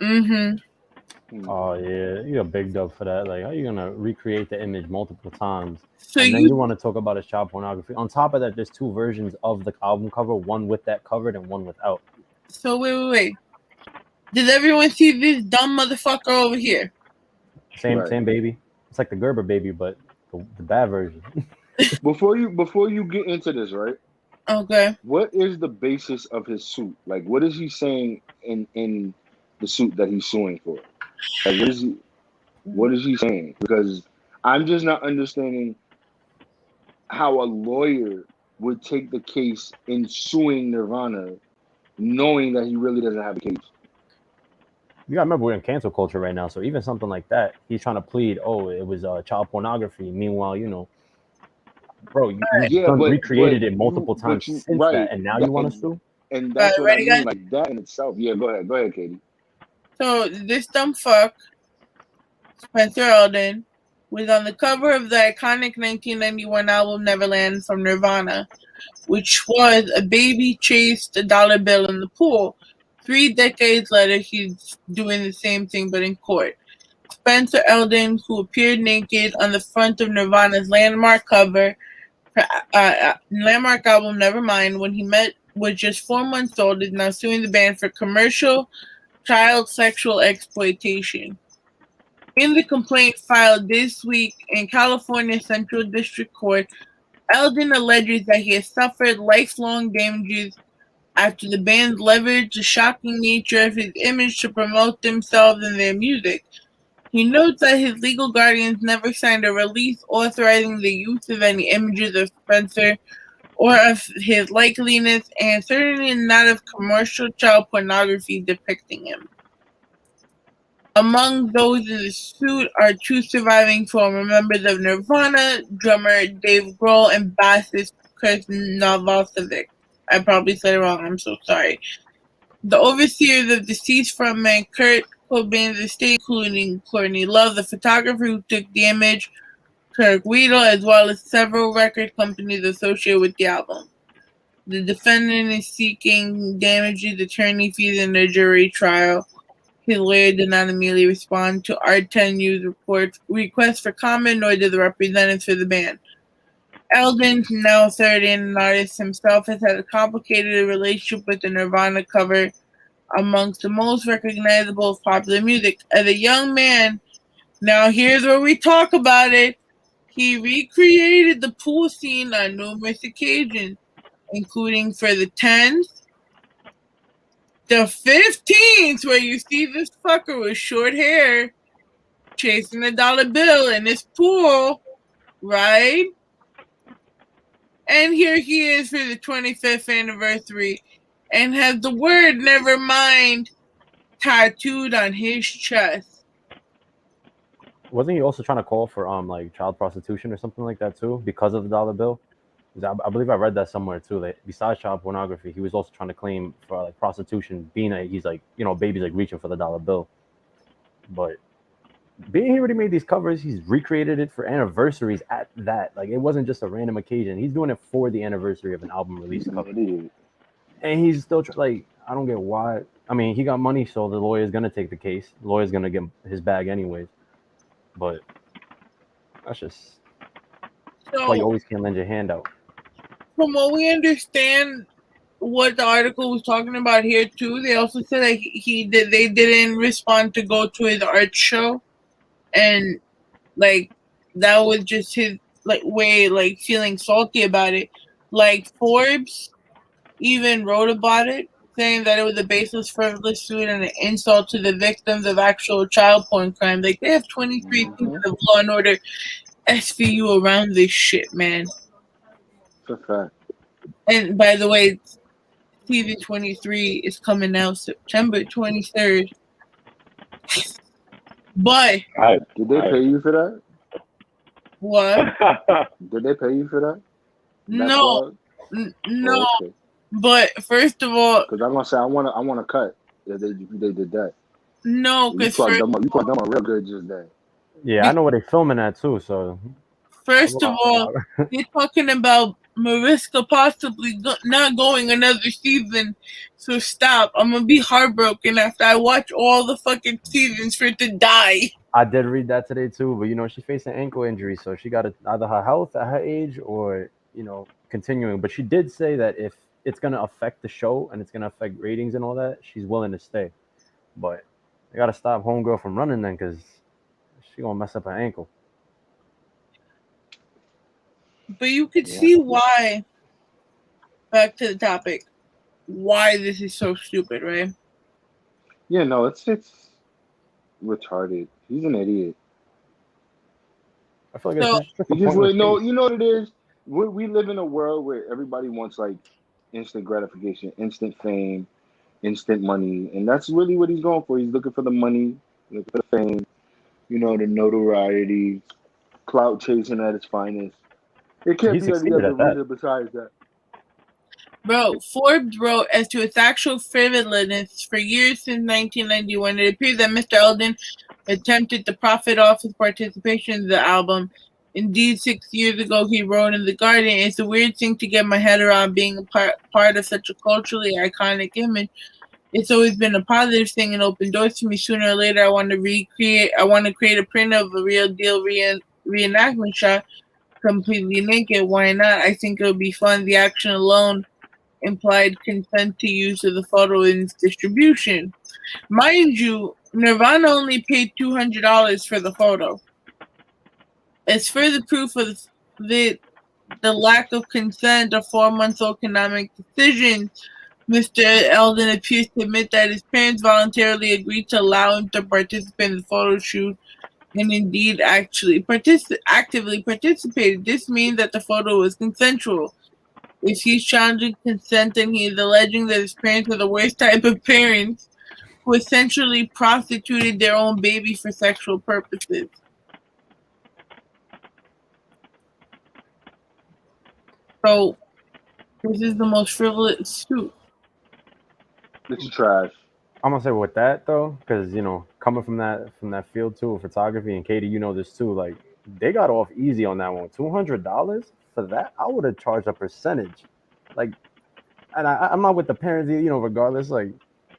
Mm-hmm. Oh yeah, you're a big dub for that. Like, how you gonna recreate the image multiple times, So and then you you want to talk about his child pornography? On top of that, there's two versions of the album cover: one with that covered and one without. so wait. Did everyone see this dumb motherfucker over here? Right. Same baby. It's like the Gerber baby, but the bad version. Before you get into this, right? Okay. What is the basis of his suit? Like, what is he saying in the suit that he's suing for? Like, what is he saying? Because I'm just not understanding how a lawyer would take the case in suing Nirvana, knowing that he really doesn't have a case. You gotta remember we're in cancel culture right now, so even something like that, he's trying to plead, oh, it was child pornography. Meanwhile, bro, you've Yeah, done but recreated it multiple but times you since that, right, and now you want to sue? and All that's right, what I ready, mean. guys? Like that in itself. Yeah, go ahead, Katie. So this dumb fuck, Spencer Elden, was on the cover of the iconic 1991 album Neverland from Nirvana, which was a baby chased a dollar bill in the pool. 3 decades later, he's doing the same thing but in court. Spencer Elden, who appeared naked on the front of Nirvana's landmark cover, landmark album Nevermind, when he was just 4 months old, is now suing the band for commercial child sexual exploitation. In the complaint filed this week in California Central District Court, Elden alleges that he has suffered lifelong damages after the band leveraged the shocking nature of his image to promote themselves and their music. He notes that his legal guardians never signed a release authorizing the use of any images of Spencer or of his likeliness, and certainly not of commercial child pornography depicting him. Among those in the suit are 2 surviving former members of Nirvana, drummer Dave Grohl and bassist Chris Novoselic. I probably said it wrong, I'm so sorry. The overseers of deceased frontman Kurt Cobain's estate, including Courtney Love, the photographer who took the image, Kirk Weedle, as well as several record companies associated with the album. The defendant is seeking damages, attorney fees, in the jury trial. His lawyer did not immediately respond to R10 News request for comment, nor did the representatives for the band. Elden, now 30 and an artist himself, has had a complicated relationship with the Nirvana cover, amongst the most recognizable of popular music. As a young man, now here's where we talk about it, he recreated the pool scene on numerous occasions, including for the 10th, the 15th, where you see this fucker with short hair chasing a dollar bill in this pool, right? And here he is for the 25th anniversary and has the word "never mind" tattooed on his chest. Wasn't he also trying to call for like child prostitution or something like that too because of the dollar bill? I believe I read that somewhere too. That besides child pornography, he was also trying to claim for like prostitution, being that he's like, you know, baby's like reaching for the dollar bill. But being he already made these covers, he's recreated it for anniversaries at that. Like it wasn't just a random occasion. He's doing it for the anniversary of an album release cover. And he's still like, I don't get why. I mean, he got money, so the lawyer's gonna take the case. The lawyer's gonna get his bag anyways. But that's just why you always can't lend your hand out. From what we understand, what the article was talking about here too, they also said that they didn't respond to go to his art show, and like that was just his like way like feeling salty about it. Like Forbes even wrote about it, saying that it was a baseless, frivolous suit and an insult to the victims of actual child porn crime. Like they have 23 people of Law and Order SVU around this shit, man. That's a fact. And by the way, season 23 is coming out September 23rd. But did they pay you for that? What? Did they pay you for that? No, no. Oh, okay. But first of all, because I'm gonna say I want to cut if they did that. No, because you plugged them up real good just then. Yeah, I know where they're filming at too. So first of all, they're talking about Mariska possibly not going another season. So stop. I'm gonna be heartbroken after I watch all the fucking seasons for it to die. I did read that today too, but you know she's facing ankle injury, so she got either her health at her age or continuing. But she did say that if it's gonna affect the show and it's gonna affect ratings and all that, she's willing to stay. But they gotta stop homegirl from running then, because she gonna mess up her ankle. But you could see why. Back to the topic, why this is so stupid, right? Yeah, no, it's retarded. He's an idiot. I feel like it's you know what it is. We live in a world where everybody wants like instant gratification, instant fame, instant money, and that's really what he's going for. He's looking for the money, looking for the fame, the notoriety, clout chasing at its finest. It can't be any other reason besides that. Bro, Forbes wrote as to its actual frivolousness for years since 1991. It appears that Mr. Elden attempted to profit off his participation in the album. Indeed, 6 years ago, he wrote in The Guardian, "It's a weird thing to get my head around being a part of such a culturally iconic image. It's always been a positive thing and opened doors to me. Sooner or later, I want to create a print of a real deal reenactment shot, completely naked. Why not? I think it'll be fun. The action alone implied consent to use of the photo in its distribution." Mind you, Nirvana only paid $200 for the photo. As further proof of the lack of consent of 4-month-old economic decisions, Mr. Elden appears to admit that his parents voluntarily agreed to allow him to participate in the photo shoot, and indeed actively participated. This means that the photo was consensual. If he's challenging consent, then he is alleging that his parents are the worst type of parents who essentially prostituted their own baby for sexual purposes. So, this is the most frivolous suit. It's trash. I'm gonna say with that though, because coming from that field too, photography, and Katie, you know this too. Like they got off easy on that one. $200 for that, I would have charged a percentage. Like and I'm not with the parents, you know, regardless. Like,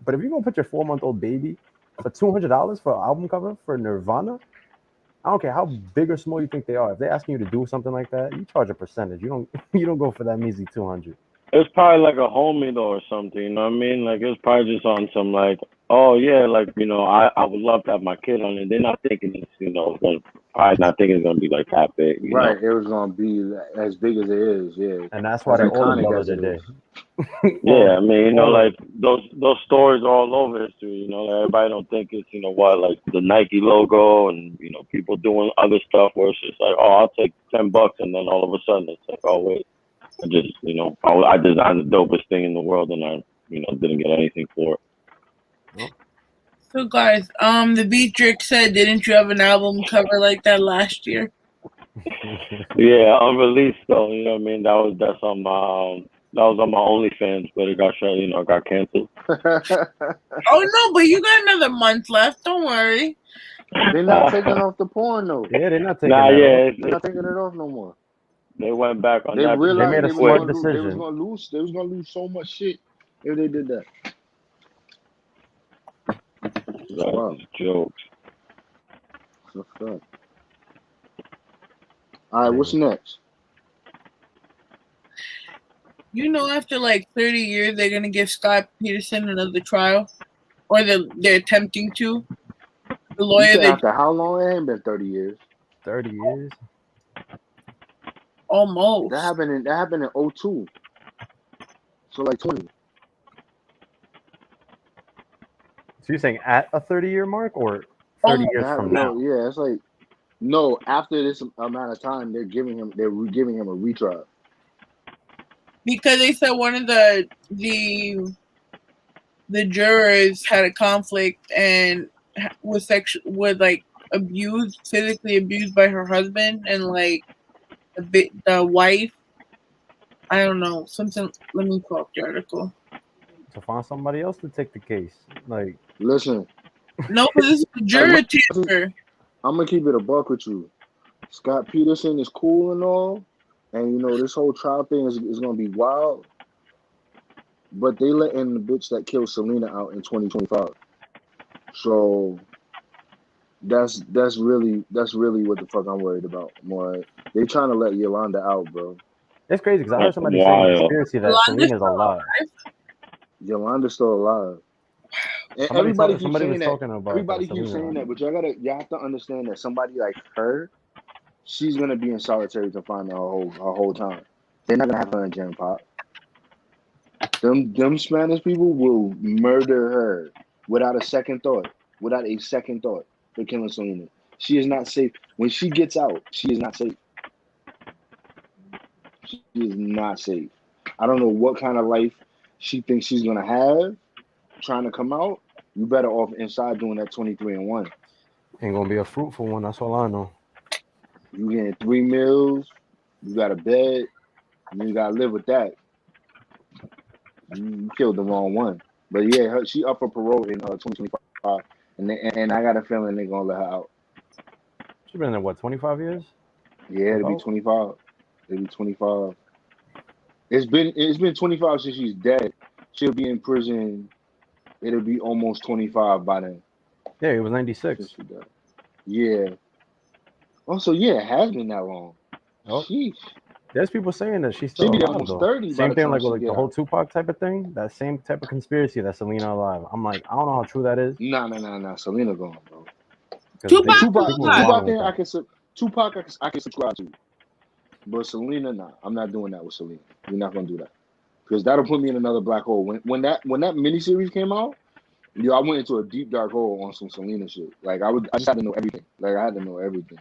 but if you're gonna put your 4-month-old baby for $200 for an album cover for Nirvana, I don't care how big or small you think they are. If they're asking you to do something like that, you charge a percentage. You don't go for that measly 200. It's probably like a homie though or something, you know what I mean? Like it's probably just on some like, oh yeah, like, you know, I would love to have my kid on it. They're not thinking it's, you know, probably not thinking it's gonna be like that big, you Right, know? it was gonna be as big as it is, yeah. And that's why As they're all the iconic dollars as a it day. is. Yeah, I mean, you know, all like those stories are all over history, you know, like, everybody don't think it's, you know what, like the Nike logo and, you know, people doing other stuff where it's just like, oh, I'll take $10 and then all of a sudden it's like, oh wait, I just, you know, I designed the dopest thing in the world and I, you know, didn't get anything for it. So guys, the Beatrix said, didn't you have an album cover like that last year? Yeah, unreleased though, you know what I mean? That was on my OnlyFans, but it got shut, you know, it got canceled. Oh no, but you got another month left. Don't worry. They're not taking off the porn though. Yeah, they're not taking Nah, that yeah, off. They're not taking it off no more. They went back on They that. realized made a they smart was decision. gonna lose so much shit if they did that. That's jokes. That's a fact. All right, what's next? You know, after like 30 years, they're gonna give Scott Peterson another trial, or they're attempting to. The You lawyer said that after how long? It ain't been 30 years. 30 years. almost. That happened in 02. So like 20. So you're saying at a 30-year mark or 30 years from now? No, yeah, it's like no. After this amount of time, they're giving him a retrial. Because they said one of the jurors had a conflict and was like physically abused by her husband, and like the wife, I don't know, something. Let me pull up the article. To find somebody else to take the case. Like, listen. No, but this is a juror taker. I'm gonna keep it a buck with you. Scott Peterson is cool and all, and you know this whole trial thing is gonna be wild. But they letting the bitch that killed Selena out in 2025. So that's really what the fuck I'm worried about. More, they trying to let Yolanda out, bro. it's crazy because I heard somebody saying a conspiracy that Selena's alive. Yolanda's still alive. And everybody keeps saying that. Everybody keeps saying that, but y'all have to understand that somebody like her, she's gonna be in solitary confinement her whole time. They're not gonna have her in jail, pop. Them Spanish people will murder her without a second thought. For killing Selena. She is not safe. When she gets out, she is not safe. She is not safe. I don't know what kind of life she thinks she's gonna have trying to come out. You better off inside doing that 23-1. Ain't gonna be a fruitful one. That's all I know. You getting 3 meals. You got a bed. And you gotta live with that. You killed the wrong one. But yeah, she up for parole in 2025, and I got a feeling they're gonna let her out. She's been in what, 25 years? Yeah, it'll be 25. It'll be 25. It's been 25 since she's dead. She'll be in prison. It'll be almost 25 by then. Yeah, it was 96. Yeah. Also, yeah, it has been that long. Oh. Sheesh. There's people saying that she's still She'd be alive, almost though. 30 Same by thing the time like she the get whole out. Tupac type of thing. That same type of conspiracy that Selena alive. I'm like, I don't know how true that is. Nah. Selena gone, bro. Tupac thing I can subscribe to. But Selena, nah. I'm not doing that with Selena. We're not gonna do that. Because that'll put me in another black hole. When that miniseries came out, I went into a deep dark hole on some Selena shit. Like I just had to know everything. Like I had to know everything.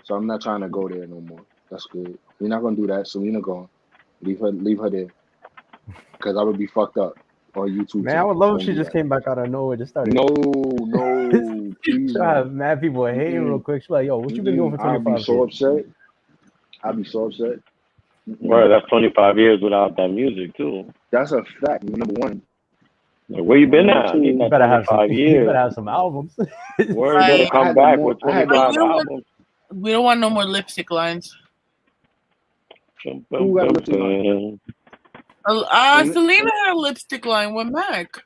So I'm not trying to go there no more. That's good. We're not gonna do that. Selena gone. Leave her there. Because I would be fucked up on YouTube. Man, I would love if she just came back out of nowhere, just started. No, please. She'll have mad people hating real quick. She's like, yo, what you been doing for 25 years? I'd be so upset. Right, that's 25 years without that music too. That's a fact. Number one. Like, where you been at? You better have some albums. Where you better come back with 25 albums. We don't want no more lipstick lines. Who got a lipstick line? Selena had a lipstick line with Mac.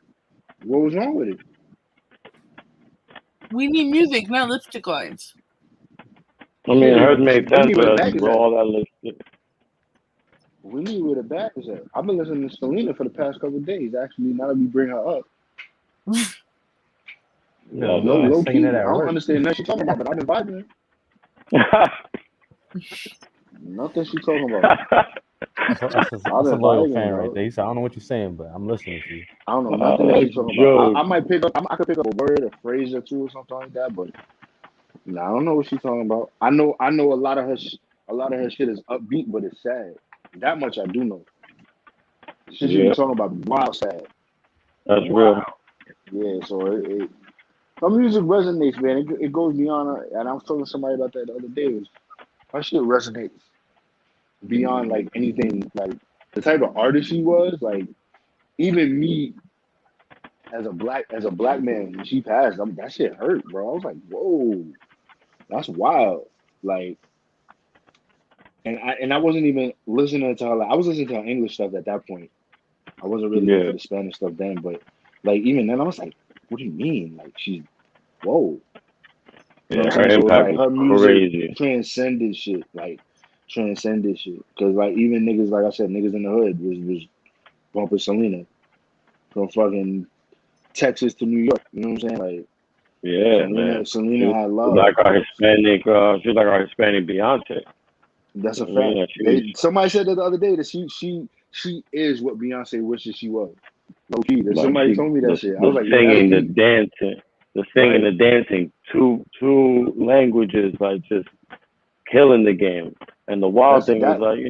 What was wrong with it? We need music, not lipstick lines. I mean, hers made We sense need where the with bag is at. all that lipstick. We need where the bag is at. I've been listening to Selena for the past couple of days. Actually, now that we bring her up. Yeah, low saying key. it I at don't work. understand nothing she's talking about, but I've been vibing. Nothing she's talking about. That's a loyal fan right there. He said, I don't know what you're saying, but I'm listening to you. I don't know nothing that she's talking about. I might pick up. I could pick up a word, a phrase or two, or something like that. But no, I don't know what she's talking about. I know a lot of her. A lot of her shit is upbeat, but it's sad. That much I do know. Shit she be talking about wild sad. That's real. Yeah, so her music resonates, man. It goes beyond. And I was talking to somebody about that the other day. Her shit resonates beyond like anything. Like the type of artist she was. Like even me, as a black man, when she passed, that shit hurt, bro. I was like, whoa, that's wild. Like, and I wasn't even listening to her. Like, I was listening to her English stuff at that point. I wasn't really into the Spanish stuff then, but like even then, I was like, what do you mean? Like she's whoa. You know what I'm saying? So like her music transcended shit. Cause like even niggas, like I said, niggas in the hood was bumping Selena from fucking Texas to New York. You know what I'm saying? Like Selena had love. Like our Hispanic, she's like our Hispanic Beyonce. That's a fact. Somebody said that the other day that she is what Beyonce wishes she was. Low key. Somebody told me that shit. I was like, singing, the dancing, the dancing, two languages, like just killing the game. And the wild thing is like,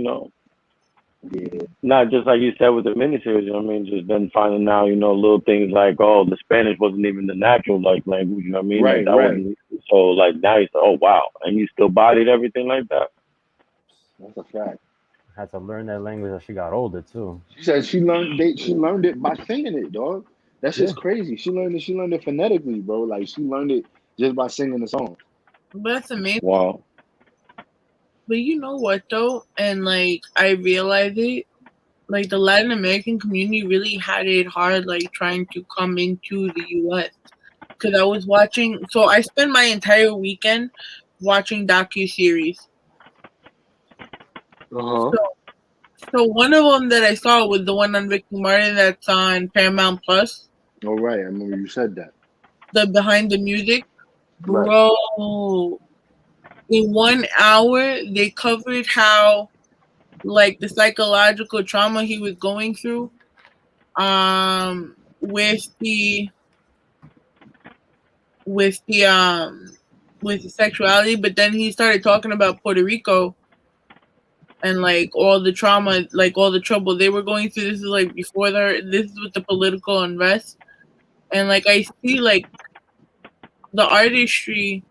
not just like you said with the miniseries, you know what I mean? Just then finding out, little things like, oh, the Spanish wasn't even the natural like language, you know what I mean? Right, like, that so like now you say, oh wow, and you still bodied everything like that. That's a fact. Had to learn that language as she got older too. She said she learned it by singing it, dog. That's just crazy. She learned it phonetically, bro. Like she learned it just by singing the song. That's amazing. Wow. But you know what though? And like I realized it, like the Latin American community really had it hard, like trying to come into the US. Because I was watching, so I spent my entire weekend watching docuseries. So one of them that I saw was the one on Ricky Martin that's on Paramount Plus. Oh right, I remember you said that. The Behind the Music, bro. Right. In 1 hour, they covered how, like, the psychological trauma he was going through, with the sexuality, but then he started talking about Puerto Rico. And like all the trauma, like all the trouble they were going through. This is like before this is with the political unrest. And like I see like the artistry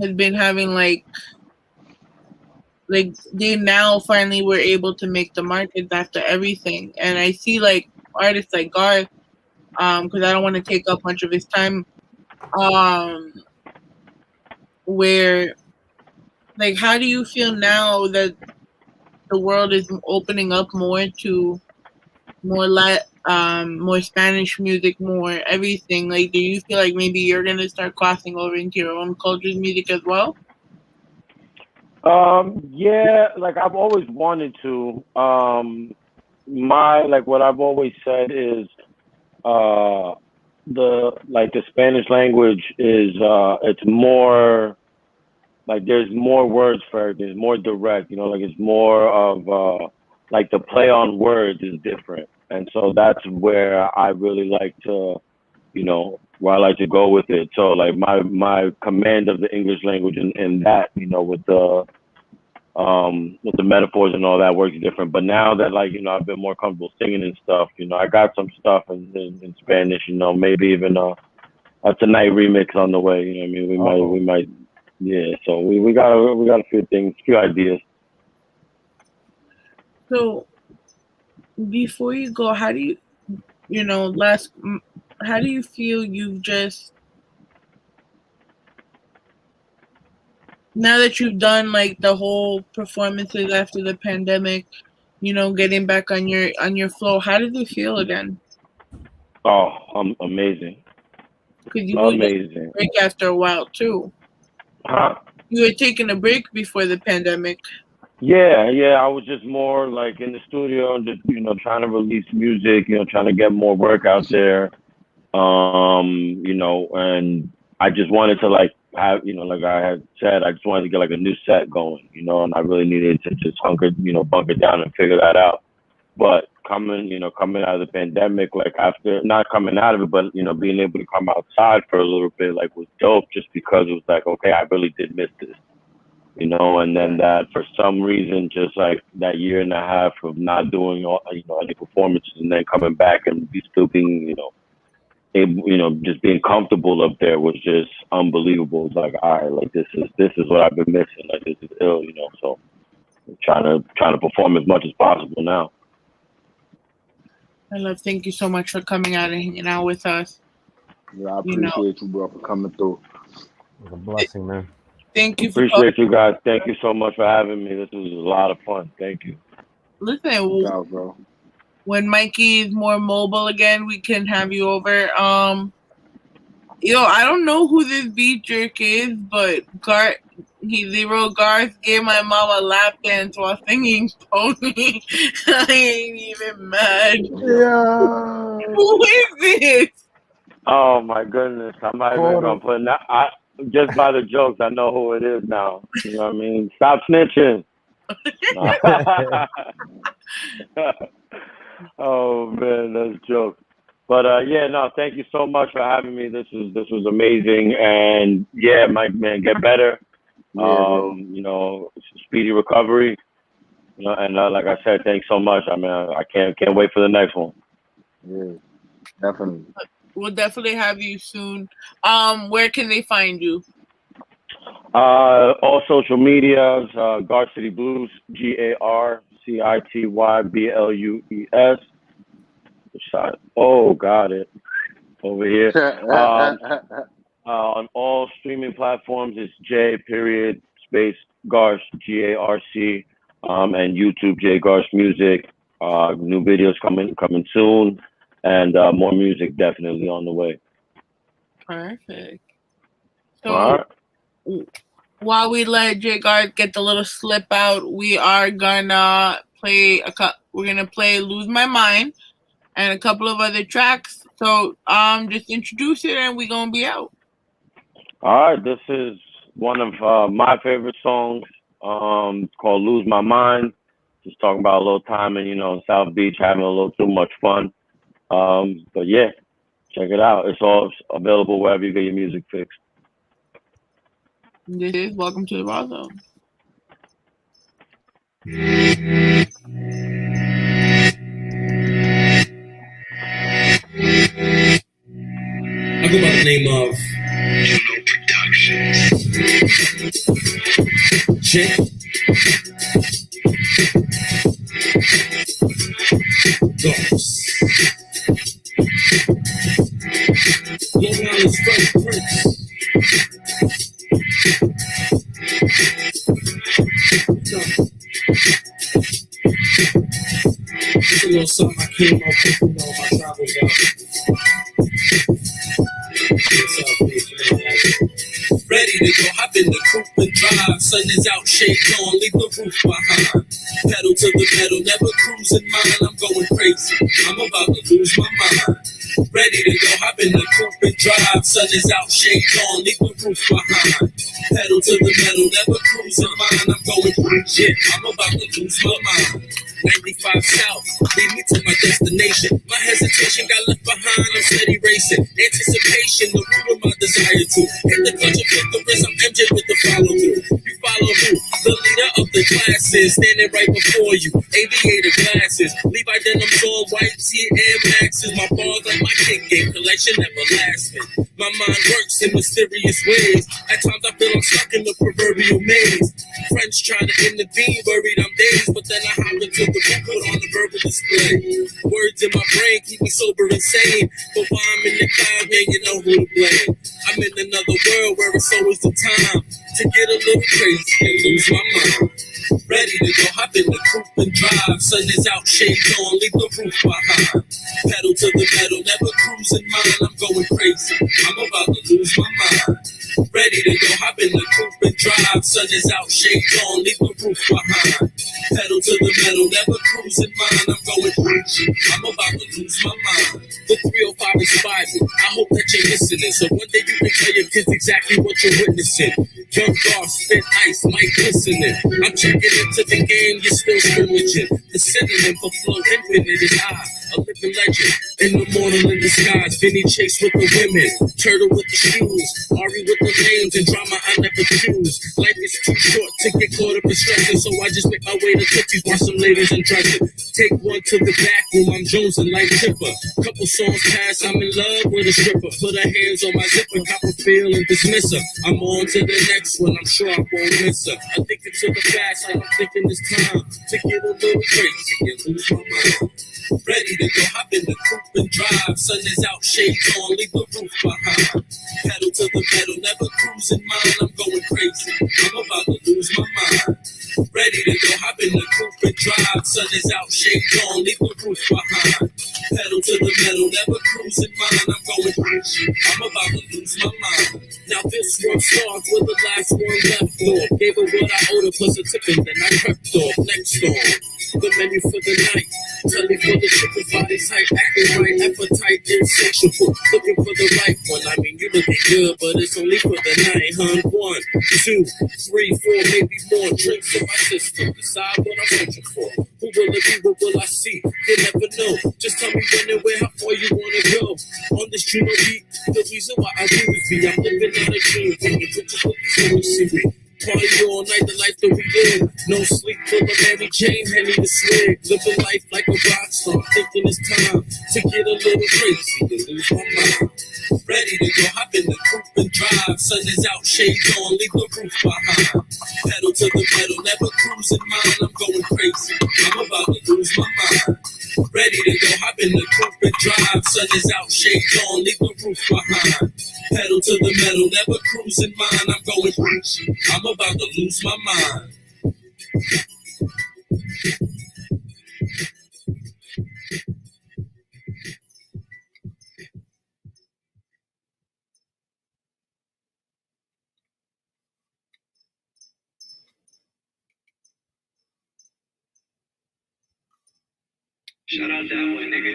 has been having like they now finally were able to make the markets after everything. And I see like artists like Garth, because I don't want to take up much of his time, where like how do you feel now that the world is opening up more to more Spanish music, more everything? Like, do you feel like maybe you're gonna start crossing over into your own culture's music as well? Yeah, like I've always wanted to. What I've always said is, the Spanish language is it's more like there's more words for it. There's more direct, like it's more of like the play on words is different. And so that's where I really like to, where I like to go with it. So like my command of the English language and that, with the metaphors and all that works different. But now that I've been more comfortable singing and stuff, I got some stuff in Spanish, maybe even a tonight remix on the way. You know what I mean? We might. Yeah, so we got a few things, few ideas. So before you go, how do you, how do you feel you've just, now that you've done like the whole performances after the pandemic, getting back on your flow. How did it feel again? Oh, amazing. Because you were taking Amazing. a break after a while too. Huh? You were taking a break before the pandemic. Yeah. I was just more like in the studio, just trying to release music, trying to get more work out there. And I just wanted to like have, like I had said, I just wanted to get like a new set going, and I really needed to just bunker down and figure that out. But coming out of the pandemic, like after not coming out of it, but being able to come outside for a little bit, like was dope, just because it was like, okay, I really did miss this, and then that for some reason, just like that year and a half of not doing any performances, and then coming back and still being, just being comfortable up there was just unbelievable. It's like, all right, like this is what I've been missing. Like this is ill, So I'm trying to perform as much as possible now. Thank you so much for coming out and hanging out with us. Yeah, I appreciate you, bro, for coming through. It's a blessing, man. Thank you. Appreciate you guys. Thank you so much for having me. This was a lot of fun. Thank you. Listen, bro. When Mikey is more mobile again, we can have you over. I don't know who this beat jerk is, but he wrote Garth gave my mom a lap dance while singing Pony. I ain't even mad. Yeah. Who is this? Oh my goodness. I'm not even gonna put just by the jokes, I know who it is now. You know what I mean? Stop snitching. Oh man, that's a joke. But thank you so much for having me. This was amazing, and yeah, Mike, man, get better. Speedy recovery. And like I said, thanks so much. I mean, I can't wait for the next one. Yeah, definitely. We'll definitely have you soon. Where can they find you? All social medias, Garcity Blues, GarCityBlues. Oh, got it. Over here. On all streaming platforms, it's J.Garc, Garc, and YouTube, J.Garc Music. New videos coming soon, and more music definitely on the way. Perfect. So, all right. While we let J.Garc get the little slip out, we are gonna play we're gonna play "Lose My Mind" and a couple of other tracks. So, just introduce it, and we're gonna be out. All right, this is one of my favorite songs. Called "Lose My Mind." Just talking about a little time in South Beach, having a little too much fun. But yeah, check it out. It's all available wherever you get your music fixed. This is Welcome to the Rawrrzone. I go by the name of Productions. J. Garc. Long Island's first prince. It's a little something I came up with, my travels out. Ready to go, hop in the coupe and drive. Sun is out, shade on, leave the roof behind. Pedal to the metal, never cruising mine. I'm going crazy, I'm about to lose my mind. Ready to go, hop in the coupe and drive. Sun is out, shade on, leave the roof behind. Pedal to the metal, never cruising mine. I'm going crazy, I'm about to lose my mind. 95 South, lead me to my destination. My hesitation got left behind, I'm steady racing. Anticipation, the root of my desire to hit the clutch of victories, I'm MJ with the follow through. You follow who? The leader of the classes, standing right before you. Aviator glasses, Levi denims on, white tee and maxes. My bars like my kick game, collection everlasting. My mind works in mysterious ways. At times I feel I'm stuck in the proverbial maze. Friends try to intervene, worried I'm dazed, but then I hop into the book, put on the verbal display. Words in my brain keep me sober and sane, but while I'm in the cloud, man, you know who to blame. I'm in another world where it's always the time to get a little crazy and lose my mind. Ready to go, hop in the coupe and drive. Sun is out, shades on, leave the roof behind. Pedal to the metal, never cruising mine. I'm going crazy, I'm about to lose my mind. Ready to go, hop in the coupe and drive. Sun is out, shades on, leave the roof behind. Pedal to the metal, never cruising mine. I'm going crazy, I'm about to lose my mind. The 305 inspired me, I hope that you're listening. So one day you can tell your kids exactly what you're witnessing. J.Garc spit ice, mic listening. I'm checking into the game, you're still scrimmaging. The synonym for flow infinite is I, a living legend. In the morning in the skies, Vinny Chase with the women, Turtle with the shoes, Ari with the names, and drama I never choose. Life is too short to get caught up in stressing, so I just make my way to Cookies, watch some ladies and dress it. Take one to the back room, I'm jonesing like Chipper. Couple songs pass, I'm in love with a stripper. Put her hands on my zipper, cop a feel and dismiss her. I'm on to the next one, I'm sure I won't miss her. Addicted to the fast, I'm thinking it's time to get a little crazy and lose my mind. Ready to go, hop in the coupe and drive. Sun is out, shades on, leave the roof behind. Pedal to the metal, never cruising mine. I'm going crazy, I'm about to lose my mind. Ready to go, hop in the coupe and drive. Sun is out, shades on, leave the roof behind. Pedal to the metal, never cruising mine. I'm going crazy, I'm about to lose my mind. Now this one starts with the last one left on. Gave her what I owed her plus a ticket, then I crept off. Next on, the menu for the night. Tell me for the chicken body type, acting right, appetite insatiable. Looking for the right one, I mean you looking good, but it's only for the night, huh? 1, 2, 3, 4, maybe more drinks in my system. Decide what I'm searching for. Who will it be? What will I see? You never know. Just tell me when and where, how far you wanna go. On this Juno beat, the reason why I do is be I'm living out a dream. Taking pictures with you when you see me. Party all night, the life that we live. No sleep till the Mary Jane, Henny the swig. Living life like a rock star. Thinking it's time to get a little crazy and lose my mind. Ready to go, hop in the coupe and drive. Sun is out, shades on, leave the roof behind. Pedal to the metal, never cruising mine. I'm going crazy, I'm about to lose my mind. Ready to go, hop in the coupe and drive. Sun is out, shades on, leave the roof behind. Pedal to the metal, never cruising mine. I'm going crazy, I'm about to lose my mind. Shout out that one, nigga.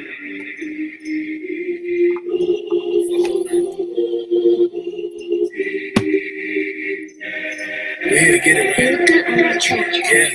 We're here to get it right. Yeah.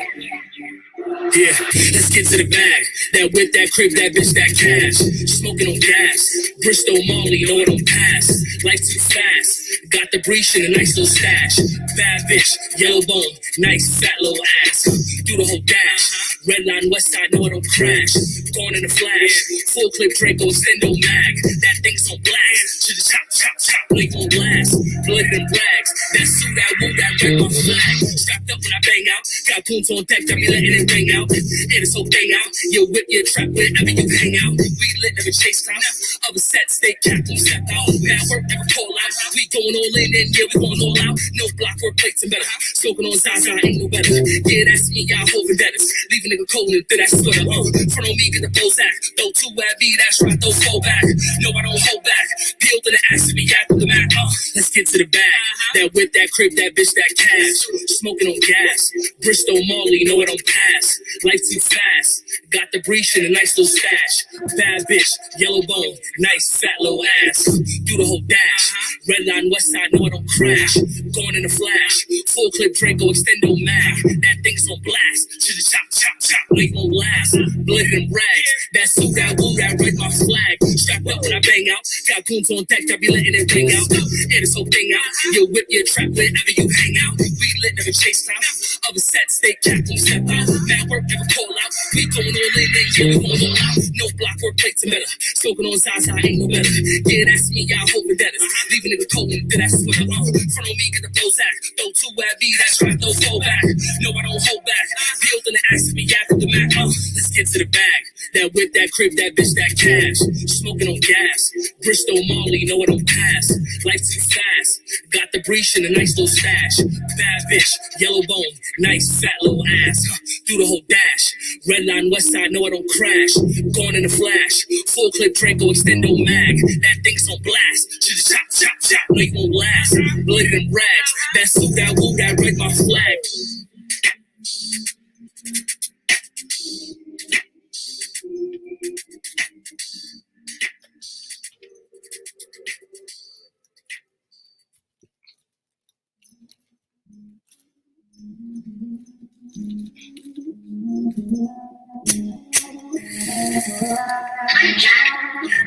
Yeah, let's get to the bag. That whip, that crib, that bitch, that cash. Smoking on gas. Bristol Molly, know it don't pass. Life too fast. Got the breach and a nice little stash. Bad bitch, yellow bone, nice fat little ass. Do the whole dash. Red line, west side, know it don't crash. Going in a flash. Full clip Draco, extendo mag. That thing's on blast. Should've chop, chop, chop, leave on blast. Blood and brags. That suit, that woo, that red on flag. Strapped up when I bang out. Got poons on deck, got me letting it ring out. And this whole thing out. You whip your trap wherever you hang out. We lit, never chase time. Other sets, stay capped, don't step out. Bad work, never call out. We going all in and yeah, we going all out. No block work plates and better. Smoking on Zaza, ain't no better. Yeah, that's me, y'all holding debtors. Leave a nigga cold and through that sweater. Front on me, get the Bozak. Throw 2 at me, that's right, throw 4 back. No, I don't hold back. Peeled to the ass to me, after the Mac. Let's get to the bag. That whip, that crib, that bitch, that cash. Smoking on gas. Bristol Molly, know it don't pass. Life too fast. Got the breach and a nice little stash. Bad bitch, yellow bone, nice fat little ass. Do the whole dash. Red line, west side, know it don't crash. Going in a flash. Full clip Draco, extendo mag. That thing's on blast. Should've chop, chop, chop, leave on last. Blood and rags. That suit, that woo, that red my flag. Strapped up when I bang out. Got goons on deck, I be letting it ring out. And this whole thing out. You whip your trap wherever you hang out. We lit, never chase time. Other sets, stay capped, don't step out. Bad work, never call out. We going all in, and yeah, we going all out. No block work plates and better. Smoking on Zaza, ain't no better. Yeah, that's me, y'all holding debtors. Leave a nigga cold and through that sweater. Front on me, get the Bozak. Throw 2 at me, that's right, throw 4 back. No, I don't hold back. Peeled in the ass to me, after the Mac. Let's get to the bag. That whip, that crib, that bitch, that cash. Smoking on gas. Bristol Molly, know it don't pass. Life too fast. Got the breach and a nice little stash. Bad bitch, yellow bone, nice fat little ass. Do the whole dash. Red line, west side, know I don't crash. Going in a flash. Full clip, Draco, extendo mag. That thing's on blast. Just chop, chop, chop, no you won't last. Bloody them rags. That suit, that woo, that red my flag.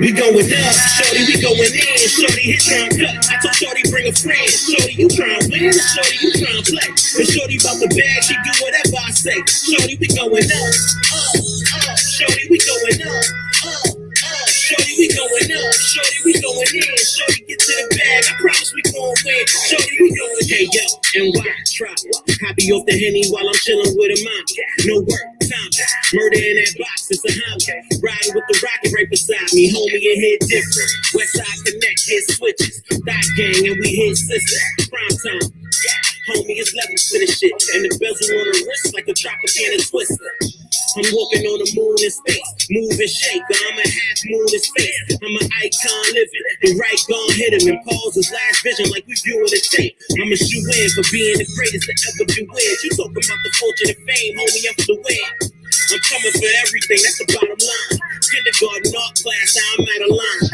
We going up, shorty, we going in. Shorty hit trying cut. I told shorty bring a friend. Shorty, you trying win. Shorty, you trying play. And shorty about the bag, she do whatever I say. Shorty, we going up. Shorty, we going up. Shorty, we going up. Shorty, we going in. Shorty, get to the bag. I promise we gon' win. Shorty, we going in. Yo, and why try? Copy off the Henny while I'm chilling with a mom. No work, time. Murder in that box, it's a homie. Riding with the rocket right beside me. Homie, it hit different. Westside Connect, hit switches. Thought gang, and we hit sister. Prime time. Homie, it's levels to the shit. And the bezel on the wrist like a Tropicana twister. I'm walking on the moon in space. Move and shake, I'm a half moon in space. I'm an icon living. The right gon' hit him and pause his last vision like we viewing a tape. I'm a shoe in for being the greatest to ever be win. You talking about the fortune and fame, homie, I'm for the win. I'm coming for everything, that's the bottom line. Kindergarten art class, I'm out of line.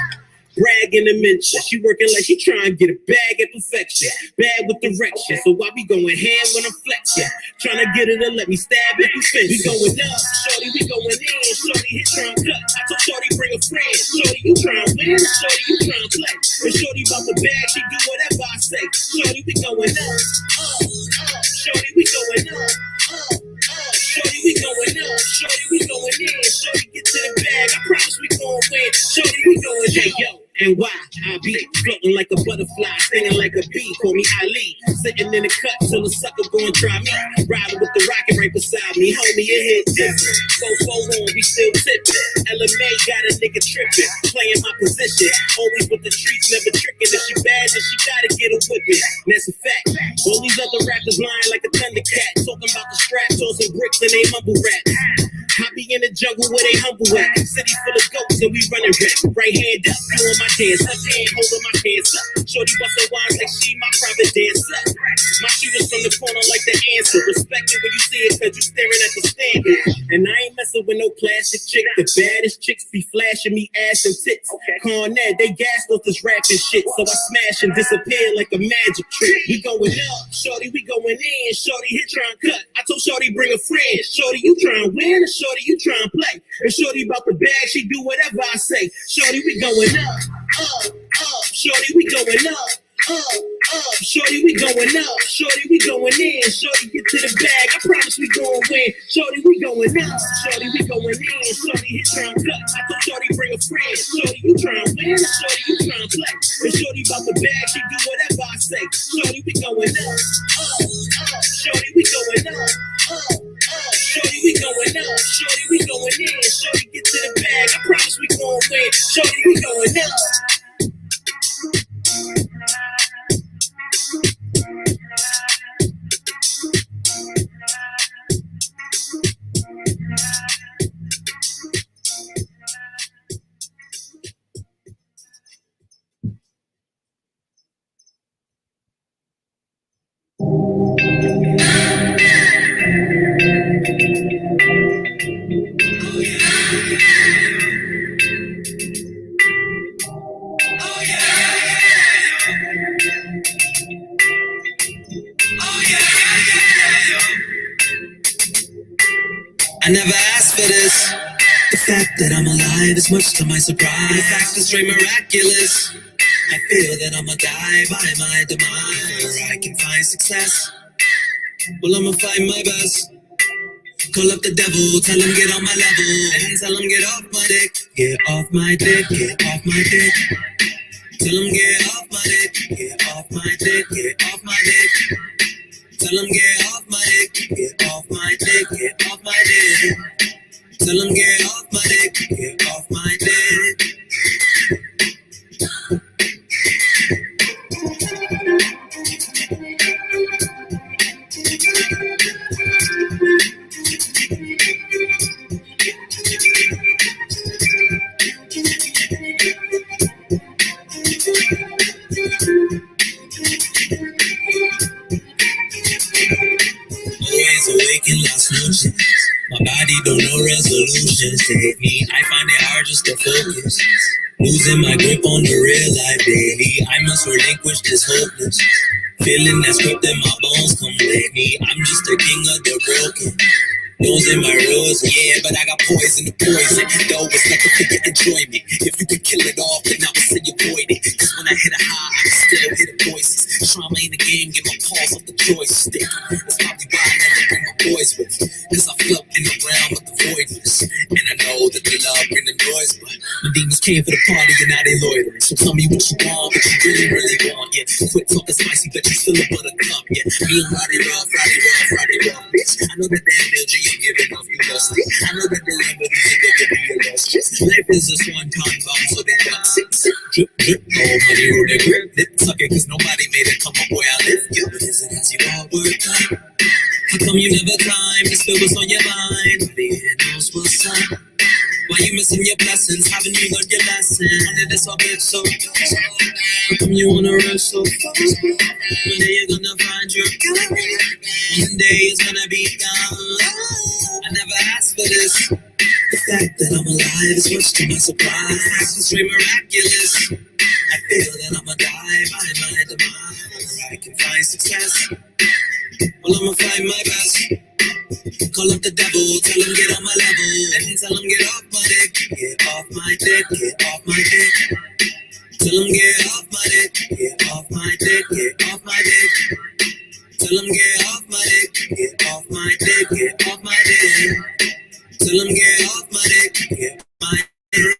Bragging and mention, she working like she trying to get a bag at perfection. Bad with direction, so I be going ham when I'm flexing. Trying to get her to let me stab it through fence. We going up, shorty, we going in. Shorty hit trying to cut. I told shorty bring a friend. Shorty, you trying to win. Shorty, you trying to play. And shorty about the bag, she do whatever I say. Shorty, we going up. Shorty, we going up. Shorty, we going up. Shorty, we going in. Shorty, get to the bag. I promise we gon' win. Shorty, we going in. Yo. And why I be floating like a butterfly, stinging like a bee, call me Ali. Sitting in the cut till the sucker gon' try me. Riding with the rocket right beside me, homie, it hit different. So on, we still tipping. LMA got a nigga tripping, playing my position. Always with the streets, never tricking. If she bad, then she gotta get a whipping. That's a fact. All these other rappers lying like a thundercat, talking about the strap, tossing bricks and they mumble rap. I be in the jungle where they humble at. City full of goats and we running rap. Right hand up, doing my dance. Left hand holding my hands up. Shorty bustin' wines like she my private dancer. My shooters from the corner like the answer. Respect it when you see it cause you staring at the standard. And I ain't messing with no plastic chick. The baddest chicks be flashing me ass and tits. Cornet, they gas off this rapping shit. So I smash and disappear like a magic trick. We going up, shorty, we going in. Shorty hit trying cut. I told shorty bring a friend. Shorty, you trying win? Shorty, you trying play. And shorty about the bag, she do whatever I say. Shorty, we going up. Shorty, we going up. Shorty, we going up. Shorty, we going in. Shorty, get to the bag. I promise we gon' win. Shorty, we going up. Shorty, we going in. Shorty, hit trying cut. I told shorty bring a friend. Shorty, you trying win? Shorty, you trying play. And shorty about the bag, she do whatever I say. Shorty, we going up. Shorty, we going up. Shorty, we going up. Shorty, we going in. Shorty, get to the bag. I promise we gon' win. Shorty, we going up. I never asked for this. The fact that I'm alive is much to my surprise. The fact is straight miraculous. I feel that I'ma die by my demise before I can find success. Well, I'ma find my best. Call up the devil, tell him get on my level, and tell him get off my dick. Get off my dick, get off my dick. Tell him get off my dick, get off my dick, get off my dick. Tell him get off my dick, get off my dick, get off my dick. Tell him get off my dick, making lost notions. My body don't know resolutions. Take me, I find it hard just to focus. Losing my grip on the real life daily. I must relinquish this hopeless. Feeling that's gripped in my bones, come with me. I'm just a king of the broken. Those in my rules, yeah, but I got poison to poison. Though it's like for your enjoyment. If you could kill it all, then I would say avoid it. Cause when I hit a high, I can still hear the voices. Trauma in the game, get my paws off the joystick. That's probably why I never bring my boys with. Cause I float in the realm of the voidness. And I know that the love bring the noise, but my demons came for the party and now they loitering. So tell me what you want, what you really, really want. Yeah, quit talking spicy, but you still a buttercup. Yeah, me and Roddy rough, bitch. I know that damn LG ain't giving off, you lost it. I know that the remedies are gonna be your lost shit. Life is just one time bomb, so they got sip, drip, drip. Oh, money, roll that grip, lip suck it, cause nobody made it come up where I live. You, is it as you all work out? How come you never climb? It's still what's on your mind. Nobody here knows what's up. Why you missing your blessings? Haven't you learned your lesson? Under this all bitch so how come you wanna rush so fast? One day you're gonna find your God. One day it's gonna be gone. I never asked for this. The fact that I'm alive is much to my surprise. It's very miraculous. I feel that I'ma die by my demise. Where I can find success. Well, I'ma find my best. Call up the devil, tell him get on my level, and tell him get off my dick, get off my dick, get off my dick. Tell him get off my dick, get off my dick, get off my dick. Tell him get off my dick, get off my dick, get off my dick. Tell him get off my dick, get off my dick.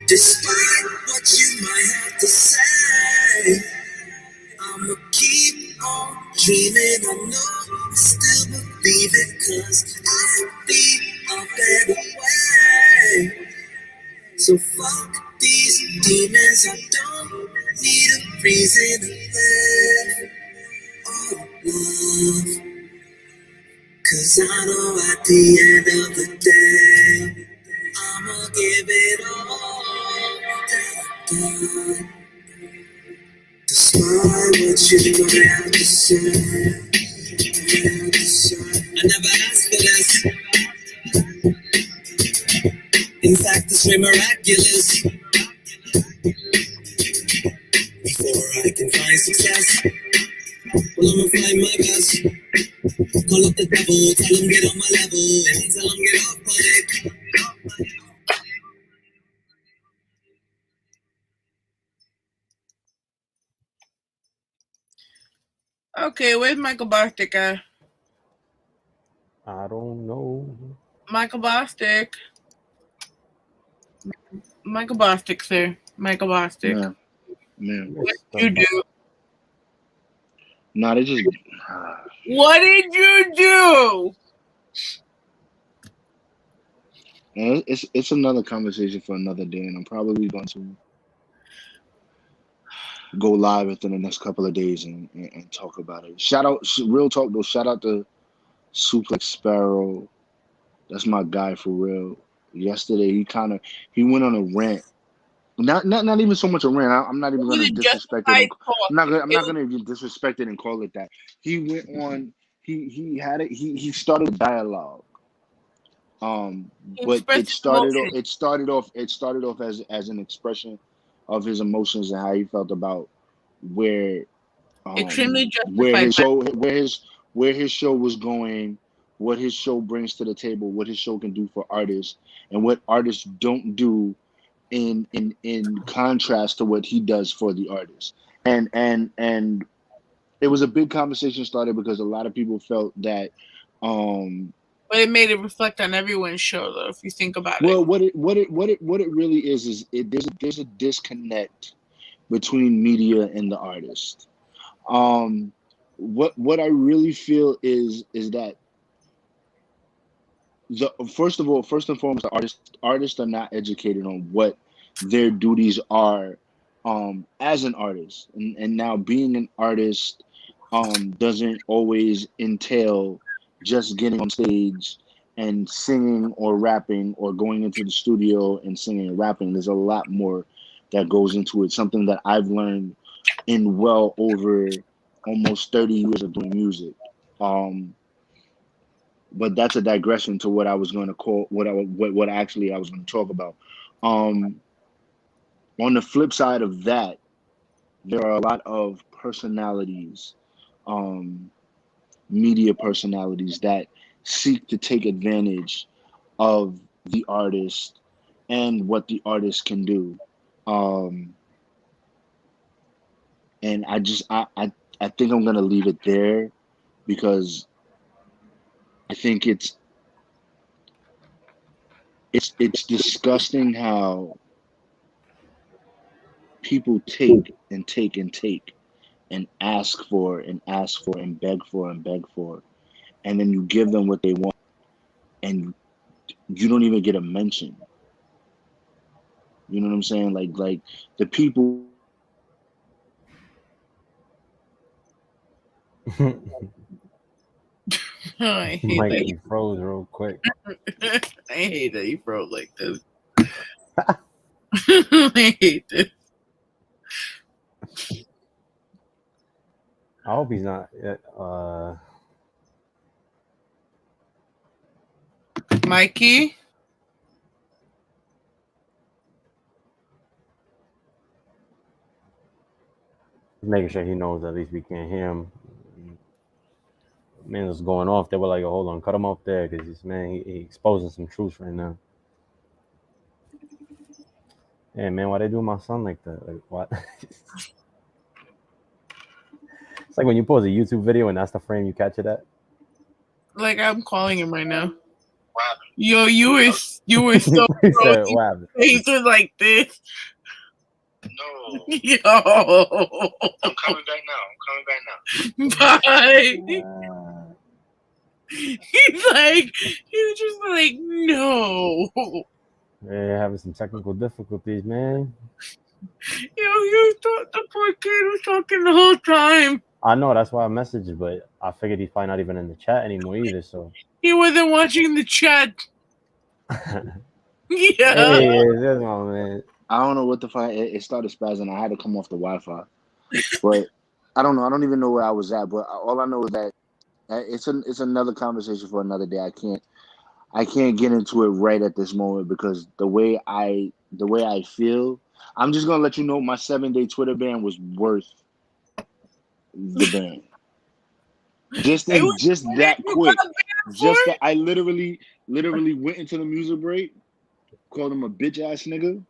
Despite what you might have to say, I'ma keep on dreaming. I know I still believe it, cause I see a better way. So fuck these demons, I don't need a reason to live. Oh, love, cause I know at the end of the day, I'ma give it all to God. Despite what you might have to say, I never asked for this. In fact, it's very miraculous. Before I can find success, well, I'ma find my best. Call up the devil, tell him get on my level, and tell him get off my dick. Okay, where's Michael Bostic at? I don't know. Michael Bostic. Michael Bostic, sir. Michael Bostic. Man. What did you do? Nah, they just. What did you do? And it's another conversation for another day, and I'm probably going to go live within the next couple of days and talk about it. Shout out, real talk though. Shout out to Suplex Sparrow. That's my guy for real. Yesterday he went on a rant. Not even so much a rant. I'm not even gonna disrespect it. I'm not gonna even disrespect it and call it that. He went on. He had it. He started a dialogue. But it started off as an expression of his emotions and how he felt about where his show was going, what his show brings to the table, what his show can do for artists, and what artists don't do in contrast to what he does for the artists. And it was a big conversation started because a lot of people felt that but it made it reflect on everyone's show, though. If you think about it. What it really is there's a disconnect between media and the artist. What I really feel is that first and foremost, the artists are not educated on what their duties are as an artist, and now being an artist doesn't always entail just getting on stage and singing or rapping or going into the studio and singing and rapping. There's a lot more that goes into it. Something that I've learned in well over almost 30 years of doing music. Um, but that's a digression to what I was going to call what actually I was going to talk about. Um, on the flip side of that, there are a lot of personalities, um, media personalities that seek to take advantage of the artist and what the artist can do. Um, and I think I'm gonna leave it there because I think it's disgusting how people take and take and take and ask for and ask for and beg for and beg for, and then you give them what they want and you don't even get a mention. You know what I'm saying? Like the people I hate Mike, that. you froze real quick. I hate that you froze like this. I hate this. I hope he's not. Mikey? Making sure he knows at least we can't hear him. Man was going off. They were like, hold on, cut him off there because this man, he exposing some truth right now. Hey, man, why they do my son like that? Like, what? It's like when you pause a YouTube video and that's the frame you catch it at. Like, I'm calling him right now. Yo, you were so He said, frozen. what happened? Face was like this. No. Yo. I'm coming back now. Bye. He's like, he was just like, no. They're having some technical difficulties, man. Yo, you thought the poor kid was talking the whole time. I know, that's why I messaged, but I figured he's probably not even in the chat anymore either, so. He wasn't watching the chat. Yeah. Hey, there's my man. I don't know what the fuck. It started spazzing. I had to come off the Wi-Fi, but I don't know. I don't even know where I was at. But all I know is that it's another conversation for another day. I can't get into it right at this moment because the way I feel. I'm just gonna let you know my 7-day Twitter ban was worth the ban. Just that quick. Just that I literally went into the music break, called him a bitch ass nigga,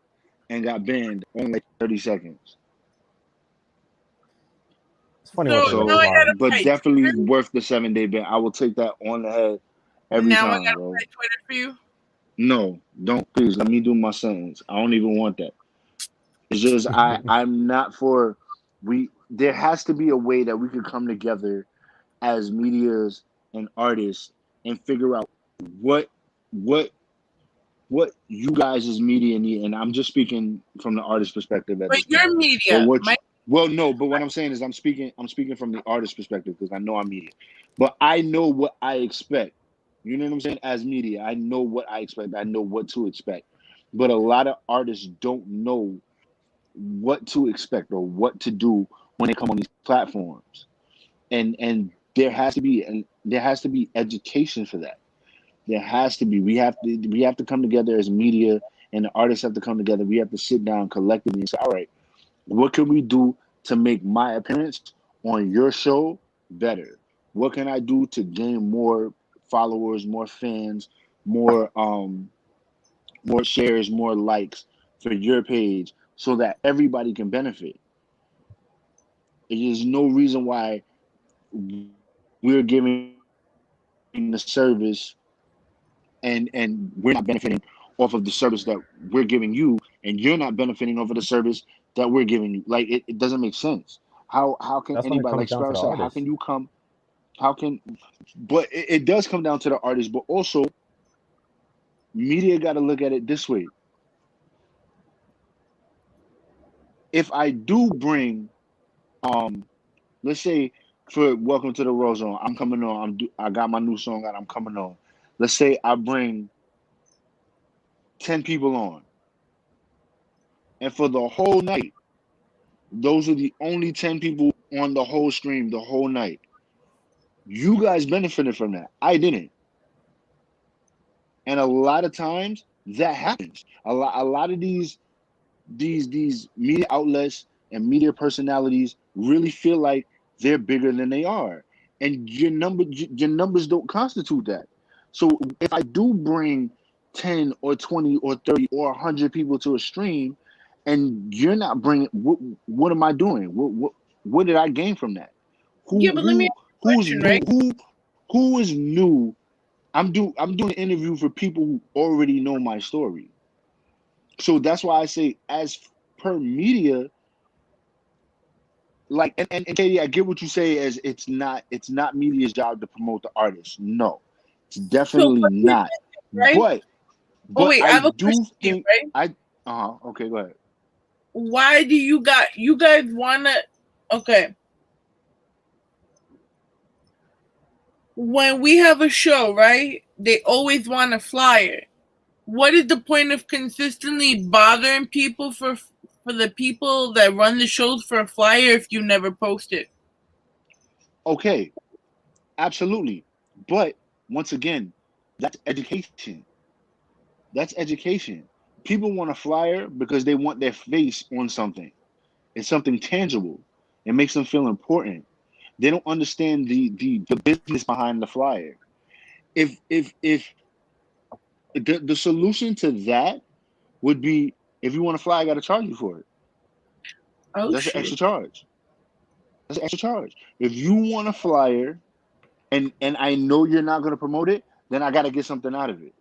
and got banned in like 30 seconds. It's funny So, now I gotta but fight definitely Twitter? worth the 7-day ban. I will take that on the head every Now time, I gotta bro. fight Twitter for you? No, don't please let me do my sentence. I don't even want that. It's just I'm not for there has to be a way that we could come together as medias and artists and figure out what you guys as media need. And I'm just speaking from the artist perspective at But this you're point. media. But what I'm saying is I'm speaking from the artist perspective because I know I'm media. But I know what I expect. You know what I'm saying? As media, I know what I expect. I know what to expect. But a lot of artists don't know what to expect or what to do when they come on these platforms. And there has to be education for that. There has to be. We have to come together as media, and the artists have to come together. We have to sit down collectively and say, all right, what can we do to make my appearance on your show better? What can I do to gain more followers, more fans, more shares, more likes for your page so that everybody can benefit? There's no reason why we're giving the service and we're not benefiting off of the service that we're giving you, and you're not benefiting off of the service that we're giving you. Like it doesn't make sense. How can That's when it anybody, comes like down to Sparrow the said, how artist. can you come? How can? But it does come down to the artist. But also, media got to look at it this way. if I do bring, let's say for Welcome to the Rawrrzone, I'm coming on. I got my new song out. I'm coming on. Let's say I bring 10 people on, and for the whole night, those are the only 10 people on the whole stream the whole night. You guys benefited from that. I didn't. And a lot of times that happens. A lot of these media outlets and media personalities really feel like they're bigger than they are. And your numbers don't constitute that. So if I do bring 10 or 20 or 30 or 100 people to a stream and you're not bringing, what am I doing? What did I gain from that? Yeah, but let me ask you a question, right? Who is new? I'm doing an interview for people who already know my story. So that's why I say, as per media, like, and Katie, I get what you say as it's not media's job to promote the artist. No, it's definitely not. Right? But wait, I have a do question, think right? Okay, go ahead. Why do you guys wanna? Okay. When we have a show, right? They always want a flyer. What is the point of consistently bothering people for the people that run the shows for a flyer if you never post it? Okay, absolutely. But once again, that's education. That's education. People want a flyer because they want their face on something. It's something tangible. It makes them feel important. They don't understand the business behind the flyer. If the solution to that would be, if you want to fly, I got to charge you for it. Oh, That's shit. an extra charge. That's an extra charge. If you want a flyer, and I know you're not going to promote it, then I got to get something out of it.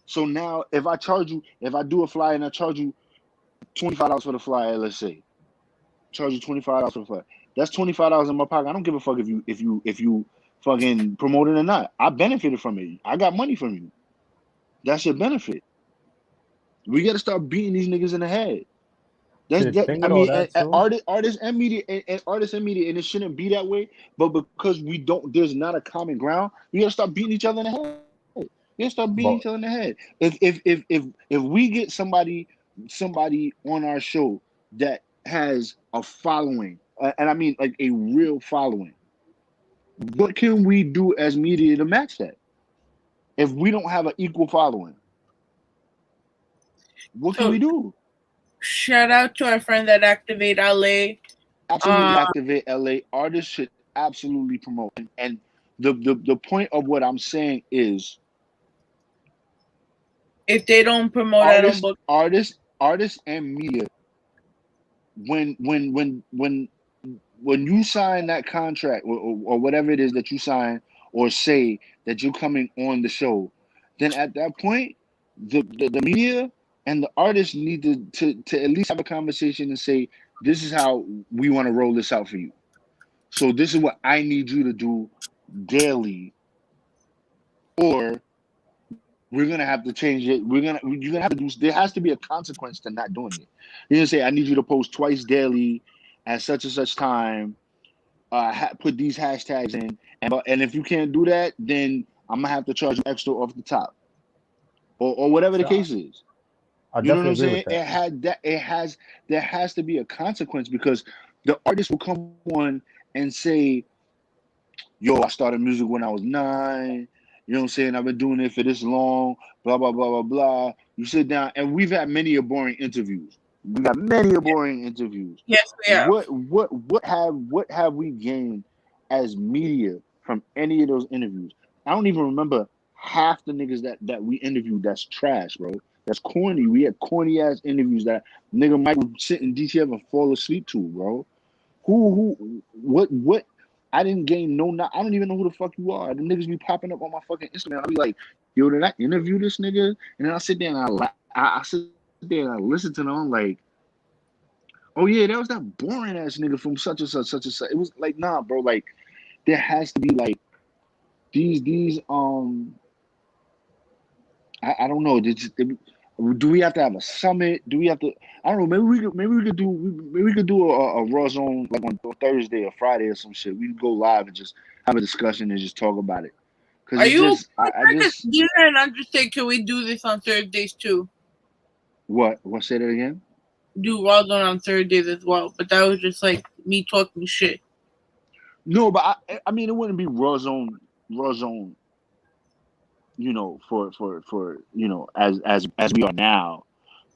So now, if I do a flyer and I charge you $25 for the flyer, let's say, charge you $25 for the flyer. That's $25 in my pocket. I don't give a fuck if you fucking promote it or not. I benefited from it. I got money from you. That's your benefit. We got to start beating these niggas in the head. I mean, artists and media, and it shouldn't be that way. But because there's not a common ground, we gotta start beating each other in the head. We gotta start beating each other in the head. If we get somebody on our show that has a following, and I mean like a real following, what can we do as media to match that? If we don't have an equal following, what can we do? Shout out to our friend that Activate LA. Absolutely Activate LA. Artists should absolutely promote. And the point of what I'm saying is, if they don't promote, I don't book. Artists and media. When you sign that contract or whatever it is that you sign or say that you're coming on the show, then at that point, the media and the artists need to at least have a conversation and say, this is how we want to roll this out for you. So this is what I need you to do daily, or we're gonna have to change it. You're gonna have to do. There has to be a consequence to not doing it. You're gonna say, I need you to post twice daily at such and such time. Put these hashtags in, and if you can't do that, then I'm gonna have to charge you extra off the top, or whatever the case is. You know what I'm saying? There has to be a consequence, because the artist will come on and say, yo, I started music when I was 9. You know what I'm saying? I've been doing it for this long, blah, blah, blah, blah, blah. You sit down, and we've had many a boring interviews. We got many a boring interviews. Yes, we have. What have we gained as media from any of those interviews? I don't even remember half the niggas that we interviewed. That's trash, bro. That's corny. We had corny ass interviews that nigga Mike would sit in DTF and fall asleep to, bro. What? I didn't gain I don't even know who the fuck you are. The niggas be popping up on my fucking Instagram. I'll be like, yo, did I interview this nigga? And then I sit there and I sit there and I listen to them. I'm like, oh yeah, that was that boring ass nigga from such and such, such and such. It was like, nah, bro. Like, there has to be like these I don't know. Do we have to have a summit? Do we have to? I don't know. Maybe we could do a Rawrrzone like on Thursday or Friday or some shit. We could go live and just have a discussion and just talk about it. Cause Are it's you just okay I with just dinner and I just say, can we do this on Thursdays too? what say that again? Do Rawrrzone on Thursdays as well, but that was just like me talking shit. No, but I mean it wouldn't be Rawrrzone, you know, for you know as we are now,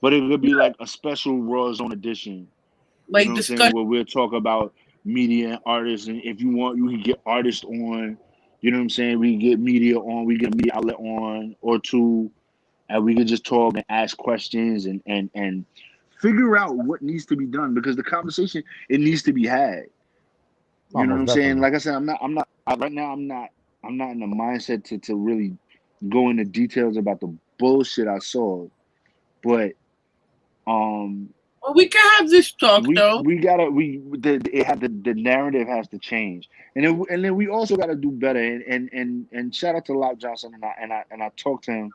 but it could be like a special Rawrrzone edition. You Like know what I'm saying? discuss. Where we'll talk about media and artists, and if you want, you can get artists on. You know what I'm saying? We can get media on. We get a media outlet on or two, and we can just talk and ask questions and figure out what needs to be done because the conversation it needs to be had. You know what Almost I'm saying? definitely. Like I said, right now. I'm not in the mindset to really go into details about the bullshit I saw, but um Well, we can have this talk though. we gotta the narrative has to change, and then we also gotta do better. And shout out to Locke Johnson and I talked to him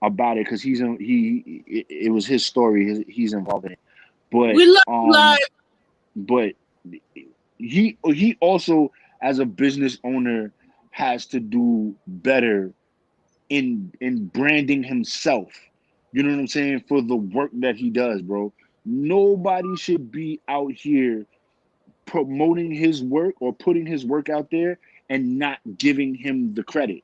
about it because it was his story. He's involved in it, We love live. but he also as a business owner has to do better in branding himself. You know what I'm saying? For the work that he does, bro. Nobody should be out here promoting his work or putting his work out there and not giving him the credit.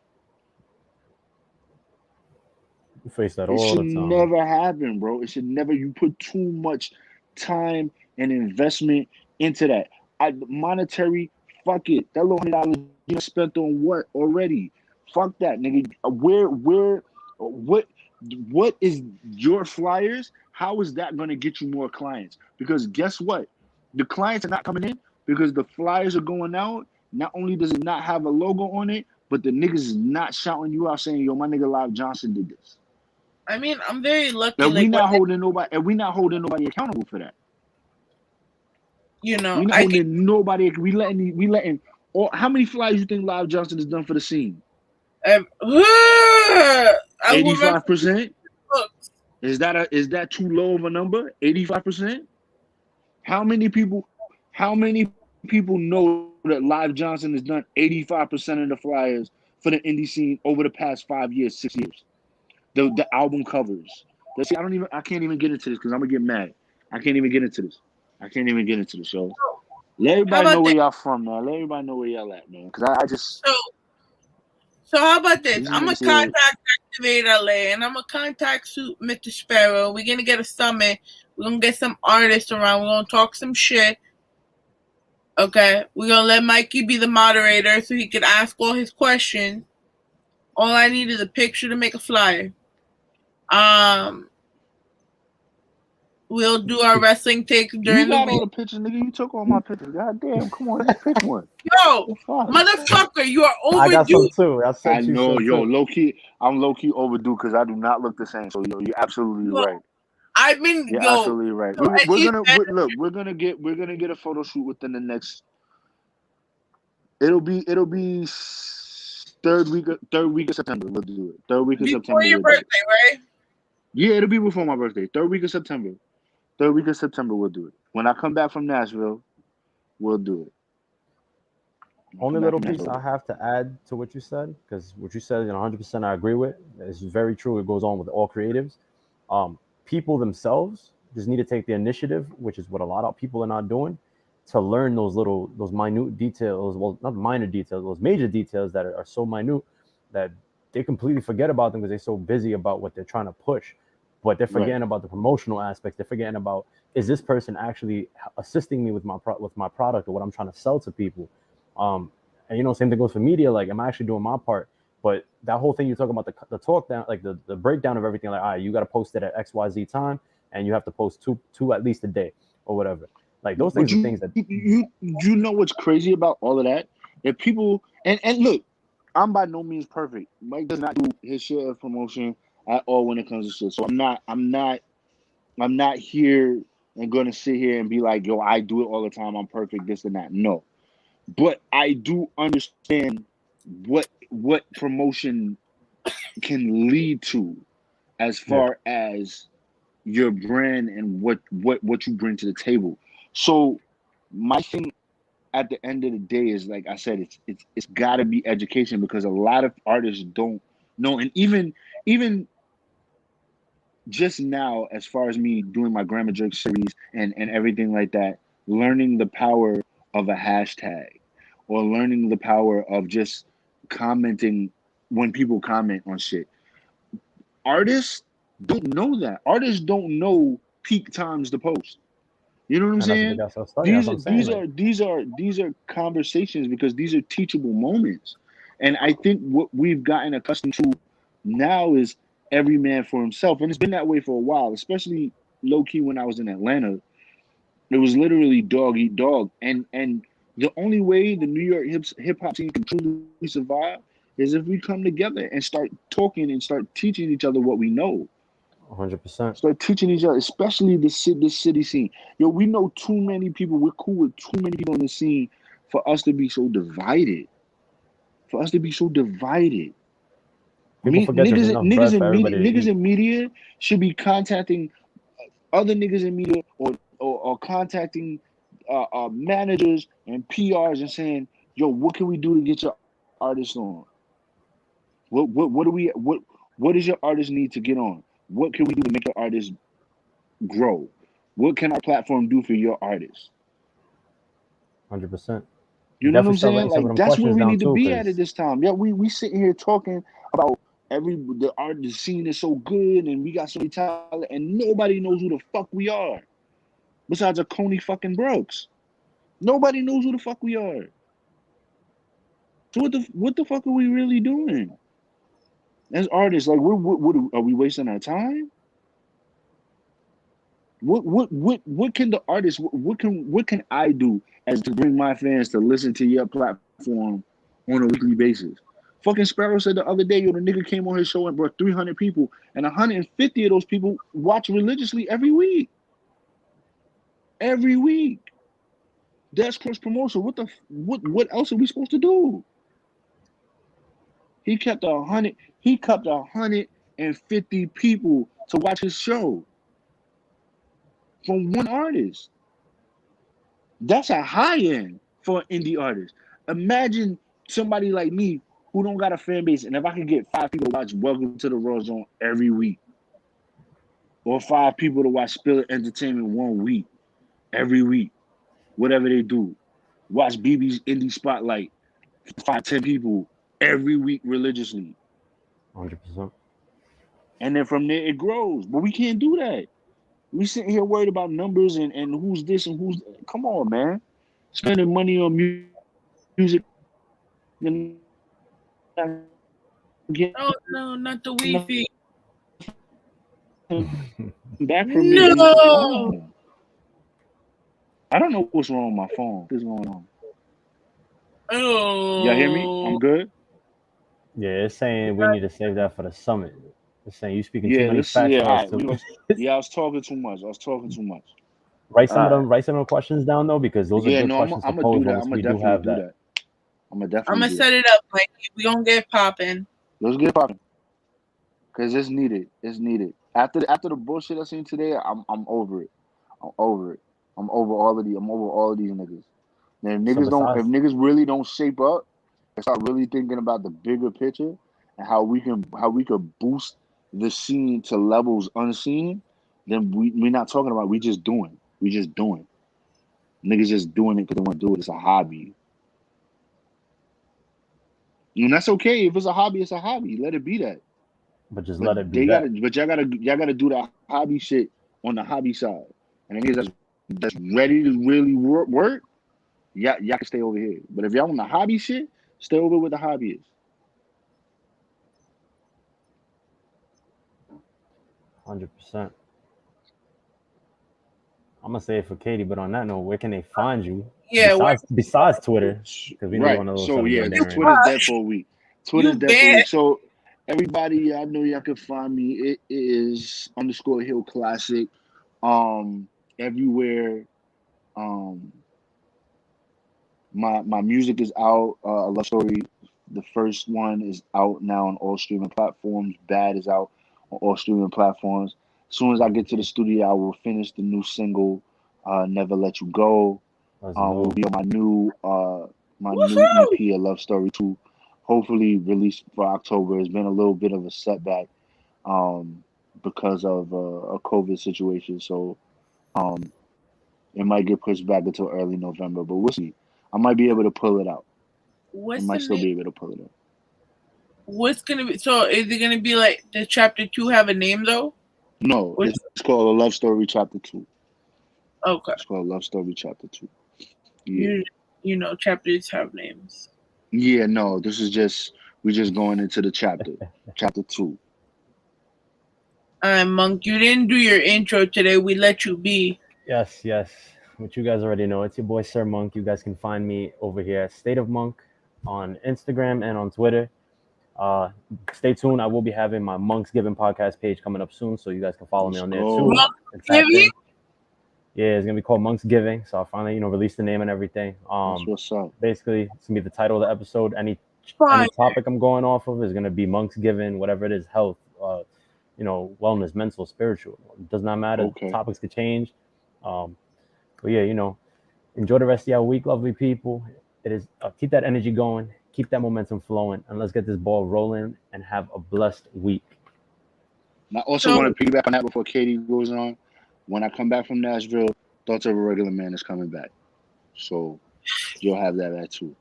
You face that It all should the time. never happen, bro. It should never. You put too much time and investment into that. Monetary, fuck it. That little $100 you spent on what already? Fuck that, nigga. What is your flyers? How is that gonna get you more clients? Because guess what? The clients are not coming in because the flyers are going out. Not only does it not have a logo on it, but the niggas is not shouting you out saying, "Yo, my nigga Live Johnson did this." I mean, I'm very lucky. And we Like, not holding nobody accountable for that. you know, We not I can. holding nobody. We letting. Or how many flyers you think Live Johnson has done for the scene? I would recommend 85%. books. Is that too low of a number? 85%. How many people know that Live Johnson has done 85% of the flyers for the indie scene over the past 5 years, 6 years? The album covers. See, I can't even get into this because I'm gonna get mad. I can't even get into this. Yo. Let How everybody about know where this? y'all from, man. Let everybody know where y'all at, man. Because I just So how about this? these I'm gonna niggas here. contact Activate LA and I'm gonna contact Mr. Sparrow. We're gonna get a summit. We're gonna get some artists around. We're gonna talk some shit. Okay, we're gonna let Mikey be the moderator so he can ask all his questions. All I need is a picture to make a flyer. We'll do our wrestling takes You during the got all week. the pictures, nigga. You took all my pictures. God damn, come on, just pick one. Yo, motherfucker, you are I got some overdue. too. I I sent you know, some yo, too. low key. I'm low key overdue because I do not look the same. So yo, you're absolutely Yo, right. I've been You're yo. absolutely right. So, and We're he gonna said, look. We're gonna get a photo shoot within the next. It'll be third week of September. We'll do it. Third week of before September. your We'll do it. birthday, right? Yeah, it'll be before my birthday. Third week of September. Third week of September. We'll do it. When I come back from Nashville, we'll do it. Only little piece I have to add to what you said, because what you said, 100% I agree with. It's very true. It goes on with all creatives. People themselves just need to take the initiative, which is what a lot of people are not doing, to learn those minute details. Well, not minor details, those major details that are so minute that they completely forget about them because they're so busy about what they're trying to push. But they're forgetting about the promotional aspects. They're forgetting about, is this person actually assisting me with my product or what I'm trying to sell to people? And same thing goes for media. Like, I'm actually doing my part. But that whole thing you're talking about, the talk down, like the breakdown of everything, like, all right, you got to post it at XYZ time, and you have to post two at least a day or whatever. Like, those things are things that you know what's crazy about all of that? If people and look, I'm by no means perfect. Mike does not do his share of promotion at all when it comes to shit. So I'm not here and gonna sit here and be like, yo, I do it all the time. I'm perfect, this and that. No. But I do understand what promotion can lead to as Yeah. far as your brand and what you bring to the table. So my thing at the end of the day is, like I said, it's got to be education, because a lot of artists don't know. And even just now, as far as me doing my Grammar Jerk series and everything like that, learning the power of a hashtag, or learning the power of just commenting when people comment on shit. Artists don't know that. Artists don't know peak times to post. You know what I'm And that's what they saying? got so study. That's what I'm saying. Like, These are conversations, because these are teachable moments. And I think what we've gotten accustomed to now is every man for himself. And it's been that way for a while, especially low key when I was in Atlanta. It was literally dog eat dog. And the only way the New York hip hop scene can truly survive is if we come together and start talking and start teaching each other what we know. 100%. Start teaching each other, especially this city scene. Yo, we know too many people. We're cool with too many people on the scene for us to be so divided. For us to be so divided. People forget there's enough bread for everybody to Niggas eat. in media should be contacting other niggas in media, or contacting managers and PRs and saying, "Yo, what can we do to get your artist on? What does your artist need to get on? What can we do to make your artist grow? What can our platform do for your artist?" 100%. You know what Definitely I'm start saying? writing some of Like, them that's where questions we down need to too, be at because this time. Yeah, we sitting here talking about the scene is so good and we got so many talent, and nobody knows who the fuck we are besides a Coney fucking Brooks. Nobody knows who the fuck we are. So what the fuck are we really doing as artists? Like, what are we wasting our time? What can the artist, what can I do as to bring my fans to listen to your platform on a weekly basis? Fucking Sparrow said the other day, yo, the nigga came on his show and brought 300 people, and 150 of those people watch religiously every week. Every week. That's cross promotion. What else are we supposed to do? He kept 100. He kept 150 people to watch his show from one artist. That's a high end for an indie artist. Imagine somebody like me who don't got a fan base, and if I could get 5 people to watch Welcome to the Rawrrzone every week, or 5 people to watch Spirit Entertainment 1 week, every week, whatever they do, watch BB's Indie Spotlight, 5, 10 people every week religiously, 100%. and then from there it grows. But we can't do that. We sitting here worried about numbers and who's this and who's. Come on, man. Spending money on music and not getting Oh no, not the Wi-Fi. back from it is No. wrong. I don't know what's wrong with my phone. What's going on? Y'all hear me? I'm Oh. good. Yeah, it's saying we need to save that for the summit. It's saying you speaking too Yeah, many let's see. facts Yeah, for all us right. to I was talking too much. write All some of right. them. Write some of the questions down though, because those are Yeah, good no, questions to I'm gonna do pose that. once I'm gonna we do definitely have do that. that. I'm gonna I'm definitely gonna do set that. it up, Mikey. We gonna get popping. Let's get popping, cause it's needed. It's needed. After the bullshit I seen today, I'm over it. I'm over it. I'm over all of these. I'm over all of these niggas. And if So if besides, niggas really don't shape up and start really thinking about the bigger picture and how we could boost the scene to levels unseen, then we're not talking about. We just doing. We just doing. Niggas just doing it because they want to do it. It's a hobby. And that's okay. If it's a hobby, it's a hobby. Let it be that. but just But let it be that. y'all gotta do that hobby shit on the hobby side. And the niggas that's ready to really work, y'all can stay over here. But if y'all on the hobby shit, stay over with the hobby is. 100%. I'm gonna say it for Katie, but on that note, where can they find you Yeah, where besides Twitter? Because we know you're Right. on a little So Southern yeah, Grand right now. Twitter's dead for a week. Twitter's you dead for a week. bad? So everybody, I know y'all can find me. It is _Hill Classic. Everywhere. Um, my music is out. A love story. The first one is out now on all streaming platforms. Bad is out on all streaming platforms. As soon as I get to the studio, I will finish the new single, "Never Let You Go." Will be on my new EP, "A Love Story 2." Hopefully released for October. It's been a little bit of a setback because of a COVID situation, so it might get pushed back until early November. But we'll see. I might be able to pull it out. I might still be able to pull it out. What's gonna be? So is it gonna be like the chapter 2 have a name though? No, it's called "A Love Story Chapter 2." Okay. It's called "Love Story Chapter 2." Yeah. You know, chapters have names. Yeah, no, this is we're just going into the chapter 2. Monk, you didn't do your intro today. We let you be. Yes. Which you guys already know. It's your boy Sir Monk. You guys can find me over here at State of Monk on Instagram and on Twitter. Stay tuned. I will be having my Monks Giving podcast page coming up soon, so you guys can follow me on there too. Yeah, it's gonna be called Monks Giving. So I'll finally, release the name and everything. That's what's up. Basically, it's gonna be the title of the episode. Any topic I'm going off of is gonna be Monks Giving, whatever it is, health, wellness, mental, spiritual. It does not matter. Okay. Topics could change. But yeah, enjoy the rest of your week, lovely people. It is keep that energy going, keep that momentum flowing, and let's get this ball rolling and have a blessed week. And I also want to piggyback on that before Katie goes on. When I come back from Nashville, Thoughts of a Regular Man is coming back, so you'll have that too.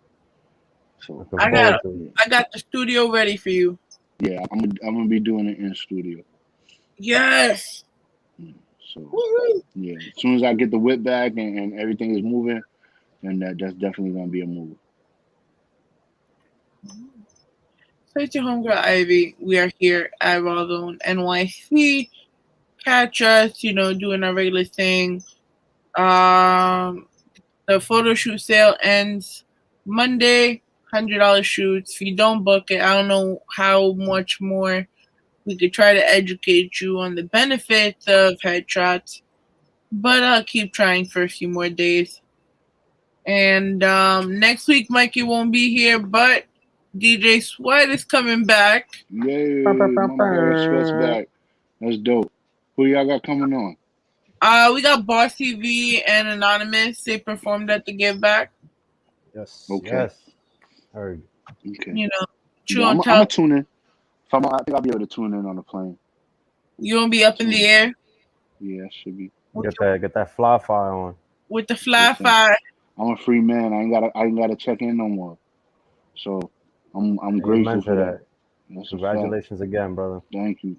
So I got the studio ready for you. Yeah, I'm gonna be doing it in studio. Yes. So yeah, as soon as I get the whip back and everything is moving, then that's definitely gonna be a move. So it's your homegirl Ivy. We are here at Rawrrzone NYC. Catch us, doing our regular thing. The photo shoot sale ends Monday. $100 shoots. If you don't book it, I don't know how much more we could try to educate you on the benefits of headshots, but I'll keep trying for a few more days. And next week, Mikey won't be here, but DJ Sweat is coming back. Yay, Mama Sweat's back. That's dope. Who y'all got coming on? We got Boss TV and Anonymous. They performed at the Give Back. Yes. Okay. Yes. Heard. Okay. I'm gonna tune in. I think I'll be able to tune in on the plane. You gonna be up in the air? Yeah, should be. Get that fly fire on. With the fly fire. I'm a free man. I ain't gotta check in no more. So I'm grateful for that. Congratulations again, brother. Thank you.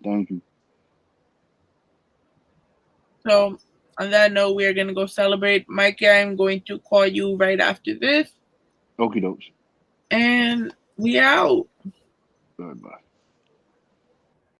So on that note, we are gonna go celebrate. Mikey, I'm going to call you right after this. Okie dokes. And we out. Bye.